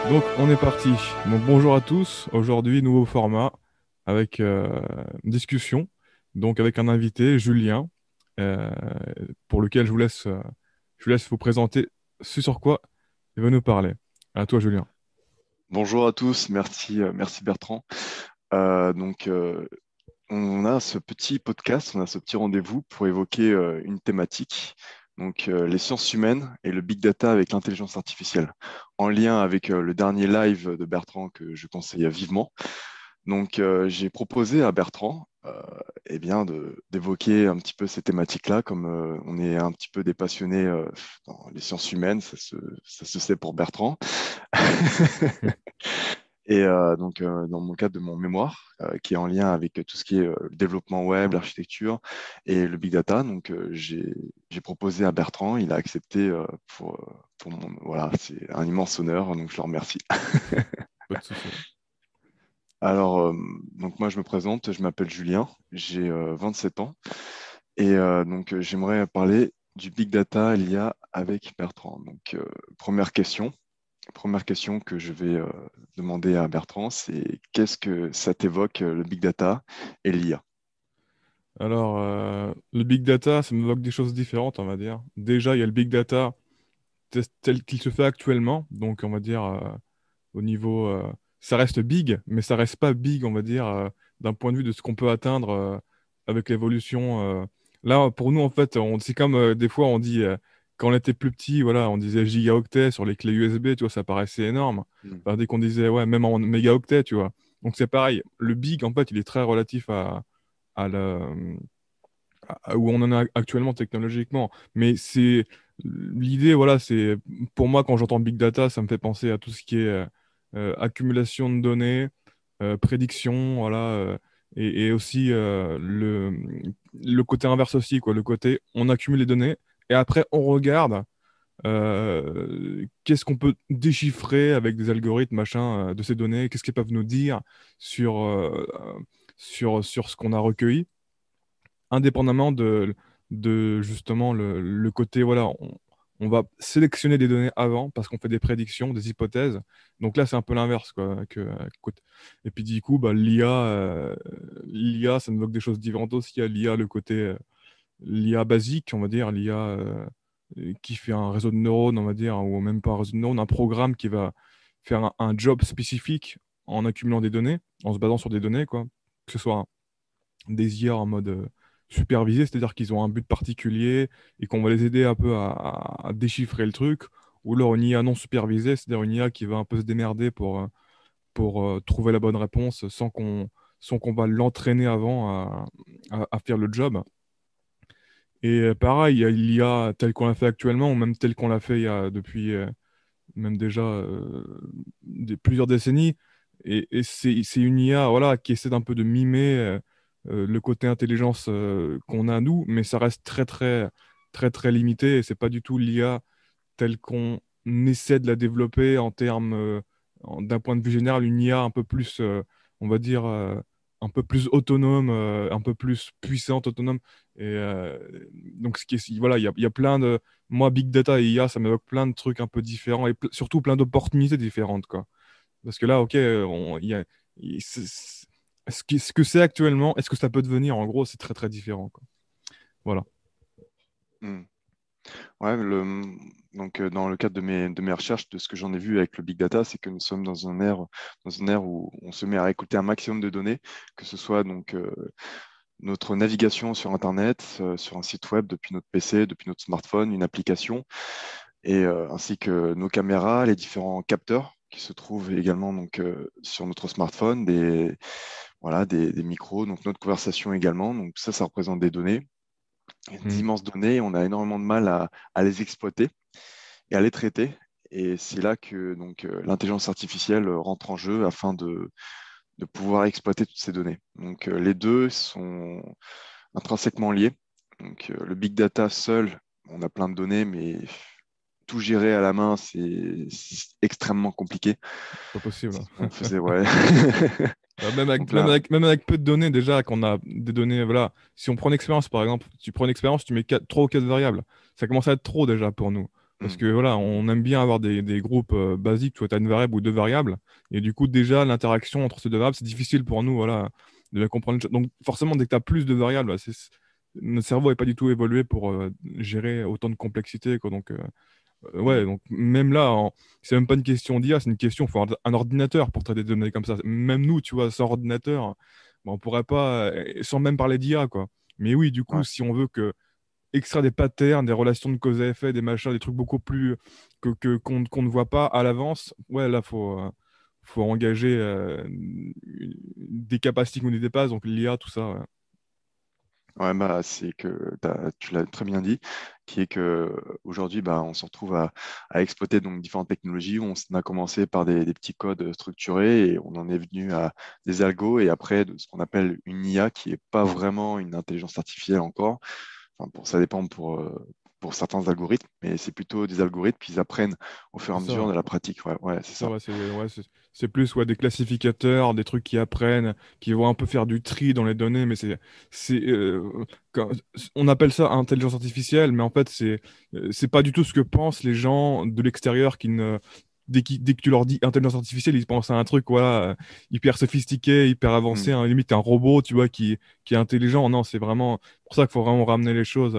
Donc, on est parti. Donc, bonjour à tous. Aujourd'hui, nouveau format avec une discussion. Donc, avec un invité, Julien, euh, pour lequel je vous laisse vous présenter ce sur quoi il va nous parler. À toi, Julien. Bonjour à tous, merci Bertrand. Donc, on a ce petit podcast, on a ce petit rendez-vous pour évoquer une thématique, les sciences humaines et le big data avec l'intelligence artificielle, en lien avec le dernier live de Bertrand que je conseille vivement. J'ai proposé à Bertrand d'évoquer un petit peu ces thématiques-là, comme on est un petit peu des passionnés dans les sciences humaines, ça se sait pour Bertrand. Dans mon cadre de mon mémoire, qui est en lien avec tout ce qui est le développement web, l'architecture et le big data, j'ai proposé à Bertrand, il a accepté voilà, c'est un immense honneur, donc je le remercie. Pas de souci. Alors, moi je me présente, je m'appelle Julien, j'ai 27 ans j'aimerais parler du big data, l'IA avec Bertrand. Première question que je vais demander à Bertrand, c'est qu'est-ce que ça t'évoque, le big data et l'IA? Alors, le big data, ça m'évoque des choses différentes, on va dire. Déjà, il y a le big data tel qu'il se fait actuellement. Donc, on va dire, au niveau, ça reste big, mais ça reste pas big, on va dire, d'un point de vue de ce qu'on peut atteindre avec l'évolution. Là, pour nous, en fait, c'est comme des fois on dit, quand on était plus petit, voilà, on disait gigaoctet sur les clés USB, tu vois, ça paraissait énorme. Hmm. Enfin, dès qu'on disait, ouais, même en mégaoctet, tu vois. Donc c'est pareil. Le big, en fait, il est très relatif à où on en est actuellement technologiquement. Mais c'est l'idée, voilà, c'est pour moi quand j'entends big data, ça me fait penser à tout ce qui est accumulation de données, prédiction, voilà, et aussi le côté inverse aussi, quoi, le côté on accumule les données et après on regarde qu'est-ce qu'on peut déchiffrer avec des algorithmes, machin, de ces données, qu'est-ce qu'ils peuvent nous dire sur, sur ce qu'on a recueilli indépendamment de justement le côté, voilà, on va sélectionner des données avant parce qu'on fait des prédictions, des hypothèses. Donc là, c'est un peu l'inverse, quoi. Et puis du coup, bah, l'IA, ça me évoque des choses différentes aussi. Il y a l'IA, le côté, l'IA basique, on va dire, l'IA qui fait un réseau de neurones, on va dire, ou même pas un réseau de neurones, un programme qui va faire un job spécifique en accumulant des données, en se basant sur des données, quoi. Que ce soit des IA en mode supervisé, c'est-à-dire qu'ils ont un but particulier et qu'on va les aider un peu à déchiffrer le truc, ou alors une IA non supervisée, c'est-à-dire une IA qui va un peu se démerder pour trouver la bonne réponse sans qu'on va l'entraîner avant à faire le job. Et pareil, il y a l'IA telle qu'on l'a fait actuellement, ou même telle qu'on l'a fait depuis même déjà plusieurs décennies. Et c'est une IA voilà, qui essaie d'un peu de mimer le côté intelligence qu'on a nous, mais ça reste très, très, très, très limité. Et c'est pas du tout l'IA telle qu'on essaie de la développer en termes, d'un point de vue général, une IA un peu plus, on va dire, un peu plus autonome, un peu plus puissante, autonome. Et donc, voilà, il y a plein de. Moi, Big Data et IA, ça m'évoque plein de trucs un peu différents et surtout plein d'opportunités différentes, quoi. Parce que là, ok, il y a, ce que c'est actuellement, est-ce que ça peut devenir, en gros, c'est très, très différent, quoi. Voilà. Hmm. Ouais, dans le cadre de mes recherches, de ce que j'en ai vu avec le big data, c'est que nous sommes dans une ère où on se met à récolter un maximum de données, que ce soit notre navigation sur Internet, sur un site web depuis notre PC, depuis notre smartphone, une application, ainsi que nos caméras, les différents capteurs qui se trouvent également sur notre smartphone, des micros, donc notre conversation également. Donc ça représente des données, Mm. d'immenses données. On a énormément de mal à les exploiter et à les traiter. Et c'est là que l'intelligence artificielle rentre en jeu afin de pouvoir exploiter toutes ces données. Les deux sont intrinsèquement liés. Le big data seul, on a plein de données, mais tout gérer à la main, c'est extrêmement compliqué. Pas possible. On faisait, ouais. Bah, même avec, Donc même là, avec, même avec peu de données, déjà, qu'on a des données, voilà. Si on prend une expérience, par exemple, tu prends une expérience, tu mets 3 ou 4 variables. Ça commence à être trop déjà pour nous. Parce Mm. que voilà, on aime bien avoir des groupes basiques, tu vois, tu as une variable ou deux variables. Et du coup, déjà, l'interaction entre ces deux variables, c'est difficile pour nous, voilà, de la comprendre. Donc, forcément, dès que tu as plus de variables, bah, notre cerveau n'est pas du tout évolué pour gérer autant de complexité, quoi. Donc, ouais, Mm. donc même là, c'est même pas une question d'IA, c'est une question, il faut un ordinateur pour traiter des données comme ça. Même nous, tu vois, sans ordinateur, bah, on pourrait pas, sans même parler d'IA, quoi. Mais oui, du coup, Ouais. si on veut que extraire des patterns, des relations de cause à effet, des machins, des trucs beaucoup plus qu'on ne voit pas à l'avance, ouais, là, faut engager des capacités qu'on ne dépasse, donc l'IA, tout ça, ouais. Ouais, bah, c'est que tu l'as très bien dit, qui est que aujourd'hui, bah, on se retrouve à exploiter donc différentes technologies. On a commencé par des petits codes structurés et on en est venu à des algos et après de ce qu'on appelle une IA qui est pas vraiment une intelligence artificielle encore. Enfin, ça dépend pour certains algorithmes, mais c'est plutôt des algorithmes qui apprennent au fur et C'est à ça. mesure de la pratique. Ouais, ouais, c'est C'est ça, ça. c'est plus ouais, des classificateurs, des trucs qui apprennent, qui vont un peu faire du tri dans les données, mais c'est, quand- on appelle ça intelligence artificielle, mais en fait, c'est pas du tout ce que pensent les gens de l'extérieur qui ne. Dès que tu leur dis intelligence artificielle, ils pensent à un truc voilà, hyper sophistiqué, hyper avancé, Hmm. hein, limite un robot, tu vois, qui est intelligent. Non, c'est vraiment pour ça qu'il faut vraiment ramener les choses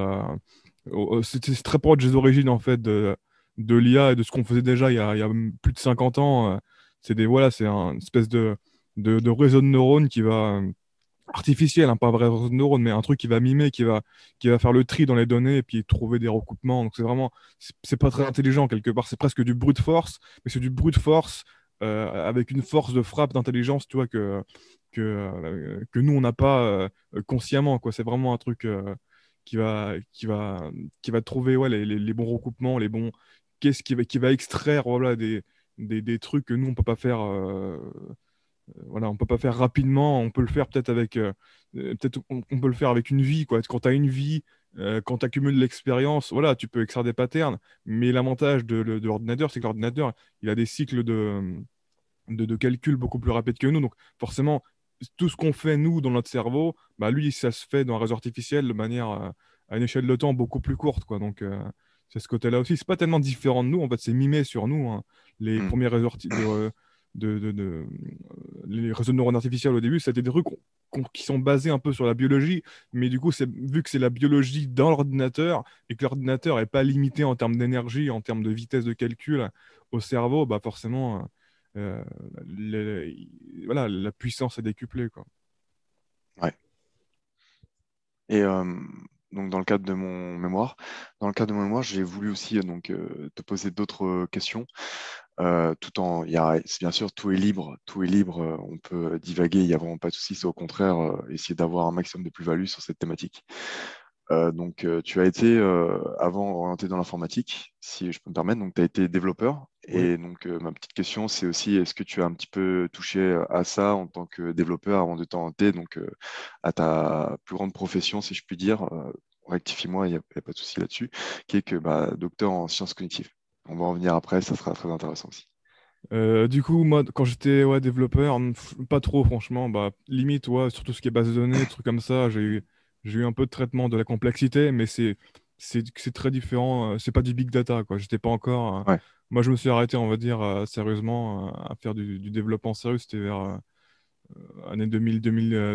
c'est très proche des origines, en fait, de l'IA et de ce qu'on faisait déjà il y a plus de 50 ans. Voilà, c'est une espèce de réseau de neurones qui va, artificiel, hein, pas un vrai réseau de neurones, mais un truc qui va mimer, qui va faire le tri dans les données et puis trouver des recoupements. Donc c'est vraiment, c'est pas très intelligent quelque part, c'est presque du brute force, mais c'est du brute force avec une force de frappe d'intelligence, tu vois, que nous, on n'a pas consciemment, quoi. C'est vraiment un truc qui va, qui va, qui va trouver ouais, les bons recoupements, qui va extraire voilà, des trucs que nous, on peut pas faire. Voilà, on peut pas faire rapidement, on peut le faire peut-être peut-être on peut le faire avec une vie, quoi. Quand tu as une vie, quand tu accumules de l'expérience, voilà, tu peux extraire des patterns, mais l'avantage de l'ordinateur, c'est que l'ordinateur, il a des cycles de calcul beaucoup plus rapides que nous, donc forcément, tout ce qu'on fait, nous, dans notre cerveau, bah, lui, ça se fait dans un réseau artificiel de manière, à une échelle de temps beaucoup plus courte, quoi. Donc, c'est ce côté-là aussi. C'est pas tellement différent de nous, en fait, c'est mimé sur nous, hein. Les Hmm. premiers réseaux les réseaux de neurones artificiels au début, c'était des trucs qui sont basés un peu sur la biologie, mais du coup, vu que c'est la biologie dans l'ordinateur et que l'ordinateur n'est pas limité en termes d'énergie, en termes de vitesse de calcul au cerveau, bah forcément, euh, voilà, la puissance est décuplée, quoi. Ouais. Et donc, dans le cadre de mon mémoire, j'ai voulu aussi te poser d'autres questions. Tout en, bien sûr, tout est libre. On peut divaguer, il n'y a vraiment pas de souci. C'est au contraire essayer d'avoir un maximum de plus-value sur cette thématique. Tu as été avant orienté dans l'informatique, si je peux me permettre. Donc, tu as été développeur. Oui. Et donc, ma petite question, c'est aussi, est-ce que tu as un petit peu touché à ça en tant que développeur avant de t'orienter à ta plus grande profession, si je puis dire, rectifie-moi, il y a pas de souci là-dessus, qui est que docteur en sciences cognitives. On va en revenir après, ça sera très intéressant aussi. Du coup, moi, quand j'étais ouais, développeur, pas trop, franchement, bah, limite, ouais, sur tout ce qui est base de données, trucs comme ça, j'ai eu un peu de traitement de la complexité, mais c'est très différent. C'est pas du big data, quoi. J'étais pas encore. Ouais. Moi, je me suis arrêté, on va dire, sérieusement, à faire du développement sérieux. C'était vers année 2000,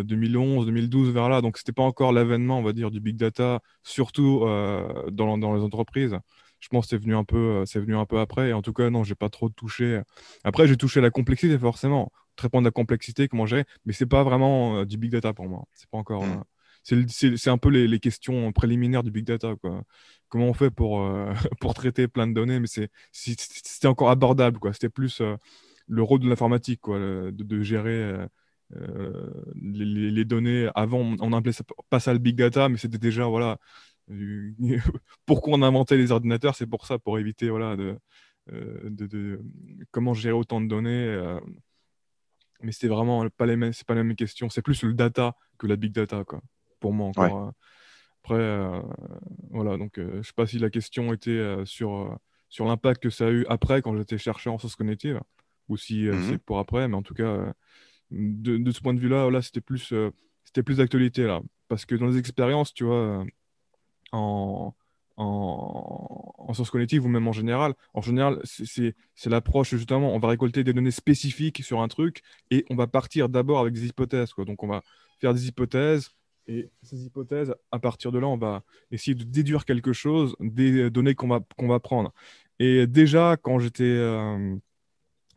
2011, 2012, vers là. Donc, c'était pas encore l'avènement, on va dire, du big data, surtout dans les entreprises. Je pense que c'est venu un peu après. Et en tout cas, non, j'ai pas trop touché. Après, j'ai touché à la complexité, forcément. Traitement de la complexité, comment gérer. Mais c'est pas vraiment du big data pour moi. C'est pas encore. Hmm. C'est un peu les questions préliminaires du big data, quoi. Comment on fait pour, pour traiter plein de données, mais c'était encore abordable, quoi. C'était plus le rôle de l'informatique, quoi, de gérer les données. Avant, on n'appelait pas ça le big data, mais c'était déjà, voilà, euh, pourquoi on a inventé les ordinateurs, c'est pour ça, pour éviter, voilà, comment gérer autant de données. Mais c'est vraiment pas les mêmes, c'est pas la même question. C'est plus le data que la big data, quoi, pour moi Ouais. encore. Après, voilà, donc je sais pas si la question était sur l'impact que ça a eu après, quand j'étais chercheur en sciences cognitives, ou si c'est Mhm. pour après, mais en tout cas, de ce point de vue-là, là, c'était plus d'actualité, là. Parce que dans les expériences, tu vois, en, en sciences cognitives ou même en général. En général, c'est l'approche, justement, on va récolter des données spécifiques sur un truc et on va partir d'abord avec des hypothèses, quoi. Donc, on va faire des hypothèses et ces hypothèses, à partir de là, on va essayer de déduire quelque chose des données qu'on va prendre. Et déjà, quand j'étais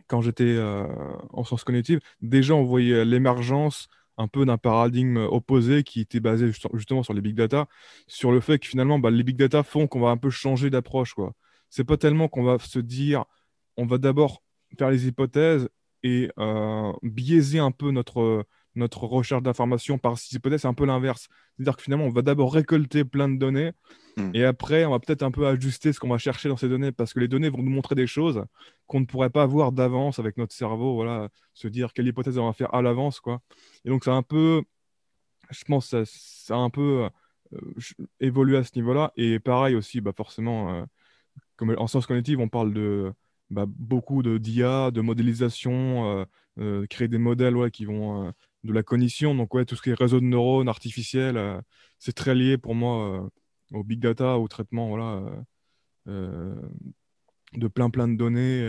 en sciences cognitives, déjà on voyait l'émergence un peu d'un paradigme opposé qui était basé justement sur les big data, sur le fait que finalement bah, les big data font qu'on va un peu changer d'approche, quoi. C'est pas tellement qu'on va se dire, on va d'abord faire les hypothèses et biaiser un peu notre recherche d'informations par ces hypothèses, c'est un peu l'inverse. C'est-à-dire que finalement on va d'abord récolter plein de données Hmm. et après, on va peut-être un peu ajuster ce qu'on va chercher dans ces données parce que les données vont nous montrer des choses qu'on ne pourrait pas voir d'avance avec notre cerveau. Voilà, se dire quelle hypothèse on va faire à l'avance, quoi. Et donc, c'est un peu, je pense, ça a un peu évolué à ce niveau-là. Et pareil aussi, bah, forcément, comme en sciences cognitives, on parle de beaucoup d'IA, de modélisation, créer des modèles ouais, qui vont de la cognition. Donc, ouais, tout ce qui est réseau de neurones artificiels, c'est très lié pour moi au big data, au traitement voilà, euh, de plein de données.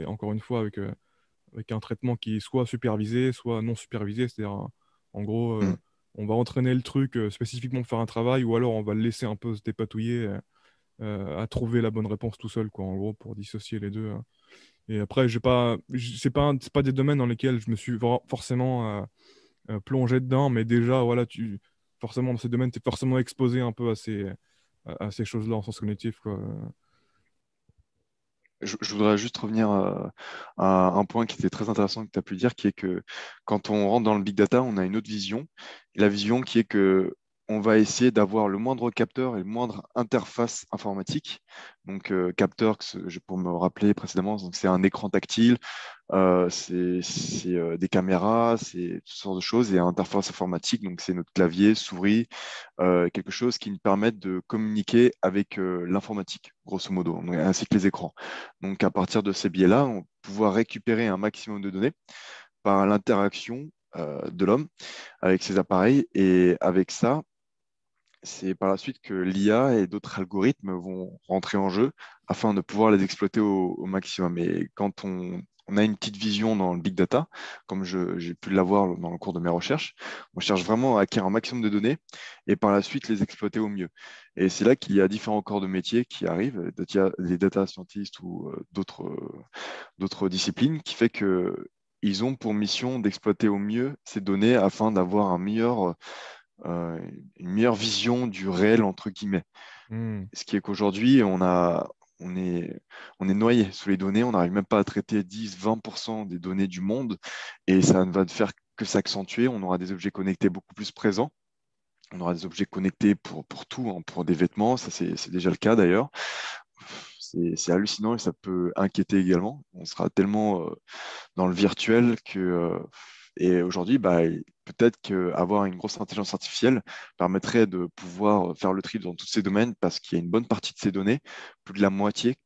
Et encore une fois, avec un traitement qui est soit supervisé, soit non supervisé. C'est-à-dire, en gros, Hmm. on va entraîner le truc spécifiquement pour faire un travail, ou alors on va le laisser un peu se dépatouiller à trouver la bonne réponse tout seul, quoi, en gros, pour dissocier les deux. Et après, c'est pas des domaines dans lesquels je me suis forcément plongé dedans, mais déjà, voilà, forcément, dans ces domaines, tu es forcément exposé un peu à ces choses-là en sens cognitif, quoi. Je voudrais juste revenir à un point qui était très intéressant que tu as pu dire, qui est que quand on rentre dans le big data, on a une autre vision. Et la vision qui est que on va essayer d'avoir le moindre capteur et le moindre interface informatique. Donc, capteur, pour me rappeler précédemment, donc c'est un écran tactile, c'est des caméras, c'est toutes sortes de choses, et interface informatique, donc c'est notre clavier, souris, quelque chose qui nous permette de communiquer avec l'informatique, grosso modo, ainsi que les écrans. Donc à partir de ces biais-là, on va pouvoir récupérer un maximum de données par l'interaction de l'homme avec ces appareils, et avec ça, c'est par la suite que l'IA et d'autres algorithmes vont rentrer en jeu afin de pouvoir les exploiter au maximum. Et quand on a une petite vision dans le big data, comme j'ai pu l'avoir dans le cours de mes recherches, on cherche vraiment à acquérir un maximum de données et par la suite les exploiter au mieux. Et c'est là qu'il y a différents corps de métier qui arrivent, les data scientists ou d'autres disciplines, qui fait que ils ont pour mission d'exploiter au mieux ces données afin d'avoir euh, une meilleure vision du réel, entre guillemets. Hmm. Ce qui est qu'aujourd'hui, on est noyé sous les données, on n'arrive même pas à traiter 10-20% des données du monde, et ça ne va faire que s'accentuer. On aura des objets connectés beaucoup plus présents. On aura des objets connectés pour tout, hein, pour des vêtements, ça c'est déjà le cas d'ailleurs. C'est hallucinant et ça peut inquiéter également. On sera tellement dans le virtuel et aujourd'hui, bah, peut-être qu'avoir une grosse intelligence artificielle permettrait de pouvoir faire le tri dans tous ces domaines parce qu'il y a une bonne partie de ces données, plus de la moitié,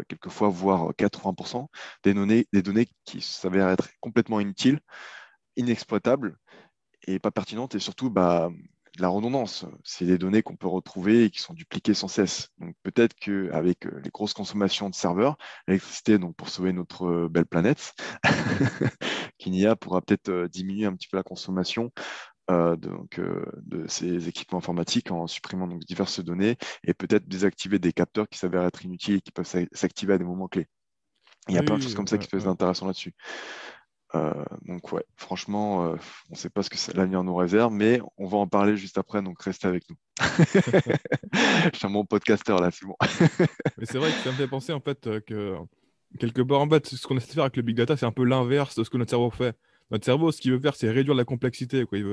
quelquefois voire 80% des données qui s'avèrent être complètement inutiles, inexploitables et pas pertinentes, et surtout bah, de la redondance. C'est des données qu'on peut retrouver et qui sont dupliquées sans cesse. Donc peut-être qu'avec les grosses consommations de serveurs, l'électricité donc pour sauver notre belle planète, qu'IA pourra peut-être diminuer un petit peu la consommation de ces équipements informatiques en supprimant donc diverses données, et peut-être désactiver des capteurs qui s'avèrent être inutiles et qui peuvent s'activer à des moments clés. Il y a Oui, plein de choses oui, comme ça qui ouais, peuvent être ouais. intéressantes là-dessus. Donc ouais, franchement, on ne sait pas ce que l'avenir nous réserve, mais on va en parler juste après, donc restez avec nous. Je suis un bon podcasteur là, c'est bon. Mais c'est vrai que ça me fait penser en fait que quelque part en fait ce qu'on essaie de faire avec le big data c'est un peu l'inverse de ce que notre cerveau fait. Notre cerveau ce qu'il veut faire c'est réduire la complexité quoi. Il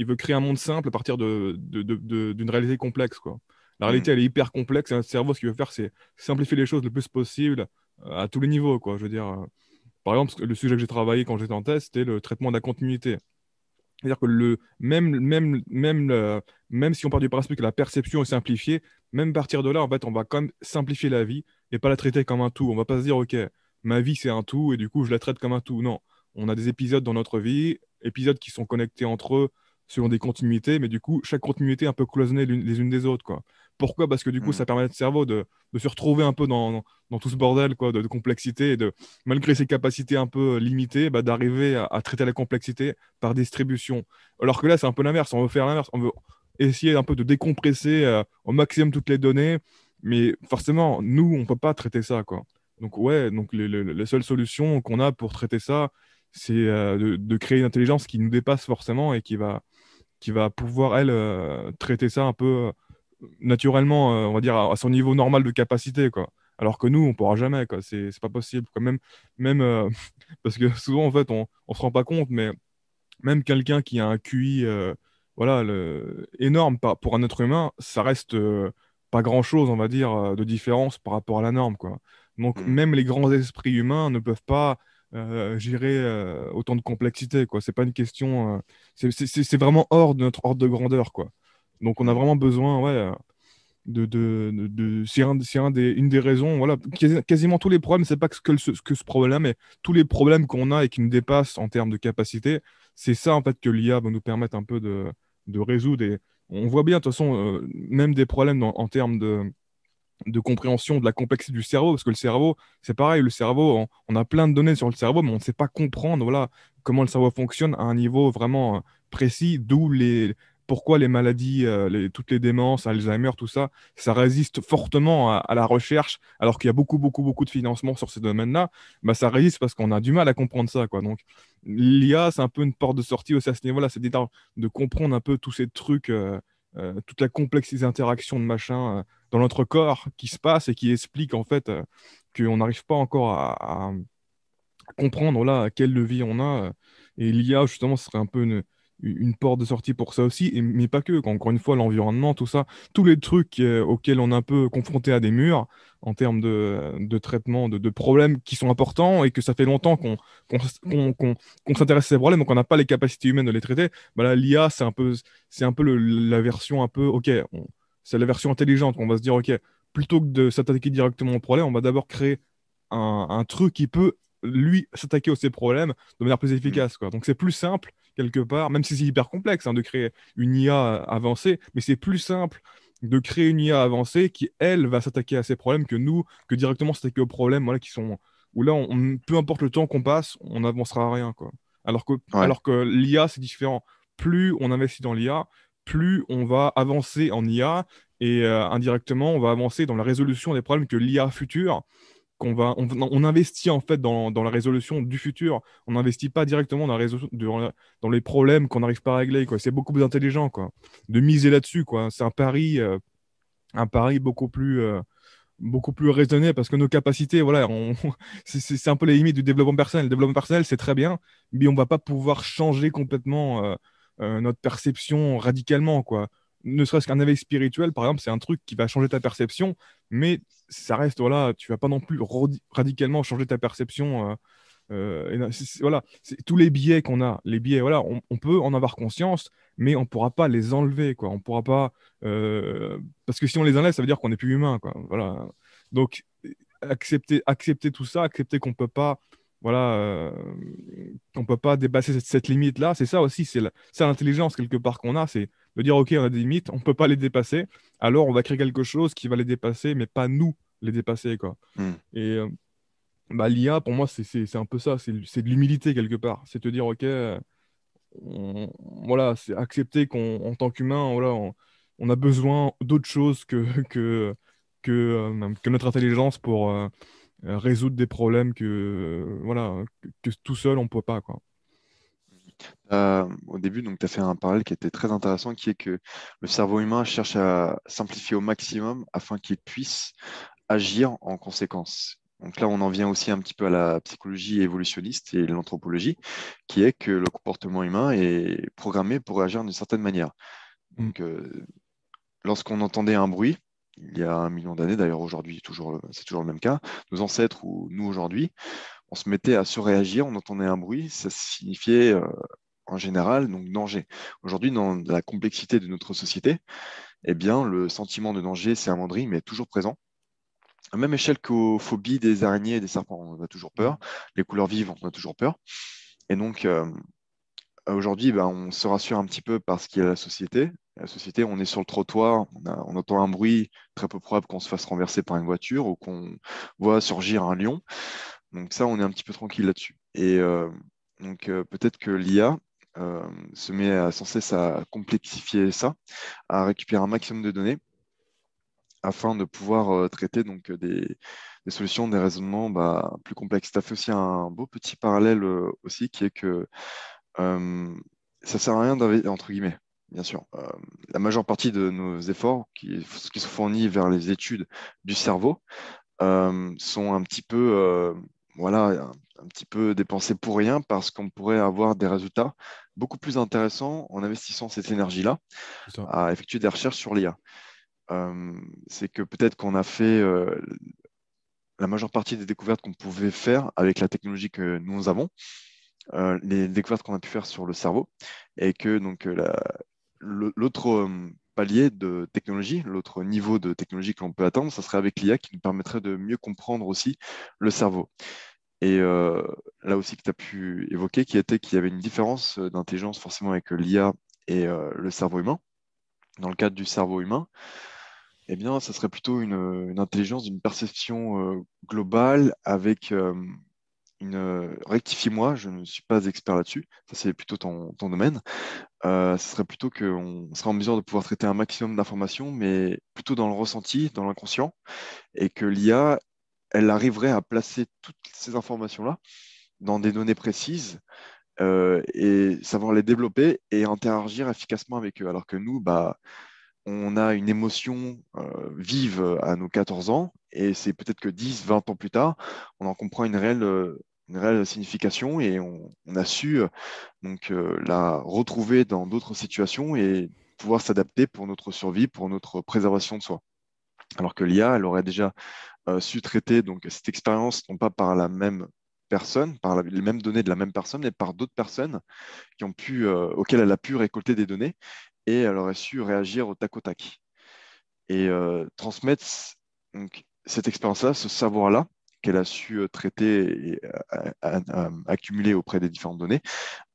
veut créer un monde simple à partir d'une réalité complexe quoi. La Hmm. réalité elle est hyper complexe et notre cerveau ce qu'il veut faire c'est simplifier les choses le plus possible à tous les niveaux quoi. Je veux dire par exemple le sujet que j'ai travaillé quand j'étais en thèse c'était le traitement de la continuité. C'est-à-dire que même si on part du principe que la perception est simplifiée, même partir de là, en fait, on va quand même simplifier la vie et pas la traiter comme un tout. On va pas se dire, OK, ma vie c'est un tout et du coup je la traite comme un tout. Non, on a des épisodes dans notre vie, épisodes qui sont connectés entre eux selon des continuités, mais du coup, chaque continuité est un peu cloisonnée les unes des autres, quoi. Pourquoi? Parce que du coup, Mm. ça permet à notre cerveau de se retrouver un peu dans tout ce bordel, quoi, de complexité, et de, malgré ses capacités un peu limitées, bah, d'arriver à traiter la complexité par distribution. Alors que là, c'est un peu l'inverse, on veut faire l'inverse, on veut essayer un peu de décompresser au maximum toutes les données, mais forcément, nous, on peut pas traiter ça, quoi. Donc ouais, donc les seules solutions qu'on a pour traiter ça, c'est de créer une intelligence qui nous dépasse forcément et qui va pouvoir, elle, traiter ça un peu naturellement, on va dire, à son niveau normal de capacité, quoi. Alors que nous, on pourra jamais, quoi. C'est pas possible, quoi. Même parce que souvent, en fait, on se rend pas compte, mais même quelqu'un qui a un QI voilà, énorme pour un être humain, ça reste pas grand-chose, on va dire, de différence par rapport à la norme, quoi. Donc Mm. même les grands esprits humains ne peuvent pas gérer autant de complexité, quoi. C'est pas une question, c'est vraiment hors de notre ordre de grandeur, quoi. Donc on a Mm. vraiment besoin, ouais, une des raisons, voilà, quasiment tous les problèmes, c'est pas que ce problème, mais tous les problèmes qu'on a et qui nous dépassent en termes de capacité, c'est ça en fait que l'IA va nous permettre un peu de résoudre. Et on voit bien, de toute façon, même des problèmes en termes de compréhension de la complexité du cerveau, parce que le cerveau, c'est pareil, le cerveau, on a plein de données sur le cerveau, mais on ne sait pas comprendre, voilà, comment le cerveau fonctionne à un niveau vraiment précis, pourquoi les maladies, toutes les démences, Alzheimer, tout ça, ça résiste fortement à la recherche, alors qu'il y a beaucoup, beaucoup, beaucoup de financement sur ces domaines-là, bah, ça résiste parce qu'on a du mal à comprendre ça, quoi. Donc, l'IA, c'est un peu une porte de sortie aussi à ce niveau-là, c'est de comprendre un peu tous ces trucs, toute la complexité des interactions de machin dans notre corps qui se passe et qui explique en fait qu'on n'arrive pas encore à comprendre là quelle levier on a. Et l'IA, justement, ce serait un peu une porte de sortie pour ça aussi, mais pas que. Encore une fois, l'environnement, tout ça, tous les trucs auxquels on est un peu confronté à des murs en termes de traitement de problèmes qui sont importants et que ça fait longtemps qu'on s'intéresse à ces problèmes, donc on n'a pas les capacités humaines de les traiter. Bah là, l'IA, c'est un peu la version un peu, ok, c'est la version intelligente. On va se dire, ok, plutôt que de s'attaquer directement au problème, on va d'abord créer un truc qui peut lui s'attaquer à ces problèmes de manière plus Mm. efficace, quoi. Donc c'est plus simple quelque part, même si c'est hyper complexe hein, de créer une IA avancée, mais c'est plus simple de créer une IA avancée qui, elle, va s'attaquer à ces problèmes que directement s'attaquer aux problèmes voilà, qui sont où là, peu importe le temps qu'on passe, on n'avancera à rien, quoi. Alors que, Ouais. alors que l'IA, c'est différent. Plus on investit dans l'IA, plus on va avancer en IA et indirectement, on va avancer dans la résolution des problèmes que l'IA future on investit en fait dans la résolution du futur. On n'investit pas directement dans les problèmes qu'on n'arrive pas à régler, quoi. C'est beaucoup plus intelligent, quoi, de miser là-dessus, quoi. C'est un pari beaucoup plus raisonné parce que nos capacités, voilà, c'est un peu les limites du développement personnel. Le développement personnel, c'est très bien, mais on va pas pouvoir changer complètement notre perception radicalement, quoi. Ne serait-ce qu'un éveil spirituel, par exemple, c'est un truc qui va changer ta perception, mais ça reste, voilà, tu vas pas non plus radicalement changer ta perception. Voilà, c'est tous les biais qu'on a, les biais, voilà, on peut en avoir conscience, mais on pourra pas les enlever, quoi. On pourra pas, parce que si on les enlève, ça veut dire qu'on n'est plus humain, quoi. Voilà. Donc, accepter tout ça, accepter qu'on peut pas, voilà, qu'on peut pas dépasser cette limite-là, c'est ça aussi, c'est l'intelligence quelque part qu'on a, c'est de dire, ok, on a des limites, on peut pas les dépasser, alors on va créer quelque chose qui va les dépasser, mais pas nous les dépasser, quoi. Mm. Et bah, l'IA, pour moi, c'est un peu ça, c'est de l'humilité quelque part. C'est te dire, ok, voilà, c'est accepter qu'en tant qu'humain, voilà, on a besoin d'autre chose que notre intelligence pour résoudre des problèmes voilà, que tout seul, on ne peut pas, quoi. Au début, donc, tu as fait un parallèle qui était très intéressant, qui est que le cerveau humain cherche à simplifier au maximum afin qu'il puisse agir en conséquence. Donc là, on en vient aussi un petit peu à la psychologie évolutionniste et l'anthropologie, qui est que le comportement humain est programmé pour agir d'une certaine manière. Mm. Donc, lorsqu'on entendait un bruit, il y a 1 million d'années, d'ailleurs aujourd'hui, c'est toujours le même cas, nos ancêtres ou nous aujourd'hui, on se mettait à surréagir, on entendait un bruit, ça signifiait en général donc danger. Aujourd'hui, dans la complexité de notre société, eh bien, le sentiment de danger, c'est un mandri, mais toujours présent. À même échelle qu'aux phobies des araignées et des serpents, on a toujours peur. Les couleurs vives, on a toujours peur. Et donc, Aujourd'hui, ben, on se rassure un petit peu parce qu'il y a la société. La société, on est sur le trottoir, on entend un bruit très peu probable qu'on se fasse renverser par une voiture ou qu'on voit surgir un lion. Donc ça, on est un petit peu tranquille là-dessus. Et peut-être que l'IA se met sans cesse à complexifier ça, à récupérer un maximum de données afin de pouvoir traiter donc, des solutions, des raisonnements bah, plus complexes. Tu as fait aussi un beau petit parallèle aussi qui est que euh, ça sert à rien d'investir, entre guillemets, bien sûr. La majeure partie de nos efforts qui sont fournis vers les études du cerveau sont un petit peu, voilà, un petit peu dépensés pour rien parce qu'on pourrait avoir des résultats beaucoup plus intéressants en investissant cette énergie-là C'est ça. à effectuer des recherches sur l'IA. C'est que peut-être qu'on a fait la majeure partie des découvertes qu'on pouvait faire avec la technologie que nous avons, les découvertes qu'on a pu faire sur le cerveau, et que donc l'autre palier de technologie, l'autre niveau de technologie que l'on peut atteindre, ça serait avec l'IA qui nous permettrait de mieux comprendre aussi le cerveau. Et là aussi que tu as pu évoquer, qui était qu'il y avait une différence d'intelligence forcément avec l'IA et le cerveau humain. Dans le cadre du cerveau humain, eh bien, ça serait plutôt une intelligence d'une perception globale avec rectifie-moi, je ne suis pas expert là-dessus, ça c'est plutôt ton domaine. Ce serait plutôt qu'on serait en mesure de pouvoir traiter un maximum d'informations, mais plutôt dans le ressenti, dans l'inconscient, et que l'IA, elle arriverait à placer toutes ces informations-là dans des données précises et savoir les développer et interagir efficacement avec eux. Alors que nous, bah, on a une émotion vive à nos 14 ans, et c'est peut-être que 10, 20 ans plus tard, on en comprend une réelle signification et on a su donc, la retrouver dans d'autres situations et pouvoir s'adapter pour notre survie, pour notre préservation de soi. Alors que l'IA, elle aurait déjà su traiter donc, cette expérience, non pas par la même personne, par les mêmes données de la même personne, mais par d'autres personnes auxquelles elle a pu récolter des données, et elle aurait su réagir au tac au tac et transmettre donc, cette expérience-là, ce savoir-là qu'elle a su traiter et accumuler auprès des différentes données,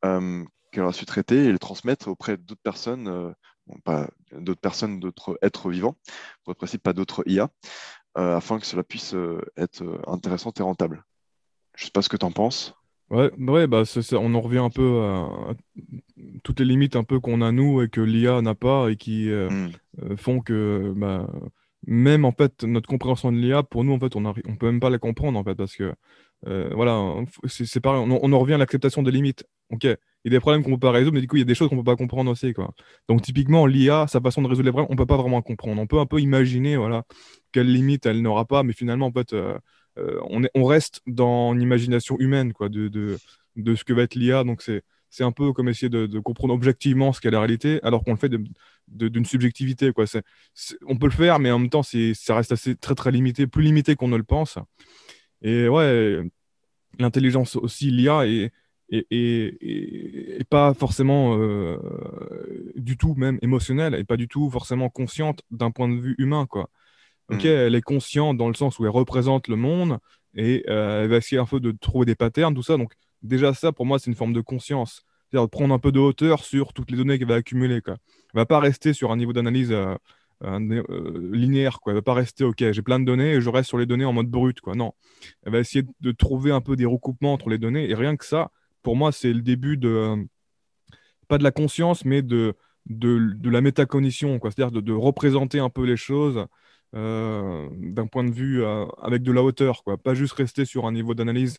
qu'elle aura su traiter et le transmettre auprès d'autres personnes, bon, pas d'autres personnes, d'autres êtres vivants, pour le principe pas d'autres IA, afin que cela puisse être intéressant et rentable. Je ne sais pas ce que tu en penses. Ouais, bah, on en revient un peu à toutes les limites un peu qu'on a nous et que l'IA n'a pas et qui Hmm, font que bah, même en fait notre compréhension de l'IA, pour nous en fait on peut même pas la comprendre en fait parce que voilà, c'est pareil, on en revient à l'acceptation des limites. Ok, il y a des problèmes qu'on peut pas résoudre, mais du coup il y a des choses qu'on peut pas comprendre aussi quoi. Donc typiquement l'IA, sa façon de résoudre les problèmes, on peut pas vraiment comprendre. On peut un peu imaginer voilà quelles limites elle n'aura pas, mais finalement en fait on reste dans l'imagination humaine quoi de ce que va être l'IA. Donc c'est un peu comme essayer de comprendre objectivement ce qu'est la réalité, alors qu'on le fait d'une subjectivité, quoi. On peut le faire, mais en même temps, ça reste assez très très limité, plus limité qu'on ne le pense. Et ouais, l'intelligence aussi, l'IA est pas forcément du tout même émotionnelle, et pas du tout forcément consciente d'un point de vue humain, quoi. Ok, hmm, elle est consciente dans le sens où elle représente le monde et elle va essayer un peu de trouver des patterns, tout ça. Donc déjà ça, pour moi, c'est une forme de conscience. C'est-à-dire de prendre un peu de hauteur sur toutes les données qu'elle va accumuler, quoi. Elle va pas rester sur un niveau d'analyse linéaire, quoi. Elle va pas rester, ok, j'ai plein de données et je reste sur les données en mode brut, quoi. Non. Elle va essayer de trouver un peu des recoupements entre les données. Et rien que ça, pour moi, c'est le début pas de la conscience, mais de la métacognition, quoi. C'est-à-dire de représenter un peu les choses d'un point de vue avec de la hauteur, quoi. Pas juste rester sur un niveau d'analyse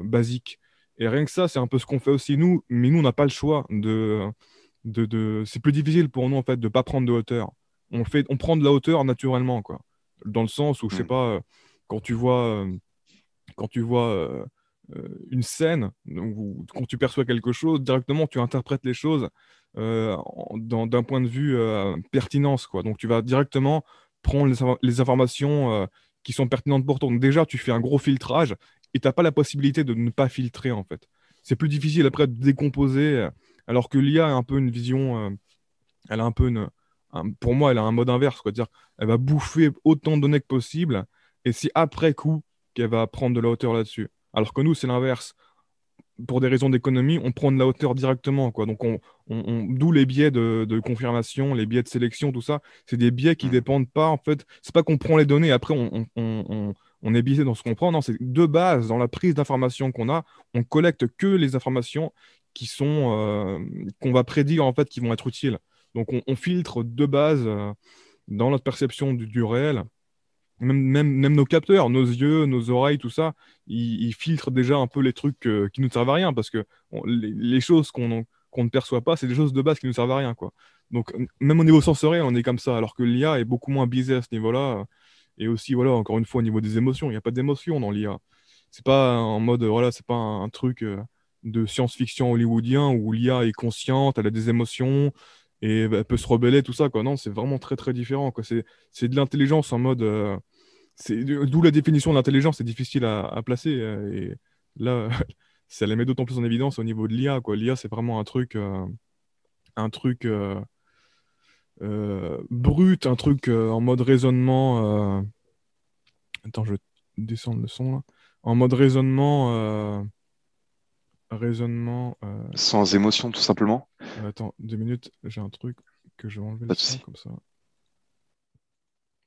basique. Et rien que ça, c'est un peu ce qu'on fait aussi nous, mais nous, on n'a pas le choix C'est plus difficile pour nous, en fait, de pas prendre de hauteur. On prend de la hauteur naturellement, quoi. Dans le sens où, je sais hmm. pas, quand tu vois, euh, quand tu vois une scène, ou quand tu perçois quelque chose, directement tu interprètes les choses d'un point de vue pertinence, quoi. Donc tu vas directement prendre les informations qui sont pertinentes pour toi. Donc déjà, tu fais un gros filtrage et tu n'as pas la possibilité de ne pas filtrer, en fait. C'est plus difficile après de décomposer, alors que l'IA a un peu une vision, elle a un peu pour moi, elle a un mode inverse, quoi. Dire, elle va bouffer autant de données que possible, et c'est après coup qu'elle va prendre de la hauteur là-dessus. Alors que nous, c'est l'inverse. pour des raisons d'économie, on prend de la hauteur directement, quoi. Donc, d'où les biais de confirmation, les biais de sélection, tout ça. C'est des biais qui Mm. dépendent pas, en fait. C'est pas qu'on prend les données et après on est biaisé dans ce qu'on prend. Non, c'est de base, dans la prise d'informations qu'on a, on collecte que les informations qui sont, qu'on va prédire, en fait, qui vont être utiles. Donc, on filtre de base, dans notre perception du réel. Même nos capteurs, nos yeux, nos oreilles, tout ça, ils filtrent déjà un peu les trucs qui nous servent à rien parce que les choses qu'on ne perçoit pas, c'est des choses de base qui nous servent à rien, quoi. Donc, même au niveau sensoriel, on est comme ça, alors que l'IA est beaucoup moins biaisée à ce niveau-là. Et aussi, voilà, encore une fois, au niveau des émotions, il n'y a pas d'émotion dans l'IA. C'est pas en mode, voilà, c'est pas un truc de science-fiction hollywoodien où l'IA est consciente, elle a des émotions et elle peut se rebeller, tout ça, quoi. Non, c'est vraiment très, très différent, quoi. C'est de l'intelligence en mode. D'où la définition de l'intelligence, c'est difficile à placer. Et là, ça les met d'autant plus en évidence au niveau de l'IA, quoi. L'IA, c'est vraiment un truc brut, un truc en mode raisonnement. Attends, je vais descendre le son là. En mode raisonnement. Sans émotion, tout simplement. Attends, 2 minutes, j'ai un truc que je vais enlever le Pas de son souci. comme ça.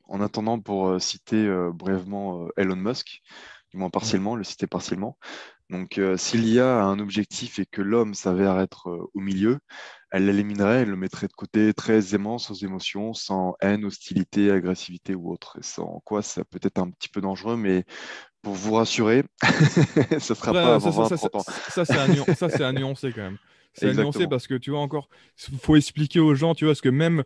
En attendant, pour citer brièvement Elon Musk, du moins Ouais. partiellement, le citer partiellement. Donc, si l'IA a un objectif et que l'homme s'avère être au milieu, elle l'éliminerait, elle le mettrait de côté très aisément, sans émotion, sans haine, hostilité, agressivité ou autre. Et sans quoi ça peut être un petit peu dangereux, mais pour vous rassurer, ce ne sera pas Après, avant 20-30 ans. ça, c'est à nuancer quand même. C'est à nuancer Exactement. parce que tu vois encore, faut expliquer aux gens, tu vois, parce que même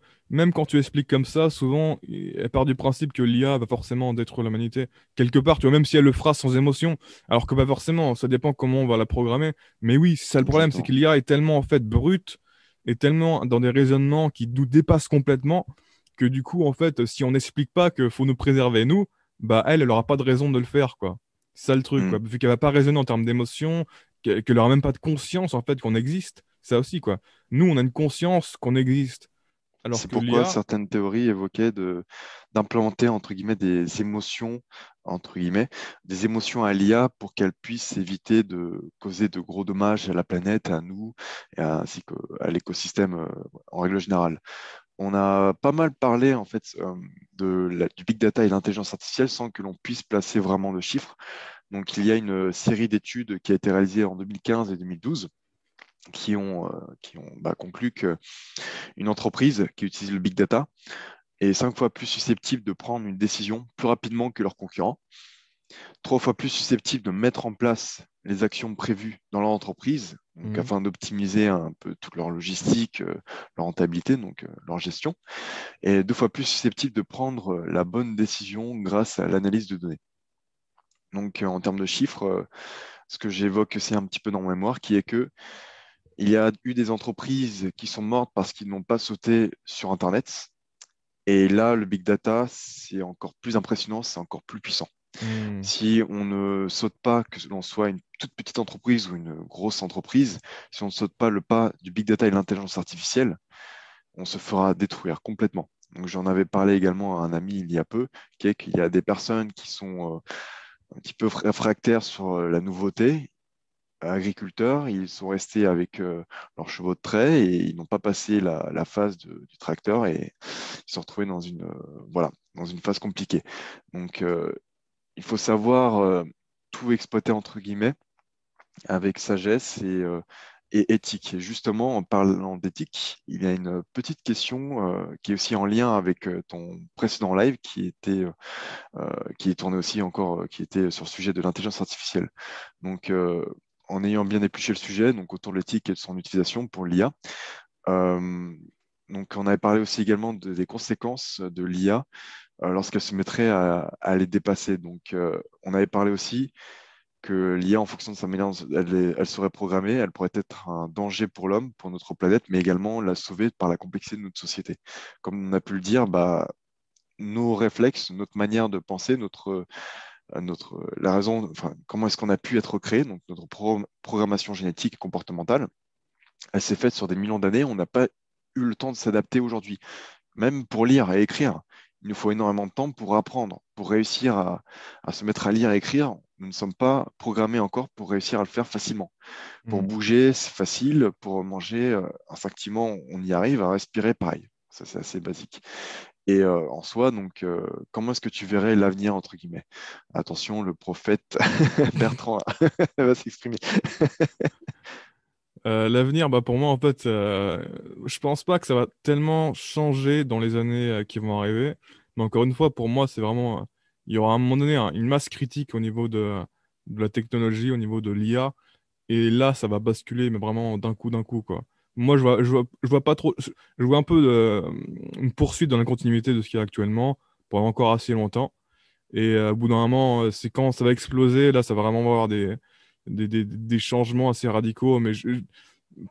quand tu expliques comme ça, souvent, elle part du principe que l'IA va forcément détruire l'humanité. Quelque part, tu vois, même si elle le fera sans émotion, alors que pas forcément, ça dépend comment on va la programmer. Mais oui, c'est ça le problème, c'est que Exactement. l'IA est tellement en fait brute et tellement dans des raisonnements qui nous dépassent complètement que du coup, en fait, si on n'explique pas qu'il faut nous préserver, nous, bah elle aura pas de raison de le faire, quoi. C'est ça le truc, Hmm. quoi. Vu qu'elle va pas raisonner en termes d'émotion, qu'elle aura même pas de conscience, en fait, qu'on existe. Ça aussi, quoi. Nous, on a une conscience qu'on existe. Alors C'est que pourquoi l'IA, certaines théories évoquaient d'implémenter entre guillemets des émotions entre guillemets des émotions à l'IA pour qu'elle puisse éviter de causer de gros dommages à la planète, à nous, ainsi qu'à l'écosystème en règle générale. On a pas mal parlé en fait du big data et l'intelligence artificielle sans que l'on puisse placer vraiment le chiffre. Donc il y a une série d'études qui a été réalisée en 2015 et 2012 qui ont conclu qu'une entreprise qui utilise le big data est 5 fois plus susceptible de prendre une décision plus rapidement que leurs concurrents, 3 fois plus susceptible de mettre en place les actions prévues dans leur entreprise, donc Mhm. afin d'optimiser un peu toute leur logistique, leur rentabilité, donc leur gestion, et 2 fois plus susceptible de prendre la bonne décision grâce à l'analyse de données. Donc en termes de chiffres, ce que j'évoque aussi un petit peu dans mon mémoire, qui est que il y a eu des entreprises qui sont mortes parce qu'ils n'ont pas sauté sur Internet. Et là, le big data, c'est encore plus impressionnant, c'est encore plus puissant. Mhm. Si on ne saute pas, que l'on soit une toute petite entreprise ou une grosse entreprise, si on ne saute pas le pas du big data et de l'intelligence artificielle, on se fera détruire complètement. Donc j'en avais parlé également à un ami il y a peu, qui est qu'il y a des personnes qui sont un petit peu réfractaires sur la nouveauté, agriculteurs, ils sont restés avec leurs chevaux de trait et ils n'ont pas passé la phase du tracteur et ils se sont retrouvés voilà, dans une phase compliquée. Donc, il faut savoir tout exploiter entre guillemets avec sagesse et éthique. Et justement, en parlant d'éthique, il y a une petite question qui est aussi en lien avec ton précédent live qui est tourné aussi encore, qui était sur le sujet de l'intelligence artificielle. Donc, en ayant bien épluché le sujet, donc autour de l'éthique et de son utilisation pour l'IA, euh, donc on avait parlé aussi également des conséquences de l'IA lorsqu'elle se mettrait à les dépasser. Donc, on avait parlé aussi que l'IA, en fonction de sa manière, dont elle serait programmée, elle pourrait être un danger pour l'homme, pour notre planète, mais également la sauver par la complexité de notre société. Comme on a pu le dire, bah, nos réflexes, notre manière de penser, la raison, enfin, comment est-ce qu'on a pu être créé, donc notre programmation génétique et comportementale, elle s'est faite sur des millions d'années, on n'a pas eu le temps de s'adapter aujourd'hui. Même pour lire et écrire, il nous faut énormément de temps pour apprendre, pour réussir à se mettre à lire et écrire. nous ne sommes pas programmés encore pour réussir à le faire facilement. Pour Mhm. bouger, c'est facile. Pour manger, instinctivement, on y arrive. À respirer, pareil. Ça, c'est assez basique. Et en soi, donc, comment est-ce que tu verrais l'avenir, entre guillemets? Attention, le prophète Bertrand va s'exprimer. L'avenir, bah, pour moi, en fait, je pense pas que ça va tellement changer dans les années qui vont arriver. Mais encore une fois, pour moi, c'est vraiment, il y aura à un moment donné une masse critique au niveau de la technologie, au niveau de l'IA. Et là, ça va basculer, mais vraiment d'un coup, quoi. Moi, je vois pas trop. Je vois un peu une poursuite dans la continuité de ce qu'il y a actuellement pour encore assez longtemps. Et au bout d'un moment, c'est quand ça va exploser, là, ça va vraiment avoir des changements assez radicaux. Mais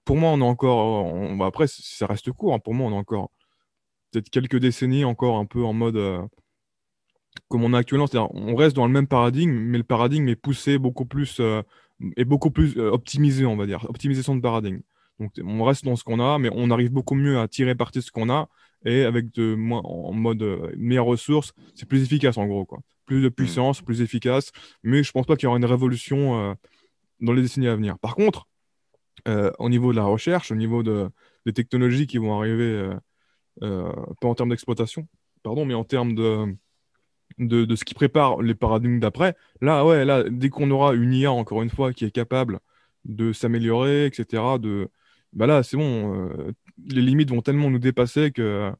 pour moi, on a encore. Bah, après, ça reste court, hein. Pour moi, on a encore peut-être quelques décennies encore un peu en mode comme on a actuellement. C'est-à-dire, on reste dans le même paradigme, mais le paradigme est poussé beaucoup plus, est beaucoup plus optimisé, on va dire. Optimisation de paradigme. Donc, on reste dans ce qu'on a, mais on arrive beaucoup mieux à tirer parti de ce qu'on a et avec moins, en mode meilleures ressources, c'est plus efficace en gros, quoi. Plus de Hmm. puissance, plus efficace, mais je pense pas qu'il y aura une révolution dans les décennies à venir. Par contre, au niveau de la recherche, au niveau des technologies qui vont arriver, pas en termes d'exploitation, pardon, mais en termes de ce qui prépare les paradigmes d'après. Là, ouais, là, dès qu'on aura une IA, encore une fois, qui est capable de s'améliorer, etc., bah là, c'est bon, les limites vont tellement nous dépasser que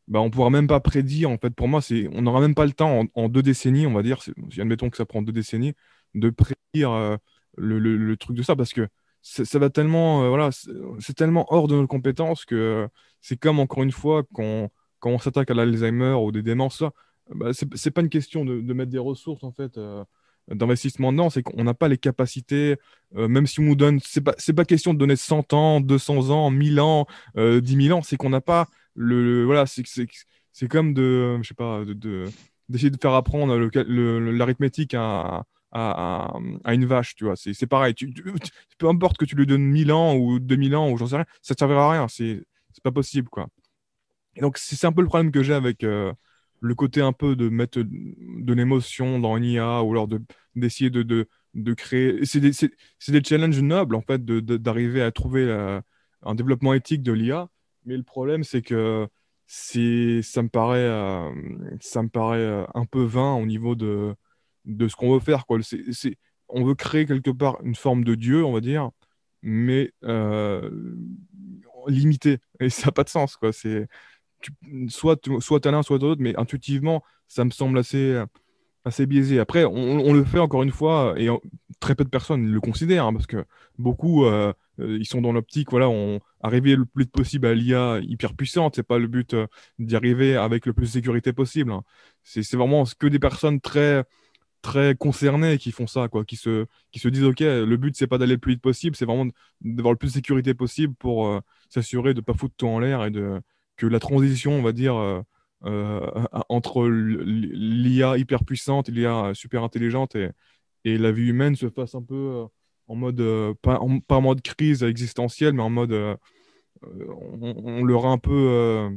bah, on pourra même pas prédire. En fait, pour moi, on n'aura même pas le temps en 2 décennies, on va dire, si admettons que ça prend 2 décennies, de prédire le truc de ça, parce que ça va tellement, voilà, c'est tellement hors de nos compétences que c'est comme, encore une fois, quand on s'attaque à l'Alzheimer ou des démences, ça, bah, c'est pas une question de mettre des ressources, en fait, d'investissement dedans, c'est qu'on n'a pas les capacités, même si on nous donne, c'est pas question de donner 100 ans, 200 ans, 1000 ans, 10 000 ans, c'est qu'on n'a pas voilà, c'est comme je sais pas, d'essayer de faire apprendre l'arithmétique à une vache, tu vois. C'est pareil. Peu importe que tu lui donnes 1000 ans ou 2000 ans ou j'en sais rien, ça ne servira à rien. C'est pas possible, quoi. Et donc, c'est un peu le problème que j'ai avec le côté un peu de mettre de l'émotion dans une IA ou alors d'essayer de créer. C'est des challenges nobles, en fait, d'arriver à trouver un développement éthique de l'IA. Mais le problème, c'est que ça me paraît un peu vain au niveau de ce qu'on veut faire, quoi. On veut créer quelque part une forme de Dieu, on va dire, mais limité. Et ça n'a pas de sens, quoi. Tu- soit t'as l'un, soit t'as l'autre, mais intuitivement, ça me semble assez biaisé. Après, on le fait encore une fois, et très peu de personnes le considèrent, hein, parce que beaucoup, ils sont dans l'optique, voilà, arriver le plus vite possible à l'IA hyper puissante, c'est pas le but d'y arriver avec le plus de sécurité possible, hein. C'est vraiment que des personnes très, très concernées qui font ça, quoi, qui se disent, OK, le but, c'est pas d'aller le plus vite possible, c'est vraiment d'avoir le plus de sécurité possible pour s'assurer de pas foutre tout en l'air et que la transition, on va dire, entre l'IA hyper puissante et l'IA super intelligente et la vie humaine se fasse un peu en mode, pas en mode crise existentielle, mais en mode, on leur a un peu,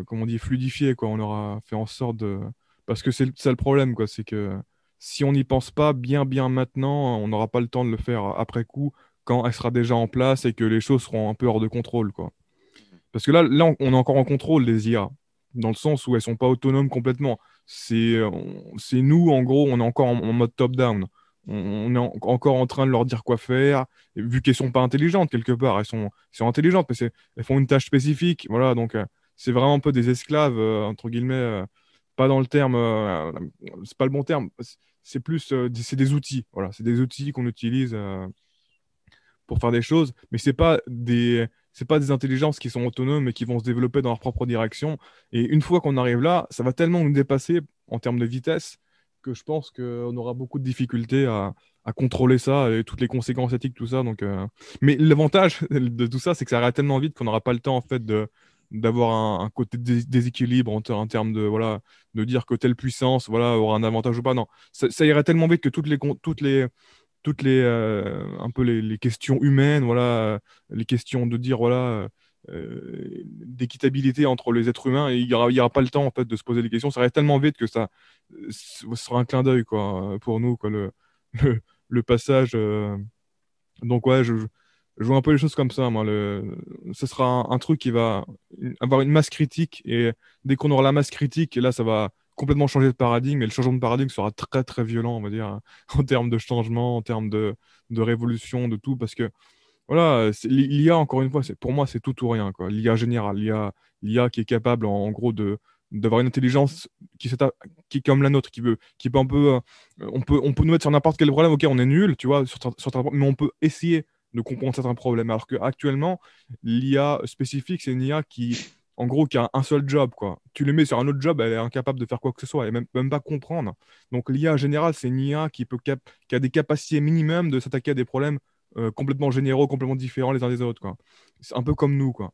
comment on dit, fluidifié, quoi. On aura fait en sorte de. Parce que c'est ça le problème, quoi. C'est que si on n'y pense pas bien maintenant, on n'aura pas le temps de le faire après coup, quand elle sera déjà en place et que les choses seront un peu hors de contrôle, quoi. Parce que là on est encore en contrôle des IA, dans le sens où elles sont pas autonomes complètement. C'est nous, en gros, on est encore en mode top-down. On est encore en train de leur dire quoi faire, et vu qu'elles sont pas intelligentes quelque part. Elles sont intelligentes, mais elles font une tâche spécifique. Voilà, donc c'est vraiment un peu des esclaves, entre guillemets, pas dans le terme, c'est pas le bon terme. C'est plus, c'est des outils. Voilà, c'est des outils qu'on utilise pour faire des choses, mais c'est pas des intelligences qui sont autonomes et qui vont se développer dans leur propre direction. Et une fois qu'on arrive là, ça va tellement nous dépasser en termes de vitesse que je pense qu'on aura beaucoup de difficultés à contrôler ça et toutes les conséquences éthiques, tout ça. Donc, mais l'avantage de tout ça, c'est que ça ira tellement vite qu'on n'aura pas le temps en fait d'avoir un côté déséquilibre en termes de voilà de dire que telle puissance voilà aura un avantage ou pas. Non, ça irait tellement vite que toutes les un peu les questions humaines, voilà, les questions de dire voilà, d'équitabilité entre les êtres humains et il y aura pas le temps en fait de se poser des questions. Ça arrive tellement vite que ce sera un clin d'œil quoi pour nous quoi le, le passage. Donc ouais, je vois un peu les choses comme ça, moi. Ce sera un truc qui va avoir une masse critique et dès qu'on aura la masse critique, là, ça va complètement changer de paradigme et le changement de paradigme sera très très violent, on va dire, en termes de changement, en termes de révolution, de tout, parce que voilà, l'IA, encore une fois, pour moi, c'est tout ou rien, quoi. L'IA générale, l'IA qui est capable, en gros, d'avoir une intelligence qui est comme la nôtre, qui peut un peu, on peut nous mettre sur n'importe quel problème, ok, on est nul, tu vois, mais on peut essayer de comprendre certains problèmes. Alors qu'actuellement, l'IA spécifique, c'est une IA en gros, qui a un seul job, quoi. Tu le mets sur un autre job, elle est incapable de faire quoi que ce soit, elle même pas comprendre. Donc l'IA générale, c'est une IA qui a des capacités minimum de s'attaquer à des problèmes complètement généraux, complètement différents les uns des autres, quoi. C'est un peu comme nous, quoi.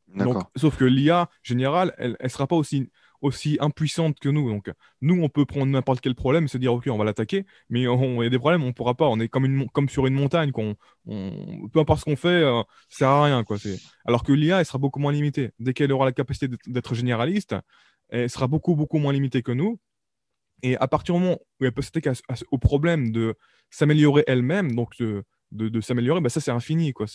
Donc, D'accord. sauf que l'IA générale, elle sera pas aussi impuissante que nous. Donc, nous, on peut prendre n'importe quel problème et se dire, OK, on va l'attaquer, mais il y a des problèmes, on pourra pas. On est comme sur une montagne, peu importe ce qu'on fait, ça sert à rien, quoi. Alors que l'IA, elle sera beaucoup moins limitée. Dès qu'elle aura la capacité d'être généraliste, elle sera beaucoup, beaucoup moins limitée que nous. Et à partir du moment où elle peut s'attaquer au problème de s'améliorer elle-même, donc de s'améliorer, bah ça c'est infini, quoi.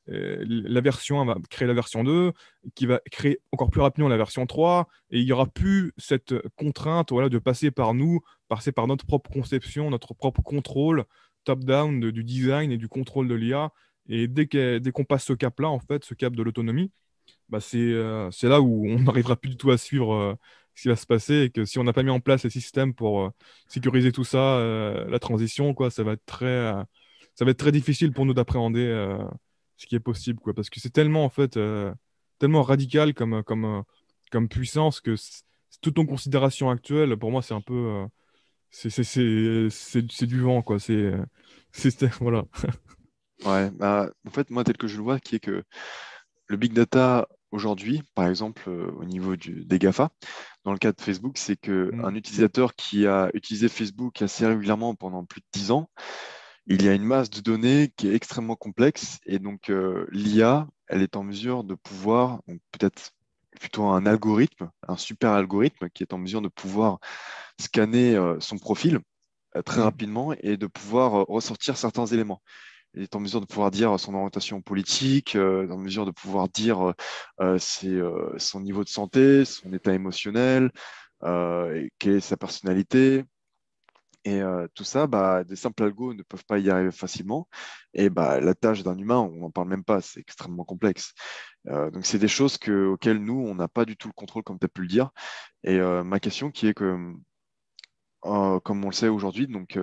La version 1 va créer la version 2, qui va créer encore plus rapidement la version 3, et il n'y aura plus cette contrainte voilà, de passer par nous, passer par notre propre conception, notre propre contrôle top-down du design et du contrôle de l'IA. Et dès qu'on passe ce cap-là, en fait, ce cap de l'autonomie, bah c'est là où on n'arrivera plus du tout à suivre ce qui va se passer et que si on n'a pas mis en place les systèmes pour sécuriser tout ça, la transition, quoi, ça va être très difficile pour nous d'appréhender ce qui est possible, quoi, parce que c'est tellement, en fait, tellement radical comme puissance que toute en considération actuelle, pour moi, c'est un peu, c'est du vent, quoi, voilà. Ouais, bah, en fait, moi, tel que je le vois, qui est que le big data aujourd'hui, par exemple, au niveau des GAFA, dans le cas de Facebook, c'est Mm. qu'un utilisateur qui a utilisé Facebook assez régulièrement pendant plus de 10 ans, il y a une masse de données qui est extrêmement complexe et donc l'IA, elle est en mesure de pouvoir, donc peut-être plutôt un algorithme, un super algorithme qui est en mesure de pouvoir scanner son profil très Mm. rapidement et de pouvoir ressortir certains éléments. Il est en mesure de pouvoir dire son orientation politique, en mesure de pouvoir dire son niveau de santé, son état émotionnel, et quelle est sa personnalité. Et tout ça, bah, des simples algos ne peuvent pas y arriver facilement. Et bah, la tâche d'un humain, on n'en parle même pas, c'est extrêmement complexe. Donc, c'est des choses auxquelles nous, on n'a pas du tout le contrôle, comme tu as pu le dire. Et ma question qui est que, comme on le sait aujourd'hui, donc,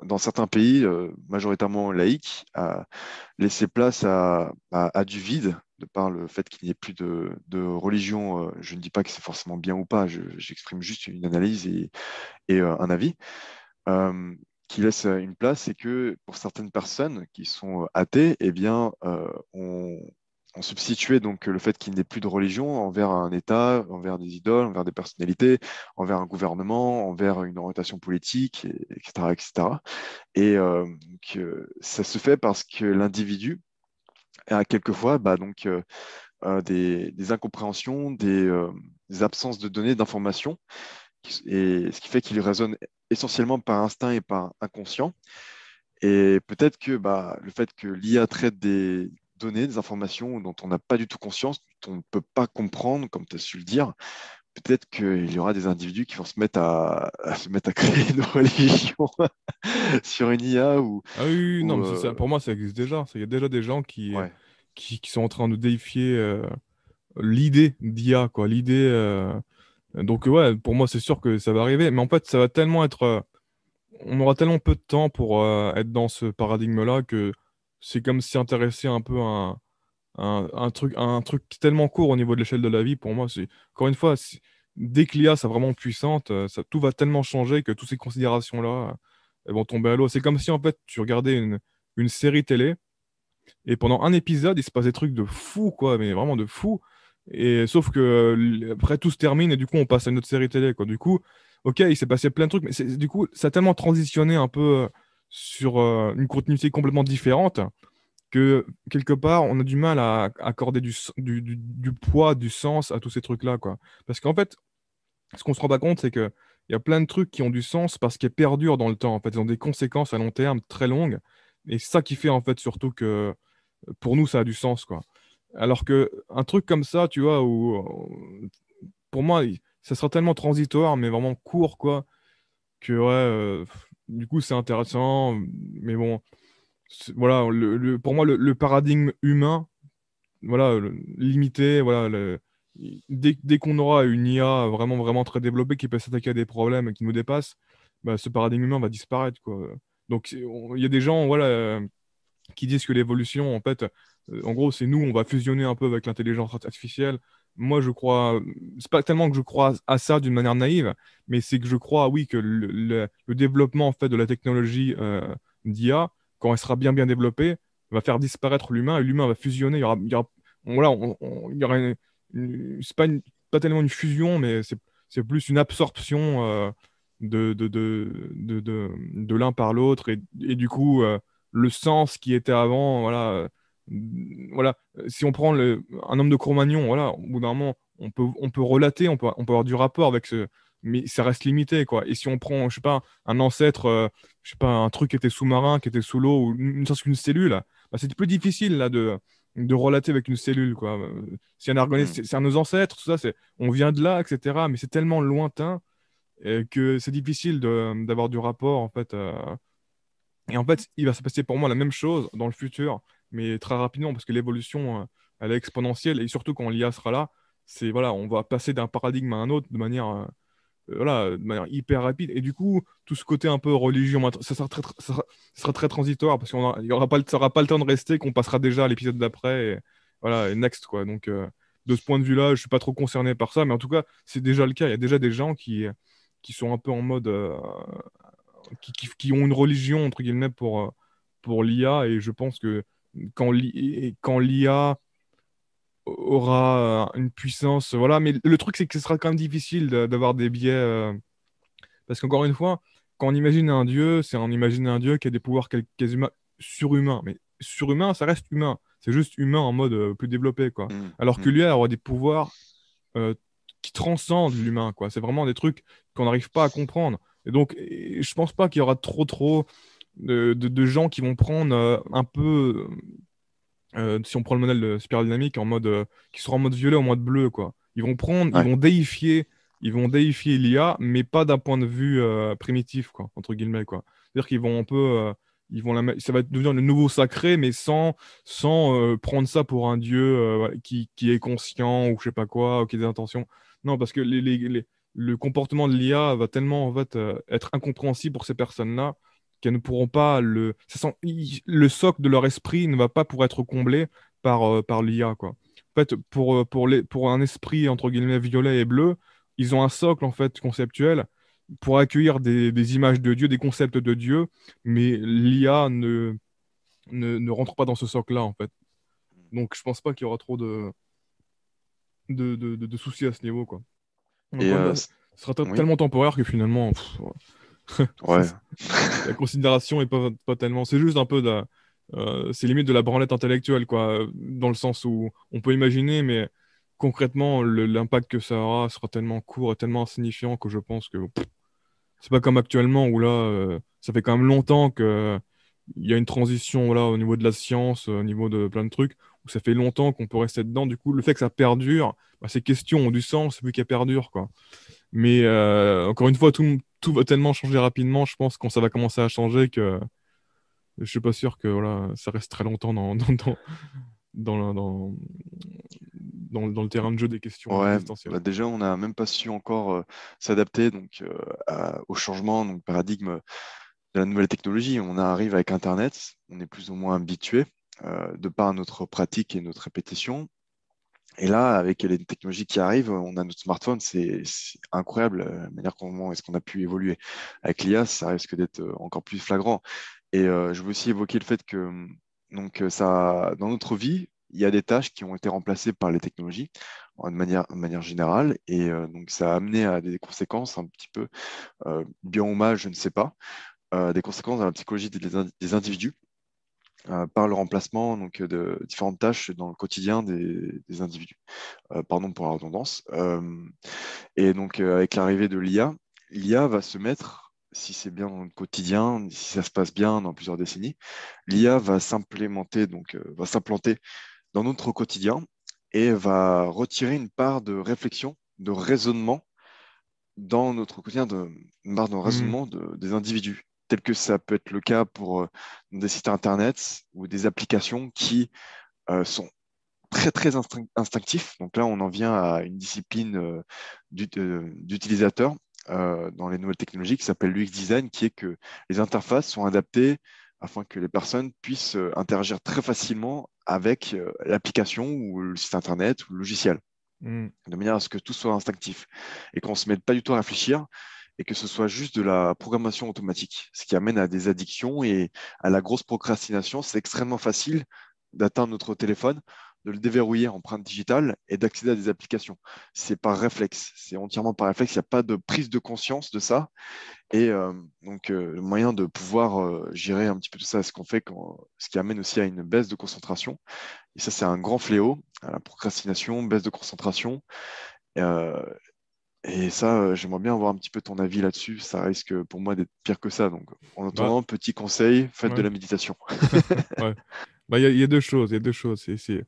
dans certains pays majoritairement laïques, laisser place à du vide, de par le fait qu'il n'y ait plus de religion. Je ne dis pas que c'est forcément bien ou pas, j'exprime juste une analyse et un avis euh, qui laisse une place, c'est que pour certaines personnes qui sont athées, eh bien, on substituait donc le fait qu'il n'y ait plus de religion envers un État, envers des idoles, envers des personnalités, envers un gouvernement, envers une orientation politique, etc., etc. Et donc, ça se fait parce que l'individu a quelquefois bah, donc, des incompréhensions, des absences de données, d'informations, et ce qui fait qu'il raisonne essentiellement par instinct et par inconscient. Et peut-être que bah, le fait que l'IA traite des données, des informations dont on n'a pas du tout conscience, dont on ne peut pas comprendre, comme tu as su le dire, peut-être qu'il y aura des individus qui vont se mettre à créer une religion sur une IA Ah oui, oui, oui, non, ou mais pour moi, ça existe déjà. Il y a déjà des gens ouais, qui sont en train de déifier l'idée d'IA, quoi. Donc, ouais, pour moi, c'est sûr que ça va arriver. Mais en fait, ça va tellement être. On aura tellement peu de temps pour être dans ce paradigme-là que c'est comme s'y intéresser un peu à un truc tellement court au niveau de l'échelle de la vie. Pour moi, encore une fois, dès que l'IA sera vraiment puissante, tout va tellement changer que toutes ces considérations-là, elles vont tomber à l'eau. C'est comme si, en fait, tu regardais une série télé. Et pendant un épisode, il se passe des trucs de fou, quoi, mais vraiment de fou. Et sauf que après tout se termine et du coup on passe à une autre série télé, quoi. Du coup, ok, il s'est passé plein de trucs, mais du coup ça a tellement transitionné un peu sur une continuité complètement différente que quelque part, on a du mal à accorder du poids, du sens à tous ces trucs-là, quoi. Parce qu'en fait, ce qu'on se rend pas compte, c'est que il y a plein de trucs qui ont du sens parce qu'ils perdurent dans le temps. En fait, ils ont des conséquences à long terme très longues. Et c'est ça qui fait, en fait, surtout que pour nous, ça a du sens, quoi. Alors que un truc comme ça, tu vois, où pour moi, ça sera tellement transitoire, mais vraiment court, quoi, que ouais, du coup, c'est intéressant. Mais bon, voilà, pour moi, le paradigme humain, voilà, limité, voilà, dès qu'on aura une IA vraiment, vraiment très développée qui peut s'attaquer à des problèmes qui nous dépassent, bah, ce paradigme humain va disparaître, quoi. Donc, il y a des gens, voilà, qui disent que l'évolution, en fait, en gros, c'est nous, on va fusionner un peu avec l'intelligence artificielle. Moi, je crois, c'est pas tellement que je crois à ça d'une manière naïve, mais c'est que je crois, oui, que le développement, en fait, de la technologie d'IA, quand elle sera bien, bien développée, va faire disparaître l'humain et l'humain va fusionner. Voilà, il y aura c'est pas, pas tellement une fusion, mais c'est plus une absorption de l'un par l'autre et du coup, le sens qui était avant, voilà. Voilà. Si on prend un homme de Cro-Magnon, voilà, au bout d'un moment, on peut relater, on peut avoir du rapport avec ce. Mais ça reste limité, quoi. Et si on prend, je sais pas, un ancêtre, je sais pas, un truc qui était sous-marin, qui était sous l'eau, ou une sorte qu'une cellule, bah, c'est plus difficile, là, de relater avec une cellule, quoi. Si un organisme, Mm. c'est nos ancêtres, tout ça, on vient de là, etc. Mais c'est tellement lointain que c'est difficile d'avoir du rapport, en fait. Et en fait, il va se passer pour moi la même chose dans le futur, mais très rapidement, parce que l'évolution, elle est exponentielle, et surtout quand l'IA sera là, voilà, on va passer d'un paradigme à un autre voilà, de manière hyper rapide. Et du coup, tout ce côté un peu religion, ça sera très transitoire, parce qu'il n'y aura pas, ça aura pas le temps de rester, qu'on passera déjà à l'épisode d'après, et voilà, et next, quoi. Donc, de ce point de vue-là, je suis pas trop concerné par ça, mais en tout cas, c'est déjà le cas. Il y a déjà des gens qui sont un peu en mode, qui ont une religion, entre guillemets, pour l'IA. Et je pense que quand l'IA aura une puissance, voilà. Mais le truc, c'est que ce sera quand même difficile d'avoir des biais. Parce qu'encore une fois, quand on imagine un dieu, c'est on imagine un dieu qui a des pouvoirs quasiment surhumains. Mais surhumain, ça reste humain. C'est juste humain en mode plus développé, quoi. Mm. Alors que Mm. l'IA aura des pouvoirs euh, qui transcendent l'humain, quoi. C'est vraiment des trucs qu'on n'arrive pas à comprendre. Et donc, je pense pas qu'il y aura trop de gens qui vont prendre un peu, si on prend le modèle de Spiral Dynamics, qui seront en mode violet ou en mode bleu, quoi. Ouais. Ils vont déifier l'IA, mais pas d'un point de vue primitif, quoi, entre guillemets, quoi. C'est-à-dire qu'ils vont un peu, ça va devenir le nouveau sacré, mais sans prendre ça pour un dieu voilà, qui est conscient ou je sais pas quoi, ou qui a des intentions. Non, parce que le comportement de l'IA va tellement en fait être incompréhensible pour ces personnes-là qu'elles ne pourront pas le socle de leur esprit ne va pas pour être comblé par l'IA, quoi. En fait, pour un esprit entre guillemets violet et bleu, ils ont un socle en fait conceptuel pour accueillir des images de Dieu, des concepts de Dieu, mais l'IA ne rentre pas dans ce socle-là en fait. Donc je pense pas qu'il y aura trop de soucis à ce niveau, quoi. Et Encore une fois, ce sera oui, tellement temporaire que finalement, ouais. la considération est pas tellement. C'est juste un peu c'est limite de la branlette intellectuelle, quoi, dans le sens où on peut imaginer, mais concrètement, l'impact que ça aura sera tellement court et tellement insignifiant que je pense que c'est pas comme actuellement où là, ça fait quand même longtemps que il y a une transition voilà, au niveau de la science, au niveau de plein de trucs, où ça fait longtemps qu'on peut rester dedans. Du coup, le fait que ça perdure, bah, ces questions ont du sens vu qu'elles perdurent, quoi. Mais encore une fois, tout va tellement changer rapidement, je pense, quand ça va commencer à changer, que je suis pas sûr que voilà, ça reste très longtemps dans, dans, dans le terrain de jeu des questions Ouais, existentielles. bah déjà, on n'a même pas su encore s'adapter donc, au changement, donc paradigme de la nouvelle technologie. On arrive avec Internet, on est plus ou moins habitué de par notre pratique et notre répétition. Et là, avec les technologies qui arrivent, on a notre smartphone, c'est incroyable la manière comment est-ce qu'on a pu évoluer. Avec l'IA, ça risque d'être encore plus flagrant. Et je veux aussi évoquer le fait que donc, ça, dans notre vie, il y a des tâches qui ont été remplacées par les technologies de manière générale. Et donc, ça a amené à des conséquences un petit peu, bien ou mal, je ne sais pas, des conséquences dans la psychologie des individus. par le remplacement donc, de différentes tâches dans le quotidien des individus. Pardon pour la redondance. Et donc, avec l'arrivée de l'IA va se mettre, si c'est bien dans le quotidien, si ça se passe bien dans plusieurs décennies, l'IA va s'implémenter, donc va s'implanter dans notre quotidien et va retirer une part de réflexion, de raisonnement dans notre quotidien, une part de Hmm. raisonnement des individus, tel que ça peut être le cas pour des sites internet ou des applications qui sont très instinctifs. Donc là, on en vient à une discipline d'utilisateur dans les nouvelles technologies qui s'appelle l'UX design, qui est que les interfaces sont adaptées afin que les personnes puissent interagir très facilement avec l'application ou le site internet ou le logiciel, Hmm. de manière à ce que tout soit instinctif et qu'on ne se mette pas du tout à réfléchir et que ce soit juste de la programmation automatique, ce qui amène à des addictions et à la grosse procrastination. C'est extrêmement facile d'atteindre notre téléphone, de le déverrouiller en empreinte digitale et d'accéder à des applications. C'est par réflexe, c'est entièrement par réflexe, il n'y a pas de prise de conscience de ça. Et donc, le moyen de pouvoir gérer un petit peu tout ça, ce qu'on fait, ce qui amène aussi à une baisse de concentration. Et ça, c'est un grand fléau, la procrastination, baisse de concentration. Euh, et ça, j'aimerais bien avoir un petit peu ton avis là-dessus. Ça risque pour moi d'être pire que ça. Donc, en Bah, attendant, petit conseil, faites de ouais. la méditation. Ouais. Bah, il y a deux choses. Il y a deux choses. Il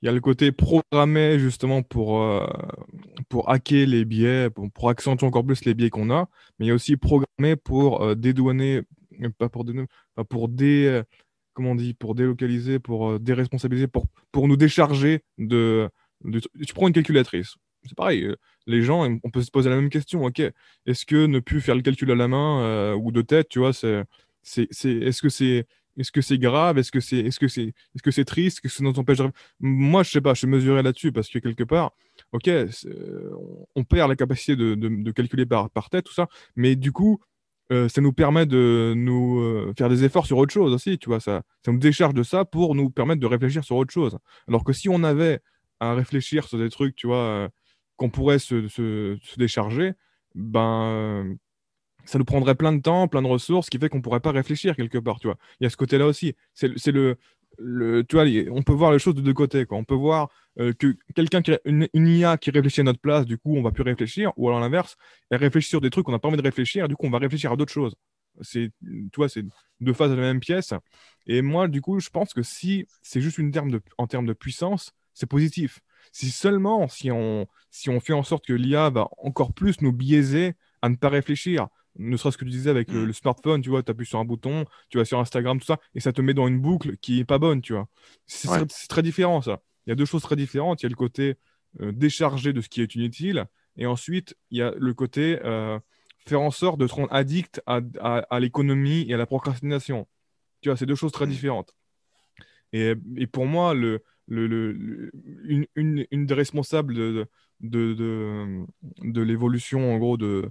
y a le côté programmé justement pour hacker les biais, pour accentuer encore plus les biais qu'on a, mais il y a aussi programmé pour dédouaner, pas pour dédouaner, pas pour comment on dit, pour délocaliser, pour déresponsabiliser, pour nous décharger tu prends une calculatrice. C'est pareil, les gens, on peut se poser la même question, ok, est-ce que ne plus faire le calcul à la main ou de tête, tu vois, est-ce que c'est grave? Est-ce que c'est triste? Est-ce que ça nous empêche Moi, je sais pas, je suis mesuré là-dessus parce que quelque part, ok, on perd la capacité de calculer par tête, tout ça, mais du coup, ça nous permet de nous faire des efforts sur autre chose aussi, tu vois, ça nous décharge de ça pour nous permettre de réfléchir sur autre chose. Alors que si on avait à réfléchir sur des trucs, tu vois, qu'on pourrait se décharger, ben, ça nous prendrait plein de temps, plein de ressources, ce qui fait qu'on pourrait pas réfléchir quelque part, tu vois. Il y a ce côté-là aussi. C'est tu vois, on peut voir les choses de deux côtés, quoi. On peut voir que quelqu'un une IA qui réfléchit à notre place, du coup, on va plus réfléchir, ou alors l'inverse, elle réfléchit sur des trucs qu'on n'a pas envie de réfléchir, et du coup, on va réfléchir à d'autres choses. Tu vois, c'est deux faces de la même pièce. Et moi, du coup, je pense que si c'est juste en termes de puissance, c'est positif. Si seulement, si on fait en sorte que l'IA va encore plus nous biaiser à ne pas réfléchir, ne serait-ce que tu disais avec le, Hmm. le smartphone, tu vois, tu appuies sur un bouton, tu vas sur Instagram, tout ça, et ça te met dans une boucle qui est pas bonne, tu vois. Ouais. C'est très différent, ça. Il y a deux choses très différentes. Il y a le côté décharger de ce qui est inutile, et ensuite, il y a le côté faire en sorte de te rendre addict à l'économie et à la procrastination. Tu vois, c'est deux choses très Hmm. différentes. Et pour moi, une des responsables de, de, de l'évolution, en gros, de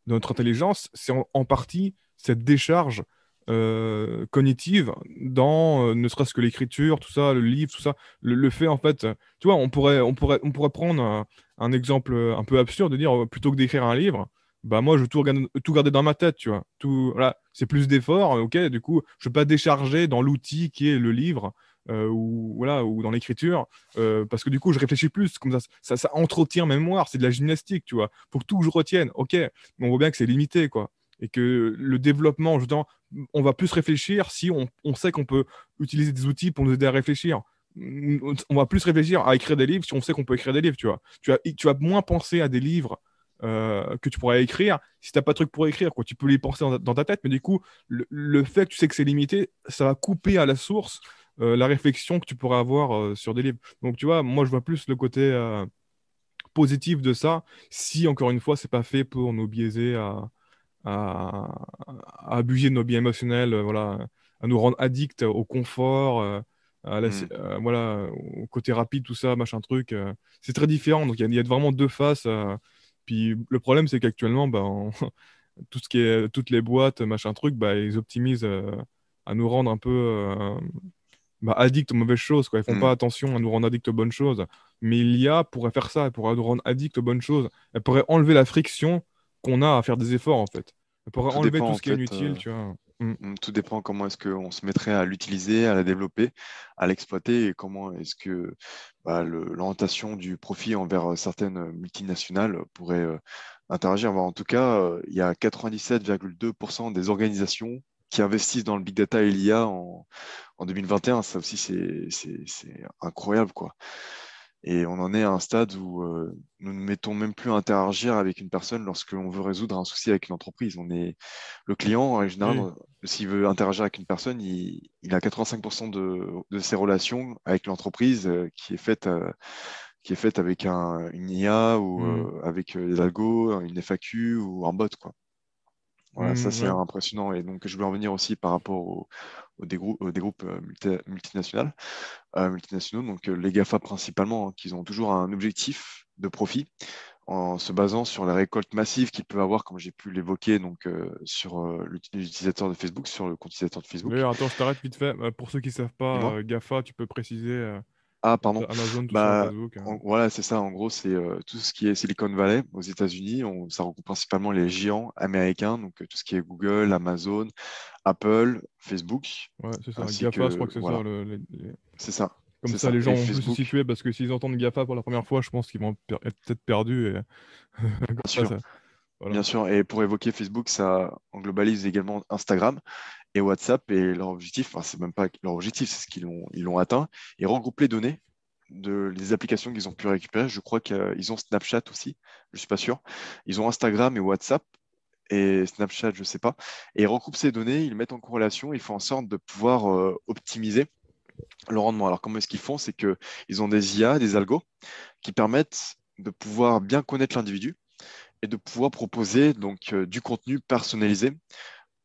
notre intelligence, c'est en partie cette décharge cognitive dans ne serait-ce que l'écriture, tout ça, le livre, tout ça, le fait en fait, tu vois, on pourrait prendre un exemple un peu absurde de dire plutôt que d'écrire un livre, bah moi je veux tout garder dans ma tête, tu vois, tout, voilà, c'est plus d'efforts, ok, du coup je peux pas décharger dans l'outil qui est le livre. Ou voilà, ou dans l'écriture, parce que du coup je réfléchis plus, comme ça entretient ma mémoire, c'est de la gymnastique, tu vois. Faut que tout que je retienne, ok, mais on voit bien que c'est limité, quoi. Et que le développement, justement, on va plus réfléchir si on sait qu'on peut utiliser des outils pour nous aider à réfléchir. On va plus réfléchir à écrire des livres si on sait qu'on peut écrire des livres, tu vois. Tu vas moins penser à des livres que tu pourrais écrire si t'as pas de truc pour écrire, quoi. Tu peux les penser dans ta tête, mais du coup, le fait que tu sais que c'est limité, ça va couper à la source la réflexion que tu pourrais avoir sur des livres. Donc, tu vois, moi, je vois plus le côté positif de ça, si encore une fois, c'est pas fait pour nous biaiser à abuser de nos biens émotionnels, voilà, à nous rendre addicts au confort, Hmm. voilà, au côté rapide, tout ça, machin truc. C'est très différent. Donc il y a vraiment deux faces. Puis le problème, c'est qu'actuellement, bah, tout ce qui est toutes les boîtes, machin truc, bah, ils optimisent à nous rendre un peu bah, addicts aux mauvaises choses, quoi. Ils font Hmm. pas attention à nous rendre addicts aux bonnes choses. Mais l'IA pourrait faire ça, elle pourrait nous rendre addicts aux bonnes choses. Elle pourrait enlever la friction qu'on a à faire des efforts, en fait. Elle pourrait Tout enlever dépend tout en ce qui est fait. inutile, tu vois. Mm. Tout dépend comment est-ce qu'on se mettrait à l'utiliser, à la développer, à l'exploiter et comment est-ce que l'orientation du profit envers certaines multinationales pourrait interagir. En tout cas, il y a 97,2% des organisations qui investissent dans le big data et l'IA en 2021. Ça aussi, c'est incroyable, quoi. Et on en est à un stade où nous ne mettons même plus à interagir avec une personne lorsque l'on veut résoudre un souci avec une entreprise. Le client, en général, Oui. s'il veut interagir avec une personne, il a 85% de ses relations avec l'entreprise qui est faite avec une IA ou Mm. avec des algos, une FAQ ou un bot, quoi. Voilà, ça c'est Ouais. impressionnant. Et donc, je voulais en venir aussi par rapport des groupes multinationaux, donc les GAFA principalement, hein, qui ont toujours un objectif de profit en se basant sur la récolte massive qu'ils peuvent avoir, comme j'ai pu l'évoquer, donc sur l'utilisateur de Facebook, sur le compte utilisateur de Facebook. D'ailleurs, attends, je t'arrête vite fait. Pour ceux qui savent pas, Dis-moi. GAFA, tu peux préciser Ah, pardon. Amazon, tout ça, Bah, Facebook. voilà, c'est ça. En gros, c'est tout ce qui est Silicon Valley aux États-Unis. Ça regroupe principalement les géants américains, donc tout ce qui est Google, Amazon, Apple, Facebook, Ouais, c'est ça. ainsi GAFA, je crois que que c'est ça. voilà, c'est ça, Comme c'est ça, ça. les gens Et vont plus se Facebook, situer parce que s'ils entendent GAFA pour la première fois, je pense qu'ils vont être peut-être perdus. Et... bien comme sûr. ça, voilà. Bien sûr, et pour évoquer Facebook, ça en globalise également Instagram et WhatsApp. Et leur objectif, enfin, c'est même pas leur objectif, c'est ce ils l'ont atteint. Ils regroupent les données des applications qu'ils ont pu récupérer. Je crois qu'ils ont Snapchat aussi, je suis pas sûr. Ils ont Instagram et WhatsApp et Snapchat, je sais pas. Et ils recoupent ces données, ils les mettent en corrélation, ils font en sorte de pouvoir optimiser le rendement. Alors comment est-ce qu'ils font? C'est qu'ils ont des IA, des algos, qui permettent de pouvoir bien connaître l'individu et de pouvoir proposer donc du contenu personnalisé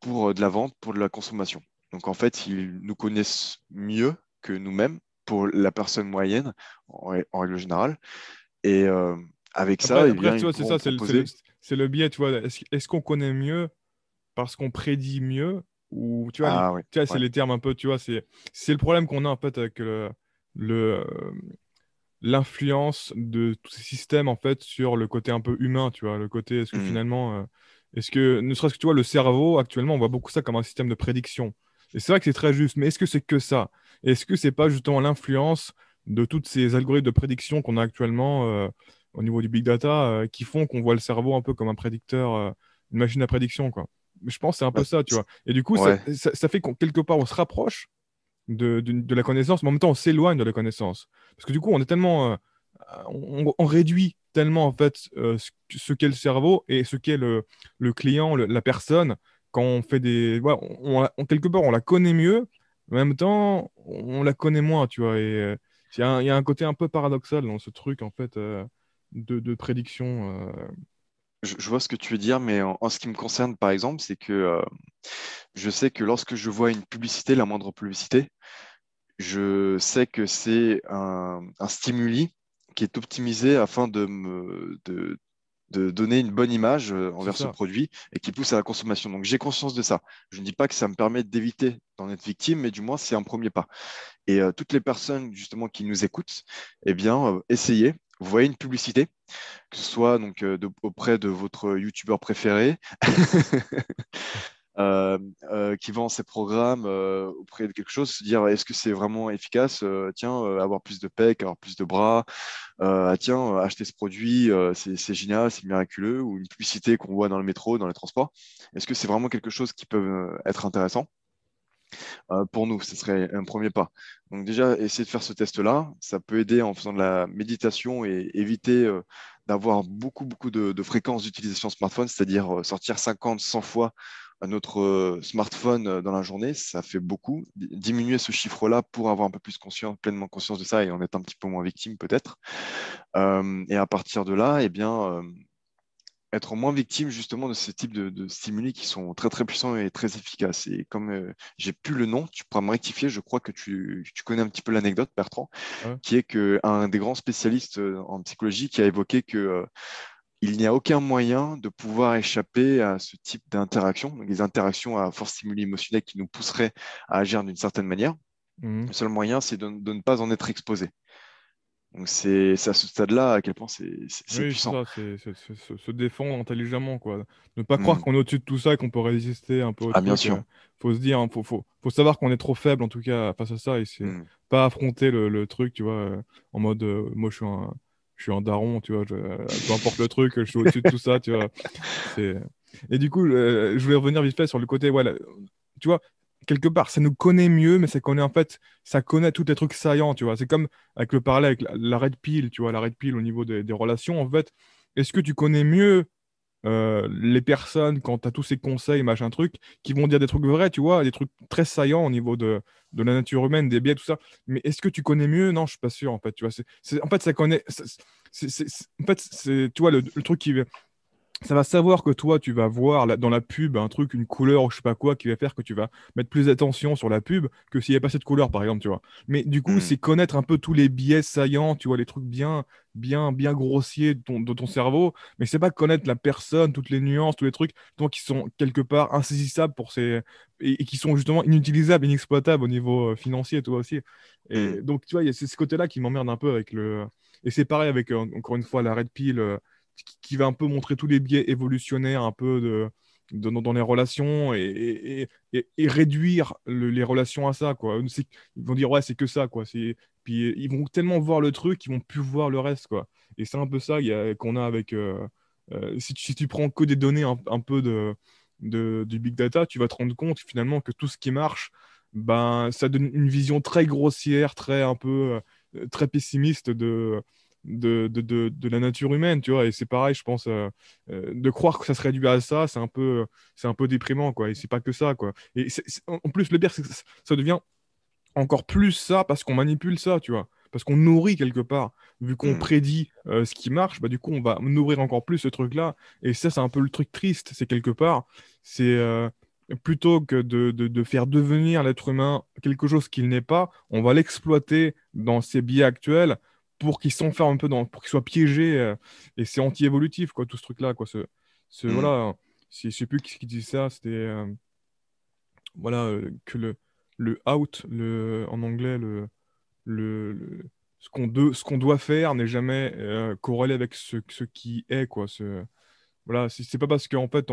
pour de la vente, pour de la consommation. Donc en fait, ils nous connaissent mieux que nous-mêmes pour la personne moyenne en règle générale. Et avec ça, Après, eh bien, tu ils vois, c'est pourront ça, proposer. c'est le biais, tu vois. Est-ce qu'on connaît mieux parce qu'on prédit mieux? Ou, tu vois, Ah oui, tu vois, c'est ouais. les termes un peu, tu vois, c'est le problème qu'on a en fait avec le, l'influence de tous ces systèmes en fait sur le côté un peu humain, tu vois, le côté est-ce que Hmm. finalement est-ce que ne serait-ce que tu vois le cerveau actuellement on voit beaucoup ça comme un système de prédiction. Et c'est vrai que c'est très juste, mais est-ce que c'est que ça? Est-ce que c'est pas justement l'influence de toutes ces algorithmes de prédiction qu'on a actuellement au niveau du big data qui font qu'on voit le cerveau un peu comme un prédicteur, une machine à prédiction quoi. Mais je pense que c'est un Bah, peu ça, tu vois. Et du coup, ouais, ça fait qu'on quelque part on se rapproche de la connaissance, mais en même temps, on s'éloigne de la connaissance. Parce que du coup, on est tellement, on réduit tellement en fait ce qu'est le cerveau et ce qu'est le client, la personne, quand on fait des, ouais, quelque part, on la connaît mieux, mais en même temps, on la connaît moins, tu vois. Et il y a un côté un peu paradoxal dans ce truc en fait de prédiction. je vois ce que tu veux dire, mais en ce qui me concerne, par exemple, c'est que je sais que lorsque je vois une publicité, la moindre publicité, je sais que c'est un stimuli qui est optimisé afin de donner une bonne image C'est envers ce ça. produit et qui pousse à la consommation. Donc j'ai conscience de ça. Je ne dis pas que ça me permet d'éviter d'en être victime, mais du moins c'est un premier pas. Et toutes les personnes justement qui nous écoutent, eh bien, essayez. Vous voyez une publicité, que ce soit donc auprès de votre youtubeur préféré, qui vend ses programmes auprès de quelque chose, se dire est-ce que c'est vraiment efficace? Tiens, avoir plus de pecs, avoir plus de bras, ah, tiens, acheter ce produit, c'est génial, c'est miraculeux, ou une publicité qu'on voit dans le métro, dans les transports. Est-ce que c'est vraiment quelque chose qui peut être intéressant? Pour nous, ce serait un premier pas. Donc déjà, essayer de faire ce test-là, ça peut aider en faisant de la méditation et éviter d'avoir beaucoup de fréquences d'utilisation smartphone, c'est-à-dire sortir 50, 100 fois notre smartphone dans la journée, ça fait beaucoup. Diminuer ce chiffre-là pour avoir un peu plus conscience, pleinement conscience de ça et en être un petit peu moins victime peut-être. Et à partir de là, eh bien, être moins victime justement de ce type de stimuli qui sont très puissants et très efficaces. Et comme j'ai plus le nom, tu pourras me rectifier, je crois que tu connais un petit peu l'anecdote, Bertrand, Ouais. qui est qu'un des grands spécialistes en psychologie qui a évoqué que il n'y a aucun moyen de pouvoir échapper à ce type d'interaction, donc des interactions à force stimuli émotionnels qui nous pousseraient à agir d'une certaine manière. Mhm. Le seul moyen, c'est de ne pas en être exposé. Donc c'est à ce stade-là à quel point c'est Oui, c'est puissant. ça, c'est se défendre intelligemment, quoi. Ne pas croire Hmm. qu'on est au-dessus de tout ça et qu'on peut résister un peu au Ah, bien truc. sûr. Faut se dire, hein, faut savoir qu'on est trop faible, en tout cas, face à ça, et c'est Hmm. pas affronter le truc, tu vois, en mode, moi, je suis un daron, tu vois, peu importe le truc, je suis au-dessus de tout ça, tu vois. C'est... Et du coup, je voulais revenir vite fait sur le côté, voilà, tu vois, quelque part, ça nous connaît mieux, mais c'est qu'on est en fait, ça connaît tous les trucs saillants, tu vois. C'est comme avec le parallèle avec la red pill, tu vois, la red pill au niveau des relations, en fait. Est-ce que tu connais mieux les personnes quand tu as tous ces conseils, machin truc, qui vont dire des trucs vrais, tu vois, des trucs très saillants au niveau de la nature humaine, des biais, tout ça. Mais est-ce que tu connais mieux? Non, je suis pas sûr, en fait, tu vois. En fait, ça connaît. En fait, tu vois, le truc qui, ça va savoir que toi, tu vas voir dans la pub un truc, une couleur ou je sais pas quoi, qui va faire que tu vas mettre plus d'attention sur la pub que s'il n'y avait pas cette couleur, par exemple, tu vois. Mais du coup, Hmm. c'est connaître un peu tous les biais saillants, tu vois, les trucs bien grossiers de ton cerveau, mais c'est pas connaître la personne, toutes les nuances, tous les trucs, donc qui sont quelque part insaisissables pour ces... et qui sont justement inutilisables, inexploitables au niveau financier, toi aussi. Hmm. Et donc, tu vois, il y a ce côté-là qui m'emmerde un peu avec le... Et c'est pareil avec, encore une fois, la Red Pill. Qui va un peu montrer tous les biais évolutionnaires un peu dans les relations et réduire les relations à ça, quoi. Ils vont dire, ouais, c'est que ça, quoi. Puis ils vont tellement voir le truc qu'ils vont plus voir le reste, quoi. Et c'est un peu ça qu'on a avec... si tu prends que des données un peu du big data, tu vas te rendre compte finalement que tout ce qui marche, ben, ça donne une vision très grossière, très un peu très pessimiste de la nature humaine, tu vois. Et c'est pareil, je pense, de croire que ça se réduit à ça, c'est un peu déprimant, quoi. Et c'est pas que ça, quoi. Et en plus, le pire, c'est que ça devient encore plus ça parce qu'on manipule ça, tu vois. Parce qu'on nourrit quelque part. Vu qu'on Hmm. prédit ce qui marche, bah, du coup, on va nourrir encore plus ce truc-là. Et ça, c'est un peu le truc triste, c'est quelque part. C'est plutôt que de faire devenir l'être humain quelque chose qu'il n'est pas, on va l'exploiter dans ses biais actuels pour qu'il s'enferme un peu pour qu'il soit piégé. Et c'est anti-évolutif, quoi, tout ce truc-là, quoi. Hmm. Voilà, je sais plus qui dit ça, c'était voilà, que le out, en anglais, ce qu'on doit faire n'est jamais corrélé avec ce qui est, quoi. Voilà, c'est pas parce qu'en fait,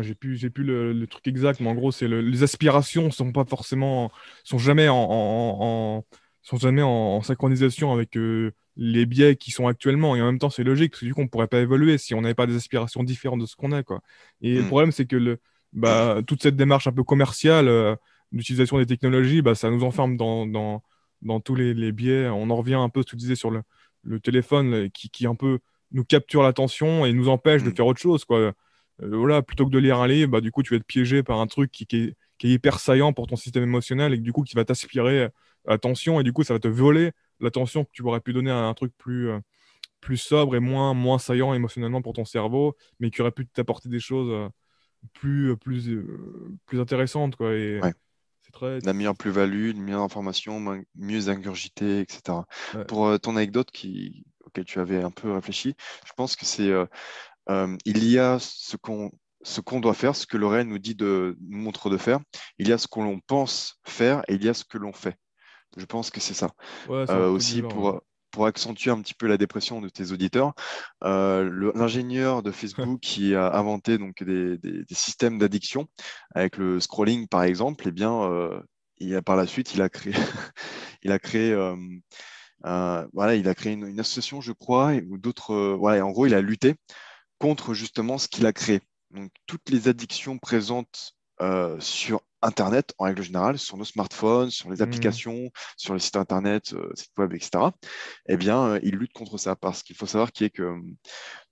j'ai plus le truc exact, mais en gros, les aspirations sont jamais sont jamais en synchronisation avec les biais qui sont actuellement. Et en même temps, c'est logique, parce que du coup, on pourrait pas évoluer si on n'avait pas des aspirations différentes de ce qu'on est, quoi. Et le Hmm. problème, c'est que toute cette démarche un peu commerciale d'utilisation des technologies, bah, ça nous enferme dans tous les biais. On en revient un peu à ce que tu disais sur le téléphone, là, qui un peu nous capture l'attention et nous empêche de Hmm. faire autre chose, quoi. Voilà, plutôt que de lire un livre, bah, du coup, tu vas être piégé par un truc qui est hyper saillant pour ton système émotionnel et que, du coup, qui va t'aspirer attention et du coup, ça va te voler l'attention que tu aurais pu donner à un truc plus sobre et moins saillant émotionnellement pour ton cerveau, mais qui aurait pu t'apporter des choses plus intéressantes, quoi. Et Ouais. c'est très... La meilleure plus-value, une meilleure information, mieux ingurgité, etc. Ouais. Pour ton anecdote auquel tu avais un peu réfléchi, je pense que il y a ce qu'on doit faire, ce que le réel nous montre de faire. Il y a ce que l'on pense faire et il y a ce que l'on fait. Je pense que c'est ça. Ouais, c'est un truc du Aussi, genre, pour accentuer un petit peu la dépression de tes auditeurs, l'ingénieur de ouais. Facebook qui a inventé donc des systèmes d'addiction avec le scrolling, par exemple, eh bien, par la suite, il a créé, il a créé, voilà, il a créé une association, je crois, ou d'autres. Voilà, et en gros, il a lutté contre justement ce qu'il a créé. Donc, toutes les addictions présentes sur Internet, en règle générale, sur nos smartphones, sur les Mhm. applications, sur les sites Internet, sites web, etc., eh bien, il lutte contre ça parce qu'il faut savoir qu'il est que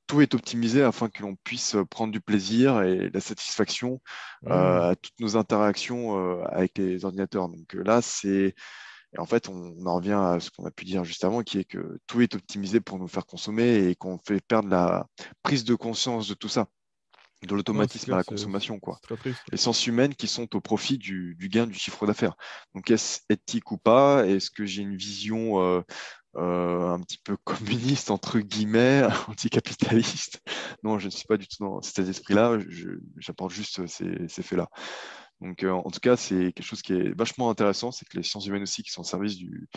tout est optimisé afin que l'on puisse prendre du plaisir et la satisfaction Mhm. à toutes nos interactions avec les ordinateurs. Donc là, et en fait, on en revient à ce qu'on a pu dire juste avant, qui est que tout est optimisé pour nous faire consommer et qu'on fait perdre la prise de conscience de tout ça, de Non, c'est l'automatisme à clair, la consommation, quoi. c'est très triste. Les sens humaines qui sont au profit du gain du chiffre d'affaires. Donc, est-ce éthique ou pas? Est-ce que j'ai une vision un petit peu communiste, entre guillemets, anticapitaliste? Non, je ne suis pas du tout dans cet esprit-là. J'apporte juste ces faits-là. Donc, en tout cas, c'est quelque chose qui est vachement intéressant, c'est que les sciences humaines aussi, qui sont au service du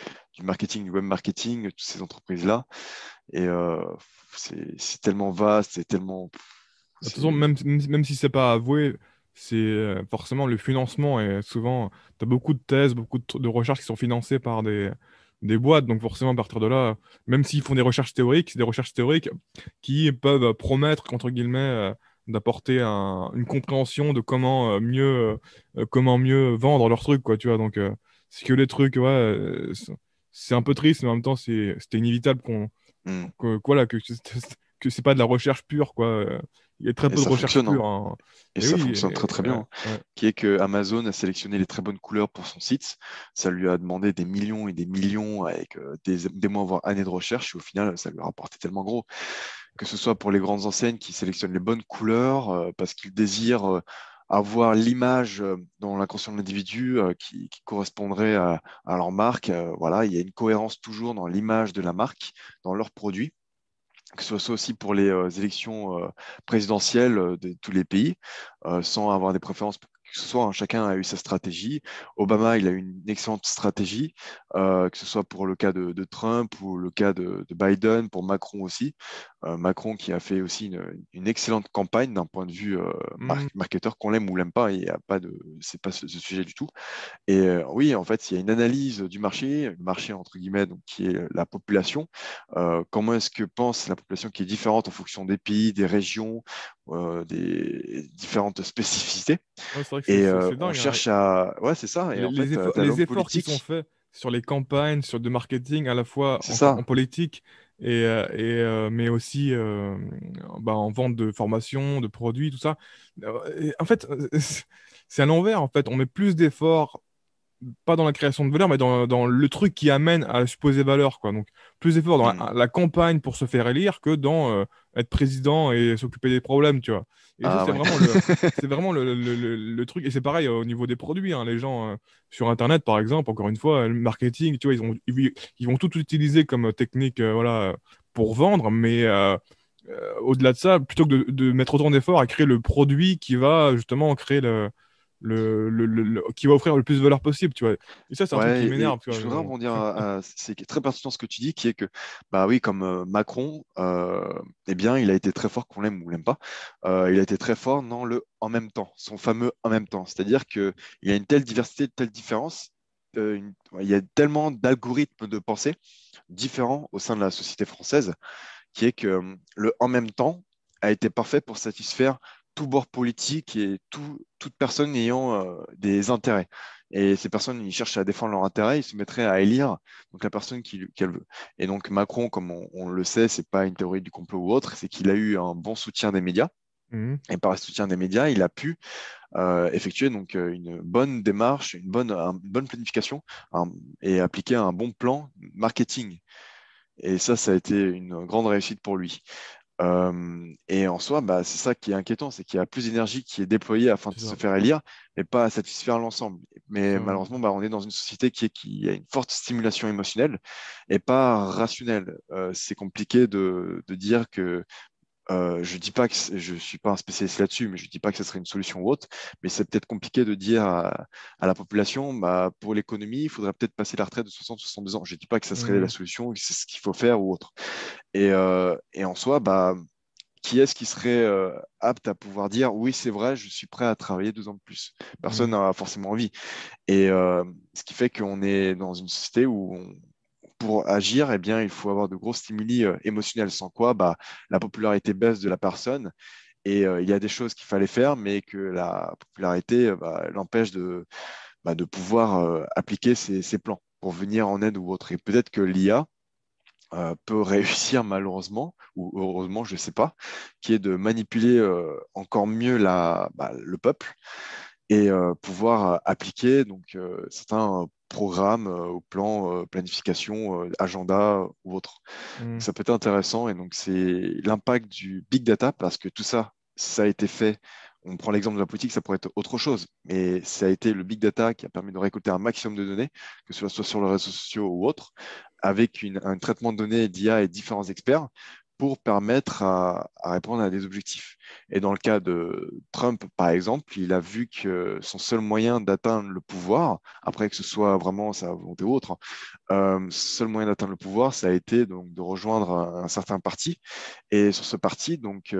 marketing, du web marketing, toutes ces entreprises-là, et c'est tellement vaste, c'est tellement... De toute façon, C'est... même si c'est pas avoué, c'est forcément le financement et souvent, tu as beaucoup de thèses, beaucoup de recherches qui sont financées par des boîtes. Donc forcément, à partir de là, même s'ils font des recherches théoriques, c'est des recherches théoriques qui peuvent promettre, entre guillemets, d'apporter une compréhension de comment mieux vendre leurs trucs, quoi, tu vois. Donc, c'est que les trucs, ouais, c'est un peu triste, mais en même temps, c'était inévitable Hmm. voilà, que c'est pas de la recherche pure, quoi. Il y a très Et peu de ça recherche fonctionne, hein. pure, hein. Et Et ça oui, fonctionne très très bien, hein. ouais. Qui est que Amazon a sélectionné les très bonnes couleurs pour son site. Ça lui a demandé des millions et des millions avec des mois, voire années de recherche. Et au final, ça lui a rapporté tellement gros. Que ce soit pour les grandes enseignes qui sélectionnent les bonnes couleurs parce qu'ils désirent avoir l'image dans l'inconscient de l'individu qui correspondrait à leur marque. Voilà, il y a une cohérence toujours dans l'image de la marque, dans leurs produits, que ce soit aussi pour les élections présidentielles de tous les pays, sans avoir des préférences. Que ce soit, hein, chacun a eu sa stratégie. Obama, il a eu une excellente stratégie, que ce soit pour le cas de Trump ou le cas de Biden, pour Macron aussi. Macron qui a fait aussi une excellente campagne d'un point de vue Hmm, marketeur, qu'on l'aime ou l'aime pas, il y a pas de, c'est pas ce sujet du tout. Et oui, en fait, il y a une analyse du marché, le marché entre guillemets, donc, qui est la population. Comment est-ce que pense la population qui est différente en fonction des pays, des régions, des différentes spécificités. ouais, c'est vrai que Et c'est on dingue, hein. cherche à... Ouais, c'est ça. Et en fait, tu as Les l'homme efforts qui sont politique. faits sur les campagnes, sur le marketing, à la fois C'est ça. en politique, mais aussi en vente de formation, de produits, tout ça. En fait, c'est à l'envers, en fait. On met plus d'efforts pas dans la création de valeur, mais dans le truc qui amène à la supposée valeur, quoi. Donc, plus d'efforts dans Hmm. la campagne pour se faire élire que dans être président et s'occuper des problèmes, tu vois. Et ça, Ah ouais. c'est vraiment le truc. Et c'est pareil au niveau des produits, hein. Les gens sur Internet, par exemple, encore une fois, le marketing, tu vois, ils vont tout utiliser comme technique, voilà, pour vendre, mais au-delà de ça, plutôt que de mettre autant d'efforts à créer le produit qui va justement créer qui va offrir le plus de valeur possible, tu vois. Et ça, c'est un truc qui Ouais, et m'énerve, tu vois. je voudrais rebondir c'est très pertinent ce que tu dis, qui est que, bah oui, comme Macron, eh bien, il a été très fort, qu'on l'aime ou l'aime pas, il a été très fort dans le en même temps, son fameux en même temps. C'est-à-dire qu'il y a une telle diversité, une telle différence, il y a tellement d'algorithmes de pensée différents au sein de la société française, qui est que le en même temps a été parfait pour satisfaire tout bord politique et toute personne ayant des intérêts. Et ces personnes, ils cherchent à défendre leurs intérêts, ils se mettraient à élire donc la personne qu'elle veut. Et donc Macron, comme on le sait, c'est pas une théorie du complot ou autre, c'est qu'il a eu un bon soutien des médias. Mhm. Et par le soutien des médias, il a pu effectuer donc une bonne démarche, une bonne planification et appliquer un bon plan marketing. Et ça a été une grande réussite pour lui. Et en soi, bah, c'est ça qui est inquiétant, c'est qu'il y a plus d'énergie qui est déployée afin de C'est se ça, faire élire, mais pas à satisfaire l'ensemble. c'est Mais ça, ouais. malheureusement, bah, on est dans une société qui a une forte stimulation émotionnelle et pas rationnelle. C'est compliqué de dire que je dis pas que je suis pas un spécialiste là-dessus, mais je dis pas que ce serait une solution ou autre. Mais c'est peut-être compliqué de dire à la population, bah, pour l'économie, il faudrait peut-être passer la retraite de 60-62 ans. Je dis pas que ce serait la Mhm. solution, que c'est ce qu'il faut faire ou autre. Et en soi, bah, qui est-ce qui serait apte à pouvoir dire oui, c'est vrai, je suis prêt à travailler 2 ans de plus? Personne Mhm. n'a forcément envie. Et ce qui fait qu'on est dans une société où pour agir, eh bien, il faut avoir de gros stimuli émotionnels, sans quoi bah, la popularité baisse de la personne. Et il y a des choses qu'il fallait faire, mais que la popularité bah, l'empêche de pouvoir appliquer ses plans pour venir en aide ou autre. Et peut-être que l'IA peut réussir malheureusement, ou heureusement, je ne sais pas, qui est de manipuler encore mieux le peuple et pouvoir appliquer donc, certains programmes au plan planification, agenda ou autre. Donc, Mhm. ça peut être intéressant et donc c'est l'impact du big data parce que tout ça, ça a été fait. On prend l'exemple de la politique, ça pourrait être autre chose, mais ça a été le big data qui a permis de récolter un maximum de données, que ce soit sur les réseaux sociaux ou autre, avec un traitement de données d'IA et différents experts pour permettre à répondre à des objectifs. Et dans le cas de Trump, par exemple, il a vu que son seul moyen d'atteindre le pouvoir, après que ce soit vraiment sa volonté ou autre, seul moyen d'atteindre le pouvoir, ça a été donc de rejoindre un certain parti. Et sur ce parti, donc,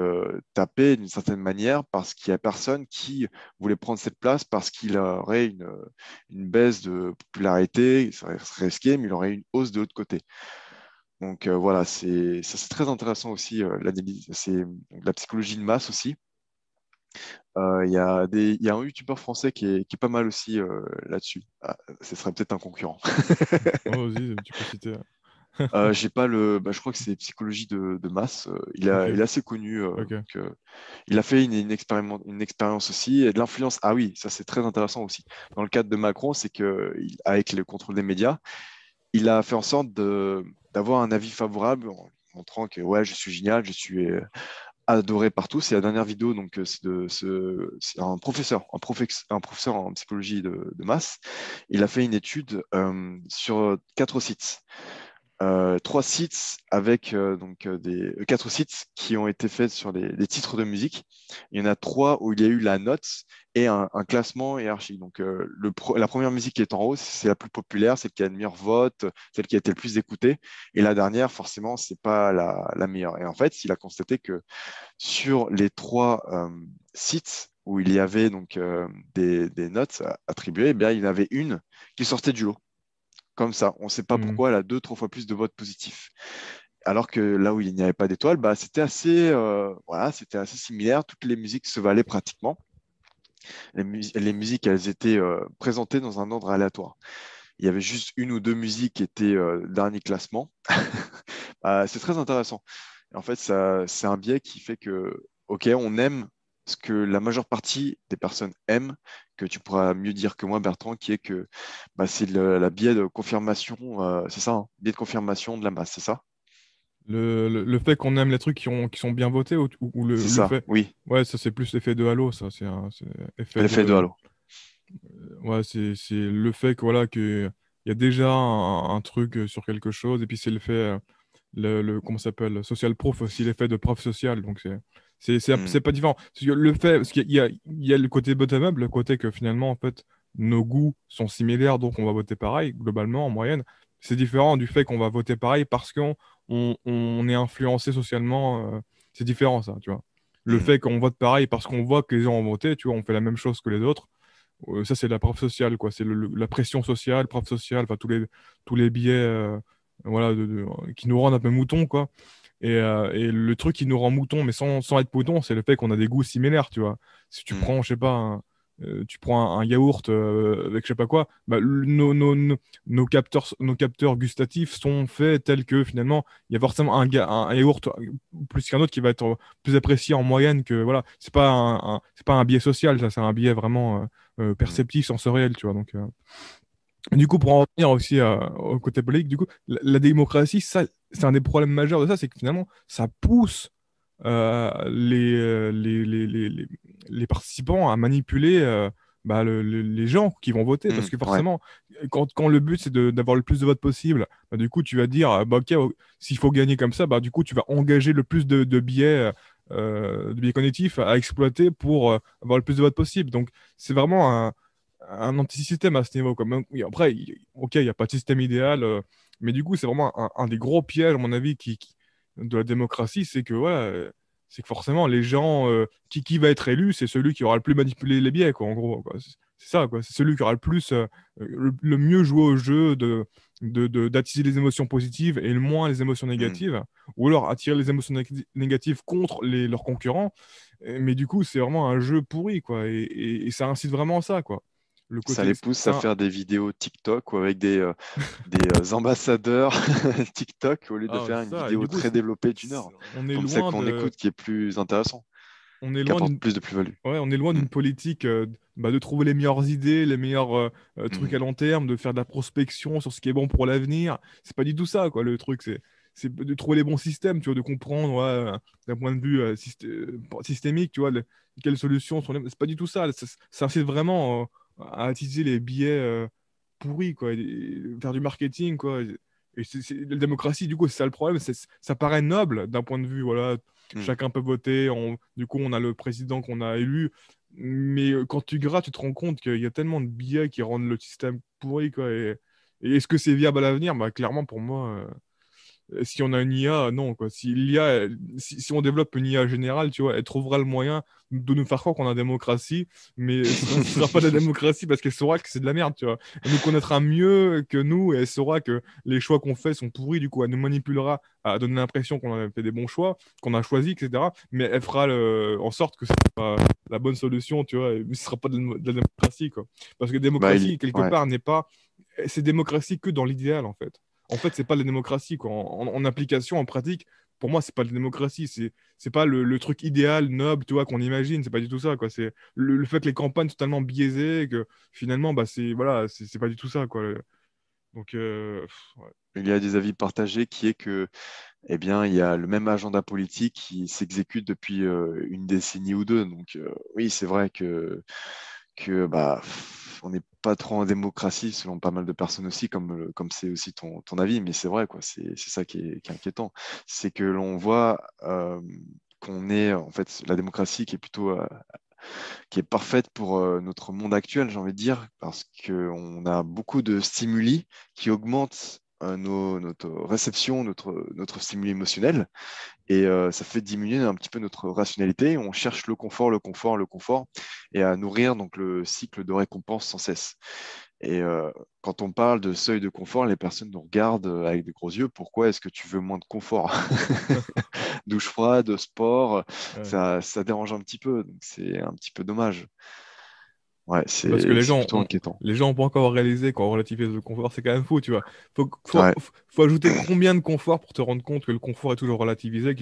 taper d'une certaine manière parce qu'il n'y a personne qui voulait prendre cette place parce qu'il aurait une baisse de popularité, ça serait risqué, mais il aurait une hausse de l'autre côté. Donc voilà, ça c'est très intéressant aussi, l'analyse, c'est la psychologie de masse aussi. Il y a un youtubeur français qui est pas mal aussi là-dessus. Ah, ce serait peut-être un concurrent. Oh, vas-y, tu peux citer. J'ai pas je crois que c'est psychologie de masse. Ok, Il est assez connu. ok. Il a fait une expérience aussi et de l'influence. Ah oui, ça c'est très intéressant aussi. Dans le cadre de Macron, c'est que avec le contrôle des médias, il a fait en sorte d'avoir un avis favorable en montrant que ouais, je suis génial, je suis adoré par tous. Et la dernière vidéo, donc, c'est un professeur, un professeur en psychologie de masse. Il a fait une étude sur 4 sites. 3 sites avec quatre sites qui ont été faits sur les titres de musique. Il y en a 3 où il y a eu la note et un classement hiérarchique. Donc la première musique qui est en haut, c'est la plus populaire, celle qui a le meilleur vote, celle qui a été le plus écoutée. Et la dernière, forcément, c'est pas la meilleure. Et en fait, il a constaté que sur les 3 sites où il y avait donc des notes attribuées, eh bien, il y en avait une qui sortait du lot. Comme ça, on ne sait pas Hmm. pourquoi elle a 2, 3 fois plus de votes positifs. Alors que là où il n'y avait pas d'étoiles, bah, voilà, c'était assez similaire. Toutes les musiques se valaient pratiquement. Les musiques, elles étaient présentées dans un ordre aléatoire. Il y avait juste 1 ou 2 musiques qui étaient dernier classement. C'est très intéressant. Et en fait, c'est un biais qui fait que, OK, on aime ce que la majeure partie des personnes aiment, que tu pourras mieux dire que moi, Bertrand, qui est que c'est la biais de confirmation, c'est ça, hein, biais de confirmation de la masse, c'est ça? Le fait qu'on aime les trucs qui sont bien votés ou C'est le ça, fait. oui, Ouais, ça c'est plus l'effet de halo, ça. C'est effet l'effet de de. halo. Ouais, c'est le fait que voilà que il y a déjà un truc sur quelque chose et puis c'est l'effet comment ça s'appelle social proof aussi l'effet de preuve sociale donc Hmm, c'est pas différent parce que le fait parce qu'il y a le côté bottom up le côté que finalement en fait nos goûts sont similaires donc on va voter pareil globalement en moyenne c'est différent du fait qu'on va voter pareil parce qu'on est influencé socialement c'est différent ça tu vois le hmm, fait qu'on vote pareil parce qu'on voit que les gens ont voté tu vois on fait la même chose que les autres ça, c'est la preuve sociale, quoi. C'est la pression sociale, preuve sociale, enfin, tous les biais voilà, qui nous rendent un peu moutons, quoi. Et le truc qui nous rend moutons, mais sans être mouton, c'est le fait qu'on a des goûts similaires, tu vois. Si tu hmm, prends, je sais pas, tu prends un yaourt avec je sais pas quoi, bah, nos capteurs gustatifs sont faits tels que finalement, il y a forcément un yaourt plus qu'un autre qui va être plus apprécié en moyenne que, voilà, c'est pas un biais social, ça, c'est un biais vraiment hmm. perceptif, sensoriel, tu vois. Donc, du coup, pour en revenir aussi au côté politique, du coup, la démocratie, ça, c'est un des problèmes majeurs de ça, c'est que finalement, ça pousse les participants à manipuler bah, les gens qui vont voter. Hmm, Parce que ouais. forcément, quand le but, c'est d'avoir le plus de votes possible, bah, du coup, tu vas dire, bah, OK, s'il faut gagner comme ça, bah, du coup, tu vas engager le plus de biais cognitifs à exploiter pour avoir le plus de votes possible. Donc, c'est vraiment un anti-système à ce niveau, quoi. Oui, après, OK, il n'y a pas de système idéal, mais du coup, c'est vraiment un des gros pièges, à mon avis, de la démocratie, c'est que, voilà, c'est que forcément, les gens, qui va être élu, c'est celui qui aura le plus manipulé les biais, quoi, en gros, quoi. C'est ça, quoi. C'est celui qui aura le plus, le mieux joué au jeu d'attiser les émotions positives et le moins les émotions Hmm. négatives, ou alors attirer les émotions négatives contre leurs concurrents. Mais du coup, c'est vraiment un jeu pourri, quoi. Et ça incite vraiment à ça, quoi. Le Ça côté, les pousse c'est à faire des vidéos TikTok ou avec des ambassadeurs TikTok au lieu de ah, faire une ça, et vidéo du coup, très développée d'1 heure, on est comme celle loin qu'on de, écoute qui est plus intéressant, on est qui loin apporte d'une, plus de plus-value. ouais, on est loin Hmm, d'une politique bah, de trouver les meilleures idées, les meilleurs trucs hmm, à long terme, de faire de la prospection sur ce qui est bon pour l'avenir. C'est pas du tout ça, quoi. Le truc, c'est de trouver les bons systèmes, tu vois, de comprendre, ouais, d'un point de vue systémique, tu vois, quelles solutions sont les. C'est pas du tout ça. Ça incite vraiment à utiliser les biais pourris, quoi, et faire du marketing, quoi. Et la démocratie, du coup, c'est ça le problème. Ça paraît noble d'un point de vue, voilà, Mm. chacun peut voter. Du coup, on a le président qu'on a élu. Mais quand tu grattes, tu te rends compte qu'il y a tellement de biais qui rendent le système pourri, quoi. Et est-ce que c'est viable à l'avenir? Bah, clairement, pour moi, si on a une IA, non, quoi. Si l'IA, si on développe une IA générale, tu vois, elle trouvera le moyen de nous faire croire qu'on a la démocratie, mais ce sera pas de la démocratie parce qu'elle saura que c'est de la merde, tu vois. Elle nous connaîtra mieux que nous et elle saura que les choix qu'on fait sont pourris, du coup, elle nous manipulera à donner l'impression qu'on a fait des bons choix, qu'on a choisi, etc. Mais elle fera en sorte que c'est pas la bonne solution, tu vois, et ce sera pas de la démocratie, quoi. Parce que Bah, démocratie, quelque ouais. part, n'est pas. C'est démocratie que dans l'idéal, en fait. En fait, c'est pas la démocratie, quoi. En application, en pratique, pour moi, c'est pas la démocratie. C'est pas le truc idéal, noble, tu vois, qu'on imagine. C'est pas du tout ça, quoi. C'est le fait que les campagnes sont tellement biaisées que finalement, bah, voilà, c'est pas du tout ça, quoi. Donc, ouais. Il y a des avis partagés qui est que, eh bien, il y a le même agenda politique qui s'exécute depuis une décennie ou deux. Donc, oui, c'est vrai que bah, on n'est pas trop en démocratie selon pas mal de personnes aussi, comme c'est aussi ton avis, mais c'est vrai, quoi. C'est ça qui est inquiétant. C'est que l'on voit qu'on est, en fait, la démocratie qui est parfaite pour notre monde actuel, j'ai envie de dire, parce qu'on a beaucoup de stimuli qui augmentent notre réception, notre stimuli émotionnel, et ça fait diminuer un petit peu notre rationalité. On cherche le confort, le confort, le confort, et à nourrir donc le cycle de récompense sans cesse. Et quand on parle de seuil de confort, les personnes nous regardent avec des gros yeux. Pourquoi est-ce que tu veux moins de confort? Douche froide, sport, Ouais. ça dérange un petit peu. Donc c'est un petit peu dommage. Ouais, Parce que c'est plutôt inquiétant. les gens n'ont pas encore réalisé qu'on relativise le confort, c'est quand même fou, tu vois. Ouais, Faut ajouter combien de confort pour te rendre compte que le confort est toujours relativisé,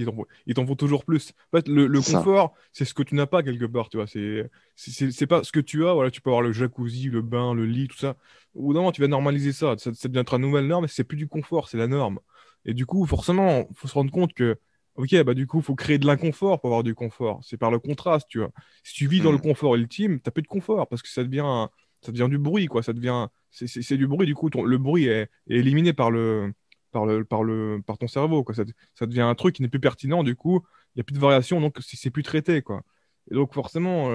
ils t'en faut toujours plus. En fait, le c'est ça. confort, c'est ce que tu n'as pas quelque part, tu vois. C'est pas ce que tu as, voilà, tu peux avoir le jacuzzi, le bain, le lit, tout ça. Ou non, tu vas normaliser ça, ça devient ta nouvelle norme, et c'est plus du confort, c'est la norme. Et du coup, forcément, faut se rendre compte que, ok, bah du coup, faut créer de l'inconfort pour avoir du confort. C'est par le contraste, tu vois. Si tu vis dans le Hmm. confort ultime, t'as plus de confort parce que ça devient du bruit, quoi. C'est du bruit, du coup, le bruit est éliminé par ton cerveau, quoi. Ça devient un truc qui n'est plus pertinent, du coup, il n'y a plus de variation, donc c'est plus traité, quoi. Et donc, forcément,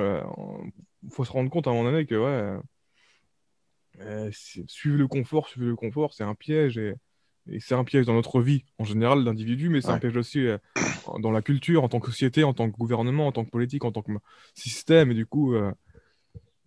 faut se rendre compte à un moment donné que, ouais, suivre le confort, c'est un piège, et c'est un piège dans notre vie, en général, d'individu, mais c'est un Ouais. piège aussi dans la culture, en tant que société, en tant que gouvernement, en tant que politique, en tant que système, et du coup.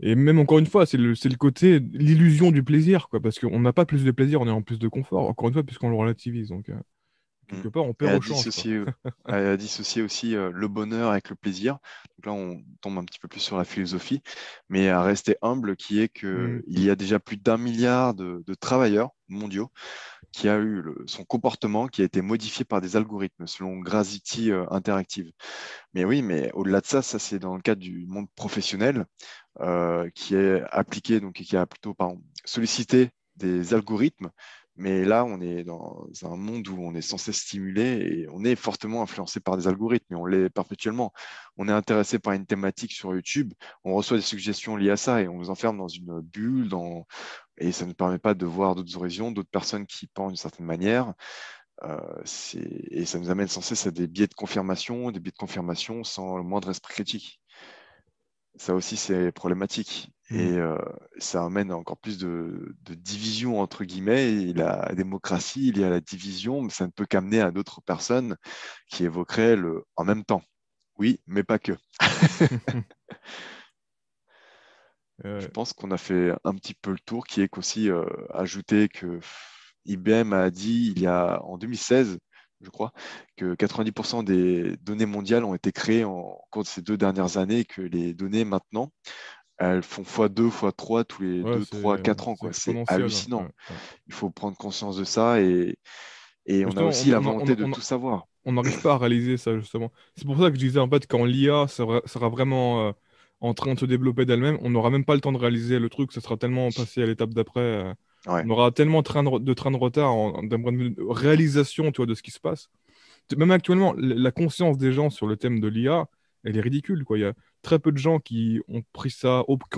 Et même encore une fois, c'est le côté, l'illusion du plaisir, quoi, parce qu'on n'a pas plus de plaisir en ayant plus de confort, encore une fois, puisqu'on le relativise. Donc, Hmm. quelque part, on Et perd au change, quoi. à dissocier aussi le bonheur avec le plaisir. Donc là, on tombe un petit peu plus sur la philosophie, mais à rester humble, qui est Hmm. qu'il y a déjà plus d'1 milliard de travailleurs mondiaux qui a eu son comportement qui a été modifié par des algorithmes selon Gravity Interactive. Mais oui, mais au-delà de ça, ça c'est dans le cadre du monde professionnel qui est appliqué, donc qui a plutôt pardon, sollicité des algorithmes. Mais là, on est dans un monde où on est censé stimuler et on est fortement influencé par des algorithmes et on l'est perpétuellement. On est intéressé par une thématique sur YouTube, on reçoit des suggestions liées à ça et on nous enferme dans une bulle et ça ne nous permet pas de voir d'autres horizons, d'autres personnes qui pensent d'une certaine manière. Et ça nous amène sans cesse à des des biais de confirmation sans le moindre esprit critique. Ça aussi, c'est problématique. Hmm. Et ça amène encore plus de division, entre guillemets. Et la démocratie, il y a la division, mais ça ne peut qu'amener à d'autres personnes qui évoqueraient le en même temps. Oui, mais pas que. Je Euh, pense qu'on a fait un petit peu le tour, qui est qu'aussi ajouter que IBM a dit en 2016, je crois, que 90% des données mondiales ont été créées en cours de ces 2 dernières années et que les données maintenant, elles font x2, x3 tous les ouais, 2, 3, c'est 4 ans, c'est quoi. C'est exponentiel. Ouais, hallucinant. ouais. Il faut prendre conscience de ça et on a Justement, aussi la volonté de tout savoir. on n'arrive pas à réaliser ça, justement. C'est pour ça que je disais, en fait, quand l'IA sera vraiment en train de se développer d'elle-même, on n'aura même pas le temps de réaliser le truc, ça sera tellement passé à l'étape d'après. Ouais. On aura tellement de train de retard d'un point de vue de réalisation, tu vois, de ce qui se passe. Même actuellement, la conscience des gens sur le thème de l'IA, elle est ridicule, quoi. Il y a très peu de gens qui ont pris qui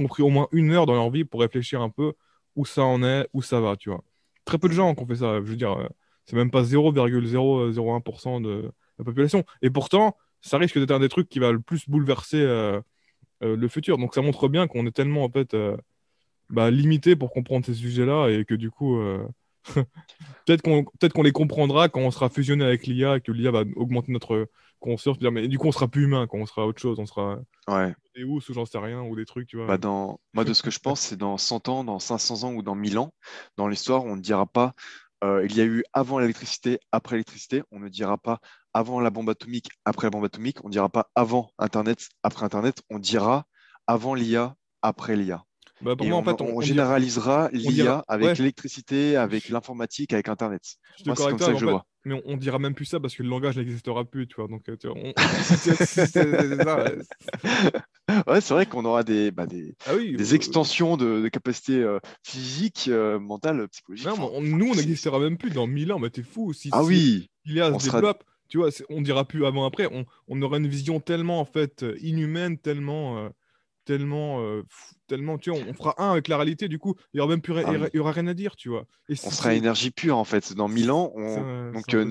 ont pris au moins 1 heure dans leur vie pour réfléchir un peu où ça en est, où ça va, tu vois. Très peu de Mm. gens qui ont fait ça. Je veux dire, C'est même pas 0,001% de la population. Et pourtant, ça risque d'être un des trucs qui va le plus bouleverser le futur. Donc ça montre bien qu'on est tellement en fait limité pour comprendre ces sujets-là et que du coup, peut-être qu'on les comprendra quand on sera fusionné avec l'IA, que l'IA va augmenter notre conscience. Mais du coup, on sera plus humain, quand on sera autre chose, on sera Ouais. des ou j'en sais rien, ou des trucs, tu vois. Moi, de ce que je pense, c'est dans 100 ans, dans 500 ans ou dans 1000 ans, dans l'histoire, on ne dira pas il y a eu avant l'électricité, après l'électricité. On ne dira pas avant la bombe atomique, après la bombe atomique. On ne dira pas avant Internet, après Internet. On dira avant l'IA, après l'IA. Bah, pour Et moi, en fait, on généralisera on dira, l'IA avec ouais, l'électricité, avec je l'informatique, avec Internet. je suis Moi, d'accord c'est avec comme toi, ça mais que en je le fait, vois. on dira même plus ça parce que le langage n'existera plus, tu vois. Donc, tu vois, c'est ça. Ouais. Ouais, c'est vrai qu'on aura Ah oui, des extensions de capacités physiques, mentales, psychologiques. non, mais Enfin, nous, on n'existera même plus dans 1000 ans, mais t'es fou. ah oui, L'IA se on sera. développe, tu vois, on dira plus avant, après. On aura une vision tellement, en fait, inhumaine, tellement, tu vois, on fera un avec la réalité, du coup, il y aura même plus, Ah oui. il y aura rien à dire, tu vois. Et On sera énergie pure en fait. Dans 1000 ans, c'est donc un peu ça. Ouais.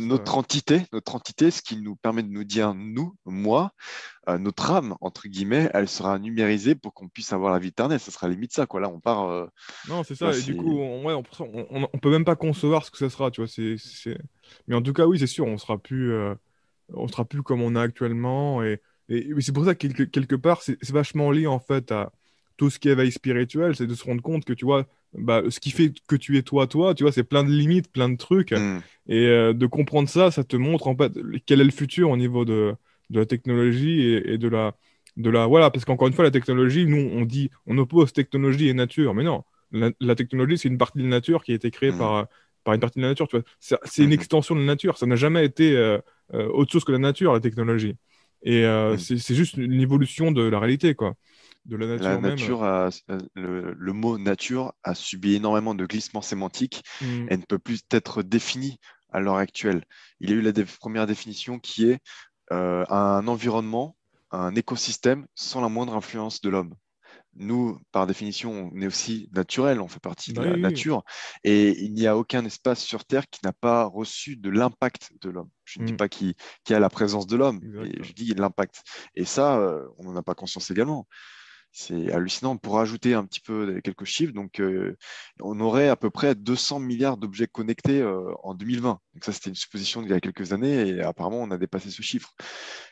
notre entité, ce qui nous permet de nous dire nous, moi, notre âme entre guillemets, elle sera numérisée pour qu'on puisse avoir la vie éternelle. Ça sera limite ça quoi. Là, on part. Non, c'est Tu vois, ça. Et du coup, c'est. ouais, on peut même pas concevoir ce que ça sera, tu vois. Mais en tout cas, oui, c'est sûr, on sera plus comme on est actuellement. Et c'est pour ça que quelque part, c'est vachement lié en fait à tout ce qui est éveil spirituel, c'est de se rendre compte que tu vois, ce qui fait que tu es toi, toi, tu vois, c'est plein de limites, plein de trucs. Hmm, Et de comprendre ça, ça te montre en fait quel est le futur au niveau de la technologie et voilà, parce qu'encore une fois, la technologie, nous, on dit, on oppose technologie et nature, mais non, la technologie, c'est une partie de la nature qui a été créée hmm, par une partie de la nature, tu vois. C'est une hmm, extension de la nature, ça n'a jamais été autre chose que la nature, la technologie. Et hmm. c'est juste une évolution de la réalité, quoi, de la La nature même. nature le mot nature a subi énormément de glissements sémantiques Hmm. et ne peut plus être défini à l'heure actuelle. Il y a eu la première définition qui est un environnement, un écosystème sans la moindre influence de l'homme. Nous, par définition, on est aussi naturel, on fait partie de Bah oui, la oui. nature, et il n'y a aucun espace sur Terre qui n'a pas reçu de l'impact de l'homme. Je ne dis Hmm. pas qu'il y a la présence de l'homme, mais Exact. je dis l'impact. Et ça, on n'en a pas conscience également. C'est hallucinant. Pour ajouter un petit peu quelques chiffres, donc on aurait à peu près 200 milliards d'objets connectés en 2020. Donc ça, c'était une supposition d'il y a quelques années et apparemment, on a dépassé ce chiffre.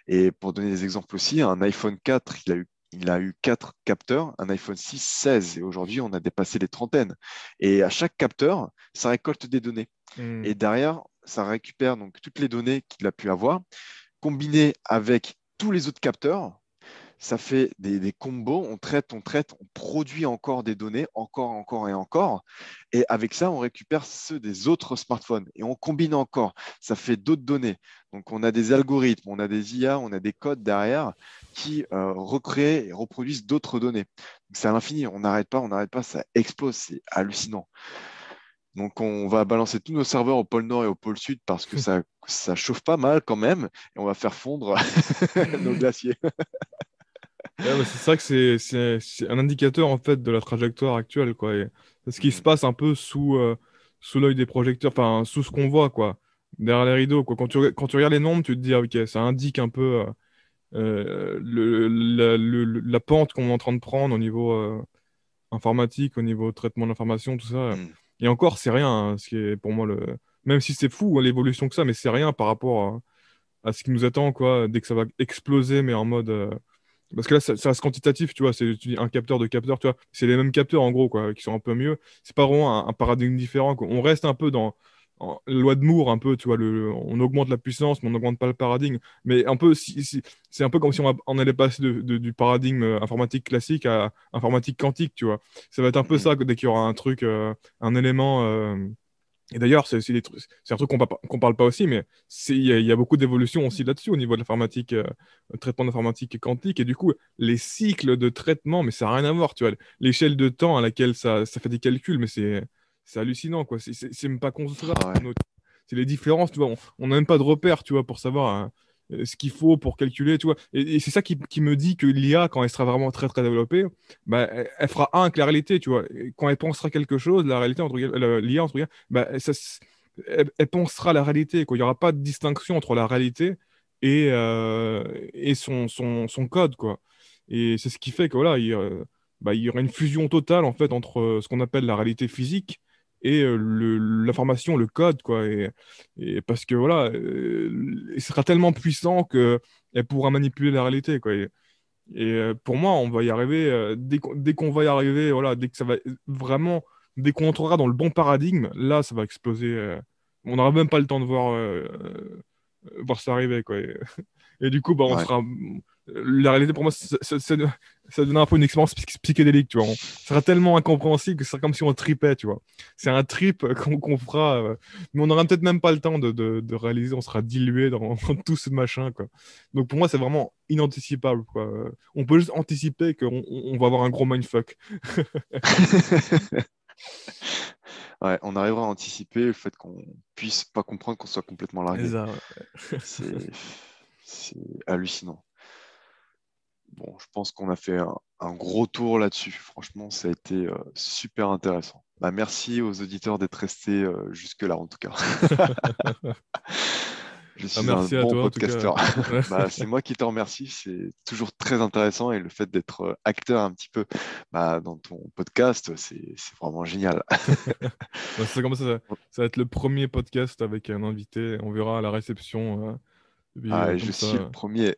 Et pour donner des exemples aussi, un iPhone 4, il a eu 4 capteurs, un iPhone 6, 16. Et aujourd'hui, on a dépassé les trentaines. Et à chaque capteur, ça récolte des données. Hmm. Et derrière, ça récupère donc toutes les données qu'il a pu avoir, combinées avec tous les autres capteurs, ça fait des combos, on traite, on produit encore des données, encore, encore et encore. Et avec ça, on récupère ceux des autres smartphones et on combine encore. Ça fait d'autres données. Donc, on a des algorithmes, on a des IA, on a des codes derrière qui recréent et reproduisent d'autres données. C'est à l'infini, on n'arrête pas, ça explose, c'est hallucinant. Donc, on va balancer tous nos serveurs au pôle Nord et au pôle Sud parce que ça chauffe pas mal quand même et on va faire fondre nos glaciers. Ouais, mais c'est vrai que c'est un indicateur en fait de la trajectoire actuelle, quoi. Et c'est ce qui se Mm, passe un peu sous l'œil des projecteurs, enfin sous ce qu'on voit, quoi, derrière les rideaux, quoi. Quand tu regardes les nombres, tu te dis, ah, ok, ça indique un peu la pente qu'on est en train de prendre au niveau informatique, au niveau traitement de l'information, tout ça. mm. Et encore, c'est rien, hein, ce qui est pour moi même si c'est fou, hein, l'évolution que ça, mais c'est rien par rapport à ce qui nous attend, quoi, dès que ça va exploser, mais en mode. Parce que là, ça reste quantitatif, tu vois, tu dis un capteur, deux capteurs, tu vois, c'est les mêmes capteurs en gros, quoi, qui sont un peu mieux. C'est pas vraiment un paradigme différent, quoi. On reste un peu dans la loi de Moore, un peu, tu vois, on augmente la puissance, mais on n'augmente pas le paradigme. Mais un peu, c'est un peu comme si on allait passer du paradigme informatique classique à informatique quantique, tu vois. Ça va être un peu Mm. ça, dès qu'il y aura un truc, un élément. Et d'ailleurs, c'est aussi c'est un truc qu'on parle pas aussi, mais il y a beaucoup d'évolutions aussi là-dessus au niveau de l'informatique, traitement d'informatique quantique. Et du coup, les cycles de traitement, mais ça n'a rien à voir, tu vois. L'échelle de temps à laquelle ça fait des calculs, mais c'est hallucinant, quoi. C'est même pas concevable. Ah ouais. C'est les différences, tu vois. On n'a même pas de repères, tu vois, pour savoir ce qu'il faut pour calculer, tu vois. Et c'est ça qui me dit que l'IA, quand elle sera vraiment très, très développée, bah, elle fera un avec la réalité, tu vois. Et quand elle pensera quelque chose, la réalité, l'IA, entre guillemets, bah, elle pensera la réalité, quoi. Il n'y aura pas de distinction entre la réalité et son code, quoi. Et c'est ce qui fait que voilà, il y aura une fusion totale en fait entre ce qu'on appelle la réalité physique et l'information, le code, quoi. Et parce que voilà, il sera tellement puissant que elle pourra manipuler la réalité, quoi. Pour moi, on va y arriver dès qu'on va y arriver, voilà, dès que ça va vraiment, dès qu'on entrera dans le bon paradigme, là, ça va exploser. On n'aura même pas le temps de voir ça arriver, quoi. Et du coup, bah, on Ouais. sera. La réalité, pour moi, ça donne un peu une expérience psychédélique, tu vois. Ça sera tellement incompréhensible que ce sera comme si on tripait, tu vois. C'est un trip qu'on fera, mais on n'aura peut-être même pas le temps de réaliser, on sera dilué dans, dans tout ce machin, quoi. Donc pour moi, c'est vraiment inanticipable, quoi. On peut juste anticiper qu'on va avoir un gros mindfuck. Ouais, on arrivera à anticiper le fait qu'on puisse pas comprendre qu'on soit complètement C'est largué. ça, ouais. C'est c'est hallucinant. Bon, je pense qu'on a fait un gros tour là-dessus. Franchement, ça a été super intéressant. Bah, merci aux auditeurs d'être restés jusque-là, en tout cas. Je Ah, suis un merci à bon toi, en tout cas. podcasteur. Bah, c'est moi qui te remercie. C'est toujours très intéressant et le fait d'être acteur un petit peu bah, dans ton podcast, c'est vraiment génial. Bah, c'est comme ça va être le premier podcast avec un invité. On verra à la réception. Et puis, Ah, et je comme suis le ça. premier.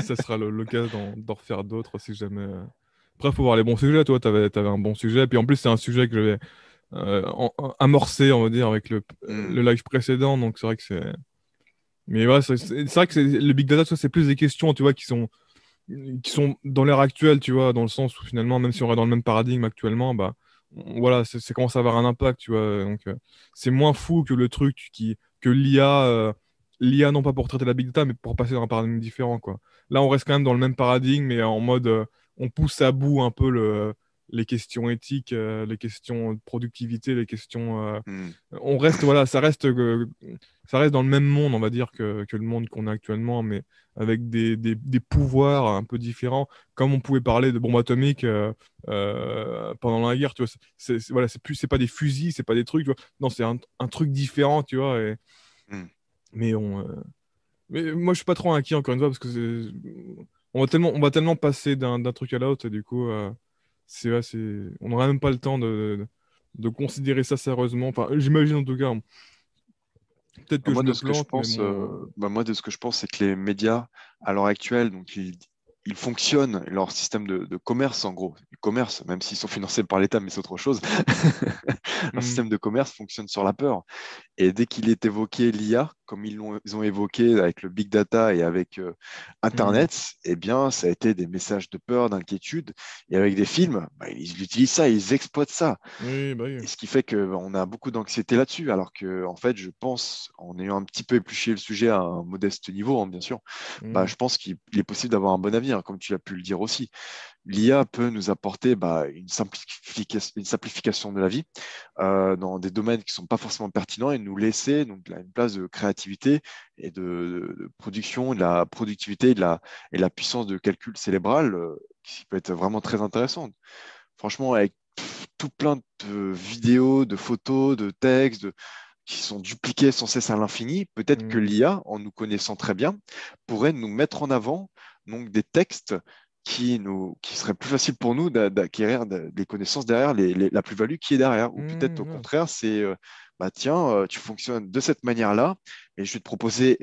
Ça sera l'occasion d'en refaire d'autres si jamais. Après, il faut voir les bons sujets. Toi, t'avais un bon sujet. Puis en plus, c'est un sujet que j'avais amorcé, on va dire, avec Hmm, le live précédent. Donc, c'est vrai que c'est. Mais ouais, c'est vrai que le big data, ça, c'est plus des questions, tu vois, qui sont dans l'ère actuelle, tu vois, dans le sens où finalement, même si on est dans le même paradigme actuellement, bah, voilà, c'est commence à avoir un impact, tu vois. Donc, c'est moins fou que le truc que l'IA, non pas pour traiter la big data, mais pour passer dans un paradigme différent, quoi. Là, on reste quand même dans le même paradigme, mais en mode, on pousse à bout un peu les questions éthiques, les questions de productivité, les questions. hmm. On reste, voilà, ça reste dans le même monde, on va dire, que le monde qu'on a actuellement, mais avec des pouvoirs un peu différents, comme on pouvait parler de bombes atomiques pendant la guerre, tu vois. Voilà, c'est pas des fusils, c'est pas des trucs, tu vois. Non, c'est un truc différent, tu vois. Hmm. Mais mais moi, je suis pas trop inquiet encore une fois parce que on va tellement passer d'un truc à l'autre et du coup, on n'aura même pas le temps de considérer ça sérieusement. Enfin, j'imagine en tout cas. Peut-être que je Moi, de me ce que je plante, mais pense, bon. moi, de ce que je pense, c'est que les médias, à l'heure actuelle, donc ils fonctionnent, leur système de commerce, en gros, du commerce, même s'ils sont financés par l'État, mais c'est autre chose. Leur Hmm, système de commerce fonctionne sur la peur. Et dès qu'il est évoqué l'IA, comme ils ont évoqué avec le big data et avec hmm. Internet, eh bien, ça a été des messages de peur, d'inquiétude. Et avec des films, bah, ils utilisent ça, ils exploitent ça. Oui, bah oui. Et ce qui fait qu'on a beaucoup d'anxiété là-dessus, alors que, en fait, je pense, en ayant un petit peu épluché le sujet à un modeste niveau, hein, bien sûr, bah, Hmm, je pense qu'il est possible d'avoir un bon avenir, comme tu l'as pu le dire aussi. L'IA peut nous apporter bah, une simplification de la vie dans des domaines qui ne sont pas forcément pertinents et nous laisser donc, là, une place de créativité et de production, de la productivité et de la puissance de calcul cérébral qui peut être vraiment très intéressante. Franchement, avec tout plein de vidéos, de photos, de textes, qui sont dupliqués sans cesse à l'infini, peut-être que hmm. l'IA, en nous connaissant très bien, pourrait nous mettre en avant donc, des textes qui seraient plus faciles pour nous d'acquérir des connaissances derrière, la plus-value qui est derrière. Ou peut-être au Ouais. contraire, c'est, bah, tiens, tu fonctionnes de cette manière-là, et je vais te proposer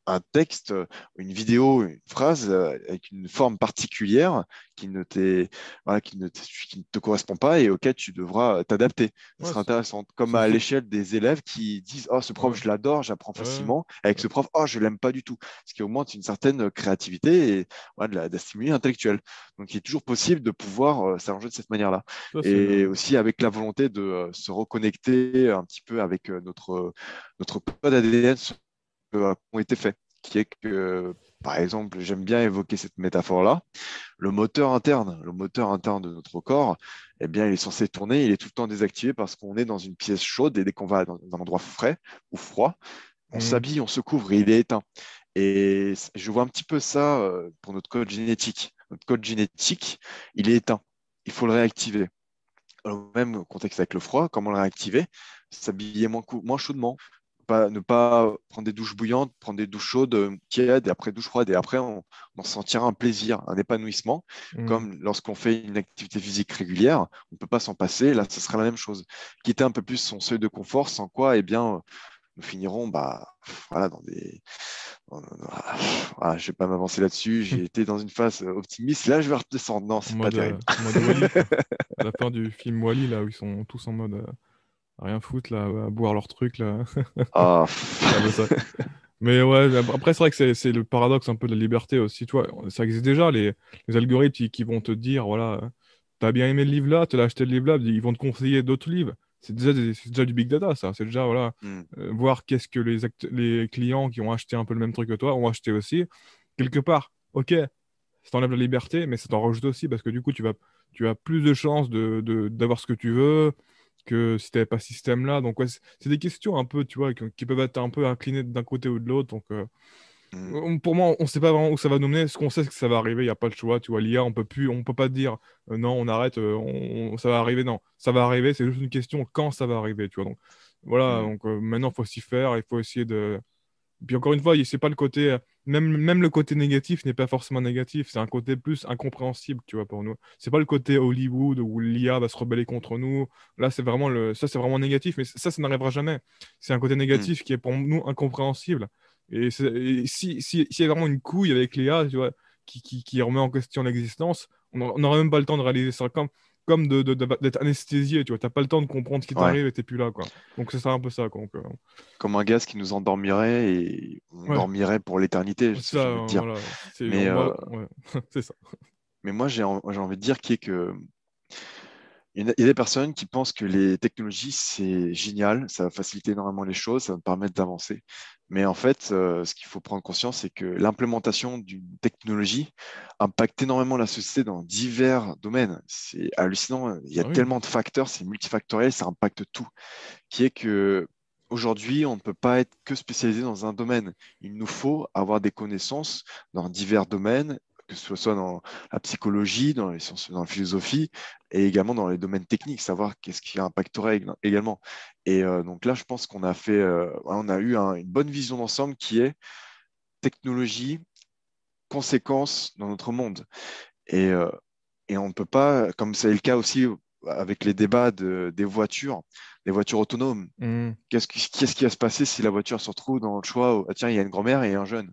un texte, une vidéo, une phrase avec une forme particulière qui ne t'est voilà, qui ne te correspond pas et auquel tu devras t'adapter. Ça Ouais, sera intéressant. Comme c'est à ça. l'échelle des élèves qui disent, oh, ce prof, Ouais, je l'adore, j'apprends ouais. facilement. Avec Ouais. ce prof, oh, je l'aime pas du tout. Ce qui augmente une certaine créativité et voilà, de la stimuli intellectuelle. Donc, il est toujours possible de pouvoir s'arranger de cette manière-là. Ça, c'est. Et aussi avec la volonté de se reconnecter un petit peu avec notre code ADN ont été faits. Qui est que, par exemple, j'aime bien évoquer cette métaphore-là, le moteur interne de notre corps, eh bien, il est censé tourner, il est tout le temps désactivé parce qu'on est dans une pièce chaude et dès qu'on va dans un endroit frais ou froid, on Hmm. s'habille, on se couvre et il est éteint. Et je vois un petit peu ça pour notre code génétique. Notre code génétique, il est éteint. Il faut le réactiver. au même contexte avec le froid, comment le réactiver? S'habiller moins chaudement. Ne pas prendre des douches bouillantes, prendre des douches chaudes, tièdes, et après douche froide. Et après, on sentira un plaisir, un épanouissement. Hmm. Comme lorsqu'on fait une activité physique régulière, on ne peut pas s'en passer. Là, ce sera la même chose. Quitter un peu plus son seuil de confort, sans quoi, eh bien, nous finirons voilà, voilà, je ne vais pas m'avancer là-dessus. J'ai été dans une phase optimiste. Là, je vais redescendre. Non, c'est pas terrible. En mode Wall-E, quoi. À la fin du film Wall-E, là, où ils sont tous en mode à rien foutre, là, à boire leur truc, là. Ah, C'est un peu ça. Mais ouais, après, c'est vrai que c'est le paradoxe un peu de la liberté aussi. Tu vois, ça existe déjà, les algorithmes qui vont te dire, voilà, t'as bien aimé le livre là, tu l'as acheté le livre là, ils vont te conseiller d'autres livres. C'est déjà du big data, ça. C'est déjà, voilà, hmm, voir qu'est-ce que les clients qui ont acheté un peu le même truc que toi ont acheté aussi. Quelque part, ok, ça t'enlève la liberté, mais ça t'en rajoute aussi parce que du coup, tu as plus de chances d'avoir ce que tu veux que si t'avais pas ce système-là. Donc, ouais, c'est des questions un peu, tu vois, qui peuvent être un peu inclinées d'un côté ou de l'autre. Donc, hmm. pour moi, on sait pas vraiment où ça va nous mener. Ce qu'on sait, c'est que ça va arriver. Il n'y a pas le choix. Tu vois, l'IA, on peut pas dire non, on arrête, ça va arriver. Non, ça va arriver. C'est juste une question quand ça va arriver, tu vois. Donc, voilà. Hmm. Donc, maintenant, il faut s'y faire. Il faut essayer de. Puis encore une fois, c'est pas le côté. Même le côté négatif n'est pas forcément négatif. C'est un côté plus incompréhensible, tu vois, pour nous. C'est pas le côté Hollywood où l'IA va se rebeller contre nous. Là, ça, c'est vraiment négatif. Mais ça n'arrivera jamais. C'est un côté Hmm. négatif qui est pour nous incompréhensible. Et s'il y a vraiment une couille avec l'IA, tu vois, qui remet en question l'existence, on n'aura même pas le temps de réaliser ça. Comme d'être anesthésié, tu vois. T'as pas le temps de comprendre ce qui Ouais. t'arrive et t'es plus là, quoi. Donc, c'est ça un peu ça, quoi. Donc, Comme un gaz qui nous endormirait et on ouais. dormirait pour l'éternité, Ça, j'ai envie de dire. voilà, c'est Mais, on euh, va, ouais, c'est ça. mais moi, j'ai envie de dire que il y a des personnes qui pensent que les technologies, c'est génial, ça va faciliter énormément les choses, ça va nous permettre d'avancer. Mais en fait, ce qu'il faut prendre conscience, c'est que l'implémentation d'une technologie impacte énormément la société dans divers domaines. C'est hallucinant, il y a Ah oui. tellement de facteurs, c'est multifactoriel, ça impacte tout. Qui est que aujourd'hui, on ne peut pas être que spécialisé dans un domaine. Il nous faut avoir des connaissances dans divers domaines, que ce soit dans la psychologie, dans les sciences, dans la philosophie, et également dans les domaines techniques, savoir qu'est-ce qui impacterait également. Et donc là, je pense qu'on a on a eu une bonne vision d'ensemble qui est technologie, conséquences dans notre monde. Et, euh, et on ne peut pas, comme c'est le cas aussi avec les débats des voitures autonomes. Hmm. Qu'est-ce qui va se passer si la voiture se retrouve dans le choix, ah, tiens, il y a une grand-mère et un jeune.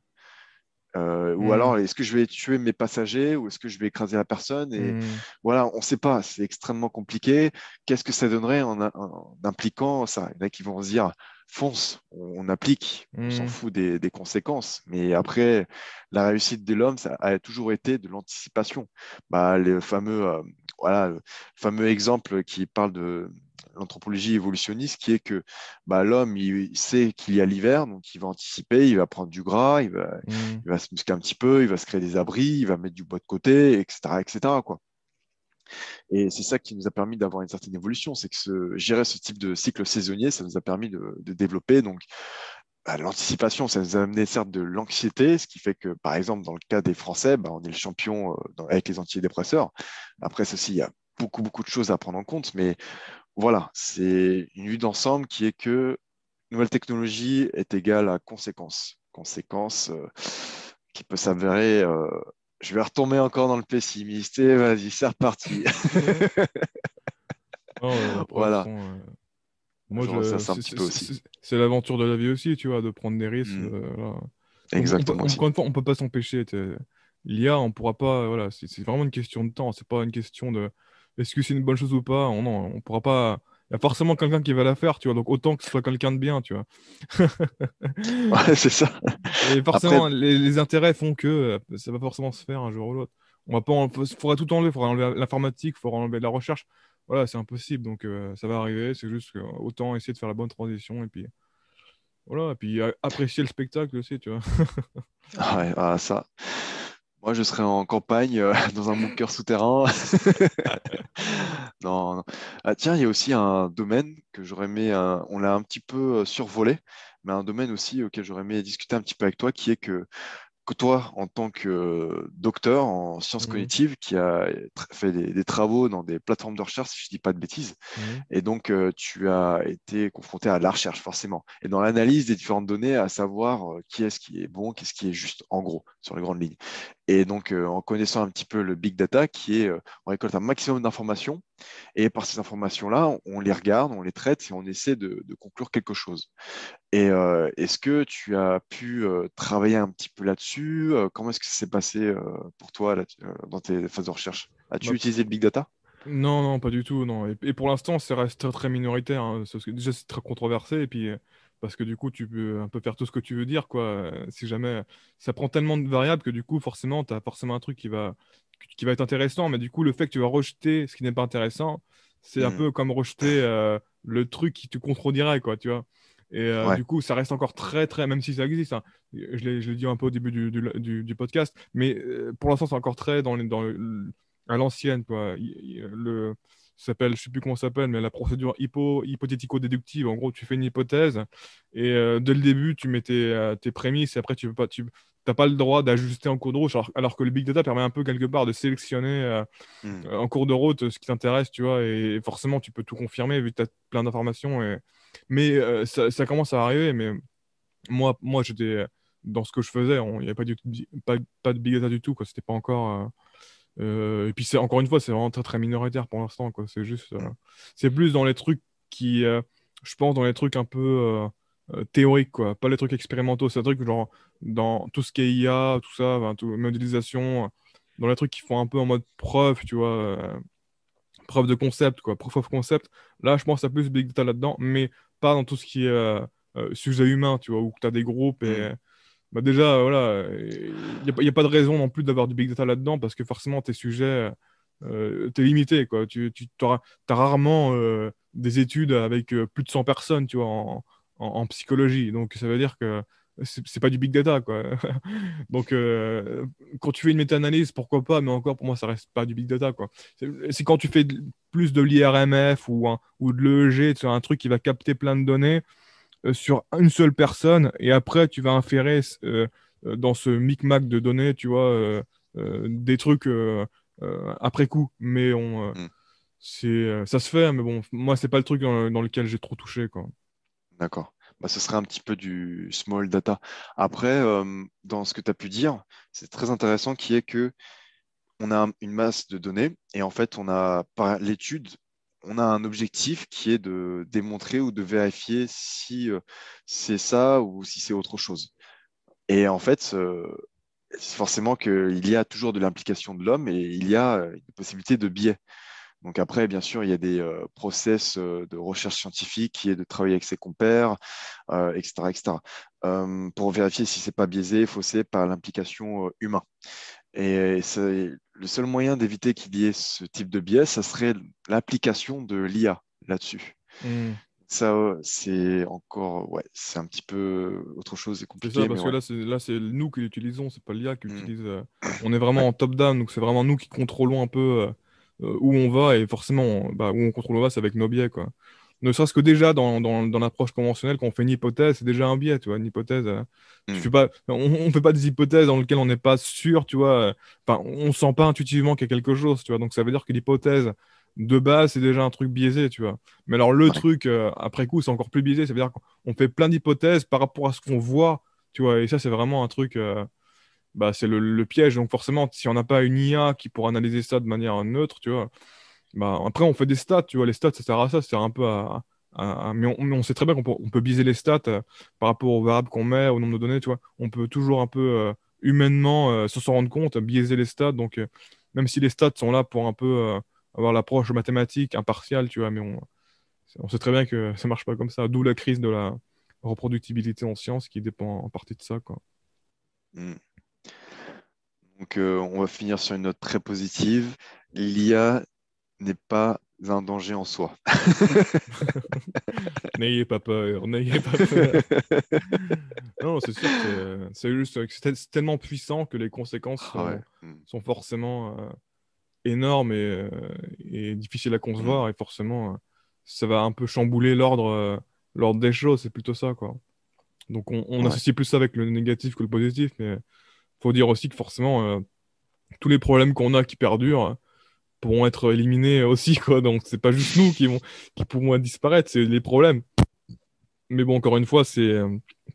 Ou Hmm. alors, est-ce que je vais tuer mes passagers ou est-ce que je vais écraser la personne? Et Hmm. voilà, on ne sait pas, c'est extrêmement compliqué. Qu'est-ce que ça donnerait en impliquant ça? Il y en a qui vont se dire, fonce, on applique, on s'en Hmm. fout des conséquences. Mais après, la réussite de l'homme, ça a toujours été de l'anticipation. Voilà, le fameux exemple qui parle de l'anthropologie évolutionniste, qui est que l'homme, il sait qu'il y a l'hiver, donc il va anticiper, il va prendre du gras, Hmm. il va se muscler un petit peu, il va se créer des abris, il va mettre du bois de côté, etc., etc., quoi. Et c'est ça qui nous a permis d'avoir une certaine évolution, c'est que gérer ce type de cycle saisonnier, ça nous a permis de développer. Donc, l'anticipation, ça nous a amené certes de l'anxiété, ce qui fait que, par exemple, dans le cas des Français, on est le champion avec les antidépresseurs. Après, ceci, il y a beaucoup, beaucoup de choses à prendre en compte, mais voilà, c'est une vue d'ensemble qui est que nouvelle technologie est égale à conséquence. Conséquence qui peut s'avérer. Je vais retomber encore dans le pessimiste. Et vas-y, c'est reparti. Non, après, de toute Voilà, façon, moi, je ressasse un petit peu aussi. c'est l'aventure de la vie aussi, tu vois, de prendre des risques. Hmm, Voilà. exactement aussi. Encore une fois, on peut pas s'empêcher. L'IA, on pourra pas. Voilà, c'est vraiment une question de temps. C'est pas une question de est-ce que c'est une bonne chose ou pas. Non, on pourra pas. Il y a forcément quelqu'un qui va la faire, tu vois. Donc autant que ce soit quelqu'un de bien, tu vois. Ouais, c'est ça. Et Après, forcément, les intérêts font que ça va forcément se faire un jour ou l'autre. On va pas, faudra tout enlever. Il faudra enlever l'informatique, il faudra enlever la recherche. Voilà, c'est impossible. Donc ça va arriver. C'est juste que, autant essayer de faire la bonne transition et puis voilà. Et puis apprécier le spectacle aussi, tu vois. ouais, ça. Moi, je serais en campagne, dans un bunker souterrain. Non, non. Ah, tiens, il y a aussi un domaine que j'aurais aimé, on l'a un petit peu survolé, mais un domaine aussi auquel j'aurais aimé discuter un petit peu avec toi, qui est que que toi, en tant que docteur en sciences Mhm. cognitives, qui a fait des travaux dans des plateformes de recherche, si je ne dis pas de bêtises, Mhm. et donc tu as été confronté à la recherche, forcément, et dans l'analyse des différentes données, à savoir qui est-ce qui est bon, qu'est-ce qui est juste, en gros, sur les grandes lignes. Et donc, en connaissant un petit peu le big data, qui est, on récolte un maximum d'informations, et par ces informations-là, on les regarde, on les traite, et on essaie de conclure quelque chose. Et est-ce que tu as pu travailler un petit peu là-dessus? Comment est-ce que ça s'est passé pour toi là, dans tes phases de recherche? As-tu Bah, utilisé le big data? non, non, pas du tout, non. Et pour l'instant, ça reste très, très minoritaire, hein, parce que déjà, c'est très controversé, et puis parce que du coup, tu peux un peu faire tout ce que tu veux dire, quoi. Si jamais ça prend tellement de variables que du coup, forcément, tu as forcément un truc qui va être intéressant, mais du coup, le fait que tu vas rejeter ce qui n'est pas intéressant, c'est un Hmm. peu comme rejeter le truc qui te contredirait, quoi, tu vois. Et Ouais. du coup, ça reste encore très, très, même si ça existe, hein, je l'ai dit un peu au début du podcast, mais pour l'instant, c'est encore très à l'ancienne, quoi. Ça s'appelle, je sais plus comment ça s'appelle, mais la procédure hypothético-déductive. En gros, tu fais une hypothèse et dès le début, tu mets tes prémices et après, tu n'as pas le droit d'ajuster en cours de route. Alors que le big data permet un peu quelque part de sélectionner Hmm. en cours de route ce qui t'intéresse, tu vois, et forcément, tu peux tout confirmer vu que tu as plein d'informations. Mais ça commence à arriver, mais moi j'étais dans ce que je faisais, il n'y avait pas de big data du tout, quoi. C'était pas encore. Et puis c'est encore une fois, c'est vraiment très très minoritaire pour l'instant, quoi. C'est juste, Hmm. c'est plus dans les trucs qui, je pense, dans les trucs un peu théoriques, quoi. Pas les trucs expérimentaux. C'est un truc genre dans tout ce qui est IA, tout ça, enfin, modélisation, dans les trucs qui font un peu en mode preuve, tu vois, preuve de concept, quoi, proof of concept. Là, je pense à plus big data là-dedans, mais pas dans tout ce qui est sujet humain, tu vois, où tu as des groupes Hmm. et bah déjà, voilà, il n'y a pas de raison non plus d'avoir du big data là-dedans parce que forcément, tes sujets, t'es limité, quoi. T'as rarement des études avec plus de 100 personnes, tu vois, en psychologie. Donc, ça veut dire que c'est pas du big data, quoi. Donc, quand tu fais une méta-analyse, pourquoi pas, mais encore, pour moi, ça reste pas du big data, quoi. C'est quand tu fais plus de l'IRMF ou de l'EEG, tu vois, un truc qui va capter plein de données sur une seule personne et après tu vas inférer dans ce micmac de données, tu vois, des trucs après coup. Mais Hmm. ça se fait, mais bon, moi c'est pas le truc dans lequel j'ai trop touché, quoi. D'accord. Bah, ce serait un petit peu du small data. Après, dans ce que tu as pu dire, c'est très intéressant qui est que on a une masse de données et en fait, on a par l'étude, on a un objectif qui est de démontrer ou de vérifier si c'est ça ou si c'est autre chose. Et en fait, c'est forcément qu'il y a toujours de l'implication de l'homme et il y a une possibilité de biais. Donc après, bien sûr, il y a des process de recherche scientifique qui est de travailler avec ses compères, etc., etc. Pour vérifier si c'est pas biaisé, faussé par l'implication humain. Et le seul moyen d'éviter qu'il y ait ce type de biais, ça serait l'application de l'IA là-dessus. Hmm. Ça, c'est encore, ouais, c'est un petit peu autre chose et C'est ça, compliqué, mais parce que ouais. là c'est nous qui l'utilisons, c'est pas l'IA qui Mm. l'utilise. On est Ouais. vraiment en top-down, donc c'est vraiment nous qui contrôlons un peu où on va, et forcément, bah, où on contrôle où on va, c'est avec nos biais, quoi. Ne serait-ce que déjà dans l'approche conventionnelle, quand on fait une hypothèse, c'est déjà un biais, tu vois. Une hypothèse, tu Mm. fais pas, on fait pas des hypothèses dans lesquelles on n'est pas sûr, tu vois. Enfin, on sent pas intuitivement qu'il y a quelque chose, tu vois. Donc ça veut dire que l'hypothèse de base, c'est déjà un truc biaisé, tu vois. Mais alors le Ouais. truc après coup, c'est encore plus biaisé. Ça veut dire qu'on fait plein d'hypothèses par rapport à ce qu'on voit, tu vois. Et ça, c'est vraiment un truc. Bah, c'est le piège. Donc forcément, si on n'a pas une IA qui pourra analyser ça de manière neutre, tu vois, bah, après on fait des stats, tu vois, les stats ça sert à ça, ça sert un peu mais on sait très bien qu'on peut biaiser les stats par rapport aux variables qu'on met, au nombre de données, tu vois. On peut toujours un peu humainement, sans s'en rendre compte, biaiser les stats. Donc même si les stats sont là pour un peu avoir l'approche mathématique impartiale, tu vois, mais on sait très bien que ça marche pas comme ça. D'où la crise de la reproductibilité en sciences qui dépend en partie de ça, quoi. Mm. Donc, on va finir sur une note très positive. L'IA n'est pas un danger en soi. N'ayez pas peur, n'ayez pas peur. Non, c'est sûr que c'est juste que c'est tellement puissant que les conséquences Ah ouais. sont forcément énormes et difficiles à Mm. concevoir et forcément ça va un peu chambouler l'ordre des choses, c'est plutôt ça, quoi. Donc on Ouais. associe plus ça avec le négatif que le positif, mais faut dire aussi que forcément, tous les problèmes qu'on a qui perdurent pourront être éliminés aussi, quoi. Donc, c'est pas juste nous qui pourront disparaître, c'est les problèmes. Mais bon, encore une fois, c'est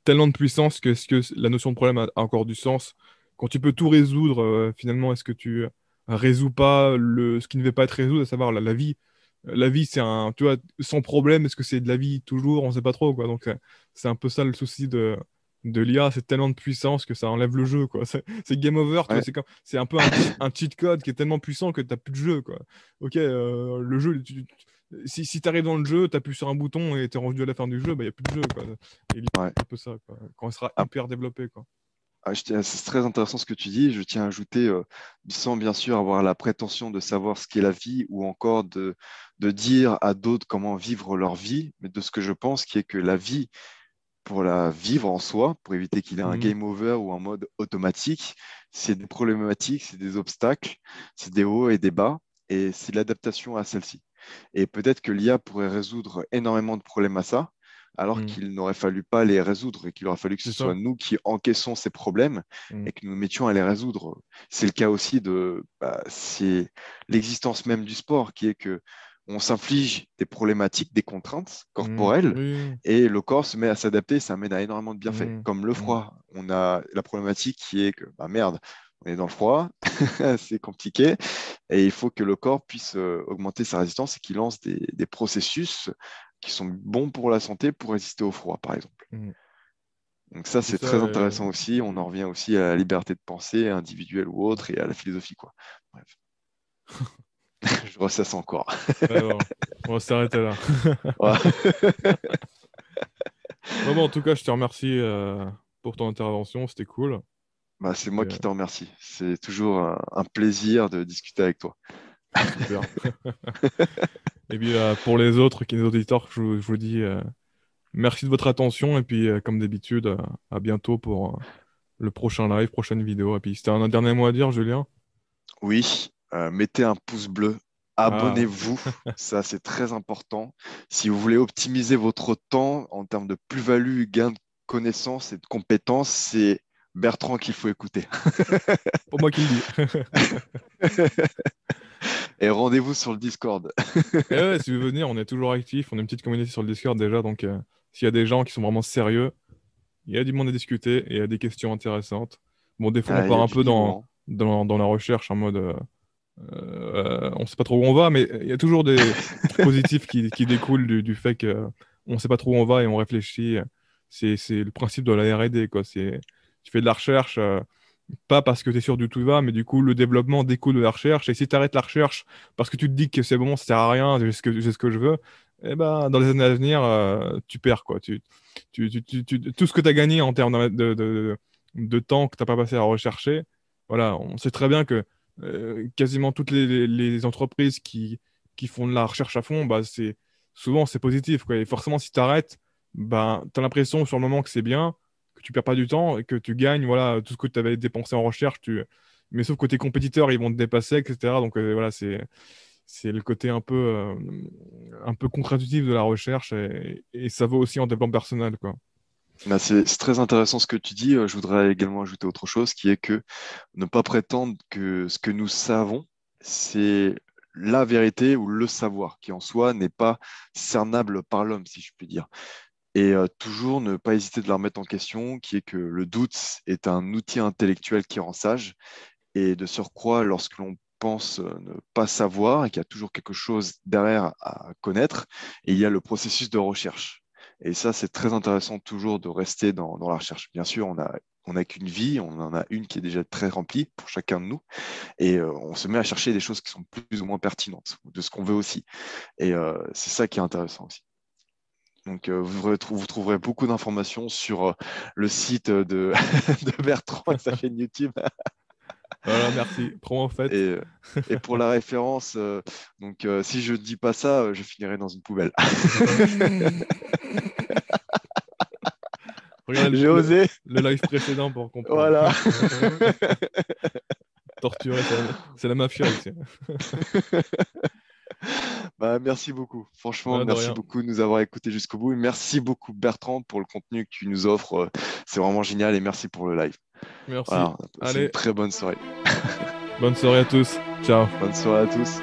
tellement de puissance que, est-ce que la notion de problème a encore du sens? Quand tu peux tout résoudre, finalement, est-ce que tu résous pas ce qui ne veut pas être résolu, à savoir la vie? La vie, c'est un, tu vois, sans problème, est-ce que c'est de la vie toujours? On sait pas trop, quoi. Donc, c'est un peu ça le souci de l'IA, c'est tellement de puissance que ça enlève le jeu, quoi. C'est game over, tu vois, Ouais, c'est un peu un cheat code qui est tellement puissant que t'as plus de jeu, quoi. Ok, le jeu, si t'arrives dans le jeu, t'appuies sur un bouton et t'es rendu à la fin du jeu, bah y a plus de jeu, quoi. Et l'IA, ouais. c'est un peu ça, quoi. Quand il sera Ah, hyper développé, quoi. c'est très intéressant ce que tu dis. Je tiens à ajouter, sans bien sûr avoir la prétention de savoir ce qu'est la vie ou encore de dire à d'autres comment vivre leur vie, mais de ce que je pense qui est que la vie, pour la vivre en soi, pour éviter qu'il ait un Mhm. game over ou un mode automatique, c'est des problématiques, c'est des obstacles, c'est des hauts et des bas, et c'est l'adaptation à celle-ci. Et peut-être que l'IA pourrait résoudre énormément de problèmes à ça, alors Mhm. qu'il n'aurait fallu pas les résoudre et qu'il aurait fallu que C'est ce soit ça. nous qui encaissons ces problèmes Mhm. et que nous nous mettions à les résoudre. C'est le cas aussi c'est l'existence même du sport qui est que on s'inflige des problématiques, des contraintes Mhm. corporelles Oui. et le corps se met à s'adapter, ça amène à énormément de bienfaits. Mhm. Comme le Mhm. froid, on a la problématique qui est que, bah merde, on est dans le froid, c'est compliqué, et il faut que le corps puisse augmenter sa résistance et qu'il lance des processus qui sont bons pour la santé pour résister au froid, par exemple. Mhm. Donc ça, C'est c'est ça. très intéressant aussi. On en revient aussi à la liberté de pensée, individuelle ou autre, et à la philosophie, quoi. Bref, je ressasse encore. Ouais, bon. On va s'arrêter là. Voilà. Ouais, bon, en tout cas, je te remercie pour ton intervention, c'était cool. Bah, c'est Et, moi qui te remercie. C'est toujours un plaisir de discuter avec toi. super. Et puis pour les autres, les auditeurs, je vous dis merci de votre attention et puis comme d'habitude, à bientôt pour le prochain live, prochaine vidéo. Et puis c'était un dernier mot à dire, Julien? Oui, mettez un pouce bleu, Ah, abonnez-vous, ça c'est très important. Si vous voulez optimiser votre temps en termes de plus-value, gain de connaissances et de compétences, c'est Bertrand qu'il faut écouter. pour moi qui le dis. Et rendez-vous sur le Discord. Et ouais, si vous voulez venir, on est toujours actifs, on a une petite communauté sur le Discord déjà, donc s'il y a des gens qui sont vraiment sérieux, il y a du monde à discuter et il y a des questions intéressantes. Bon, des fois, on Ah, il y part a un du peu niveau, hein. dans la recherche en mode on sait pas trop où on va, mais il y a toujours des trucs positifs qui découlent du fait que on sait pas trop où on va et on réfléchit. C'est le principe de la R&D, quoi. Tu fais de la recherche, pas parce que tu es sûr du tout va, mais du coup, le développement découle de la recherche. Et si tu arrêtes la recherche parce que tu te dis que c'est bon, ça sert à rien, j'ai ce que je veux, eh ben, dans les années à venir, tu perds, quoi. Tout ce que tu as gagné en termes de temps que tu n'as pas passé à rechercher, voilà, on sait très bien que quasiment toutes les entreprises qui font de la recherche à fond, bah, souvent c'est positif, quoi. Et forcément, si tu arrêtes, bah, tu as l'impression sur le moment que c'est bien, que tu perds pas du temps et que tu gagnes, voilà, tout ce que tu avais dépensé en recherche, mais sauf que tes compétiteurs, ils vont te dépasser, etc. Donc voilà, c'est le côté un peu contre-intuitif de la recherche et ça vaut aussi en développement personnel, quoi. Bah, c'est très intéressant ce que tu dis. Je voudrais également ajouter autre chose qui est que ne pas prétendre que ce que nous savons, c'est la vérité ou le savoir, qui en soi n'est pas cernable par l'homme, si je puis dire. Et toujours ne pas hésiter de la remettre en question, qui est que le doute est un outil intellectuel qui rend sage. Et de surcroît, lorsque l'on pense ne pas savoir et qu'il y a toujours quelque chose derrière à connaître, et il y a le processus de recherche. Et ça, c'est très intéressant toujours de rester dans la recherche. Bien sûr, on n'a qu'une vie, on en a une qui est déjà très remplie pour chacun de nous, et on se met à chercher des choses qui sont plus ou moins pertinentes, de ce qu'on veut aussi. Et c'est ça qui est intéressant aussi. Donc, vous trouverez beaucoup d'informations sur le site de Bertrand et sa chaîne YouTube. Voilà, merci. Promo en fait. Et, et pour la référence, si je ne dis pas ça, je finirai dans une poubelle. Regardez J'ai osé, le live précédent pour comprendre. voilà. Torturé, c'est la mafia ici. Bah, merci beaucoup. Franchement, Ouais, de merci rien. beaucoup de nous avoir écoutés jusqu'au bout. Et merci beaucoup, Bertrand, pour le contenu que tu nous offres. C'est vraiment génial et merci pour le live. Merci. Voilà, c'est une Allez, très bonne soirée. bonne soirée à tous. Ciao. Bonne soirée à tous.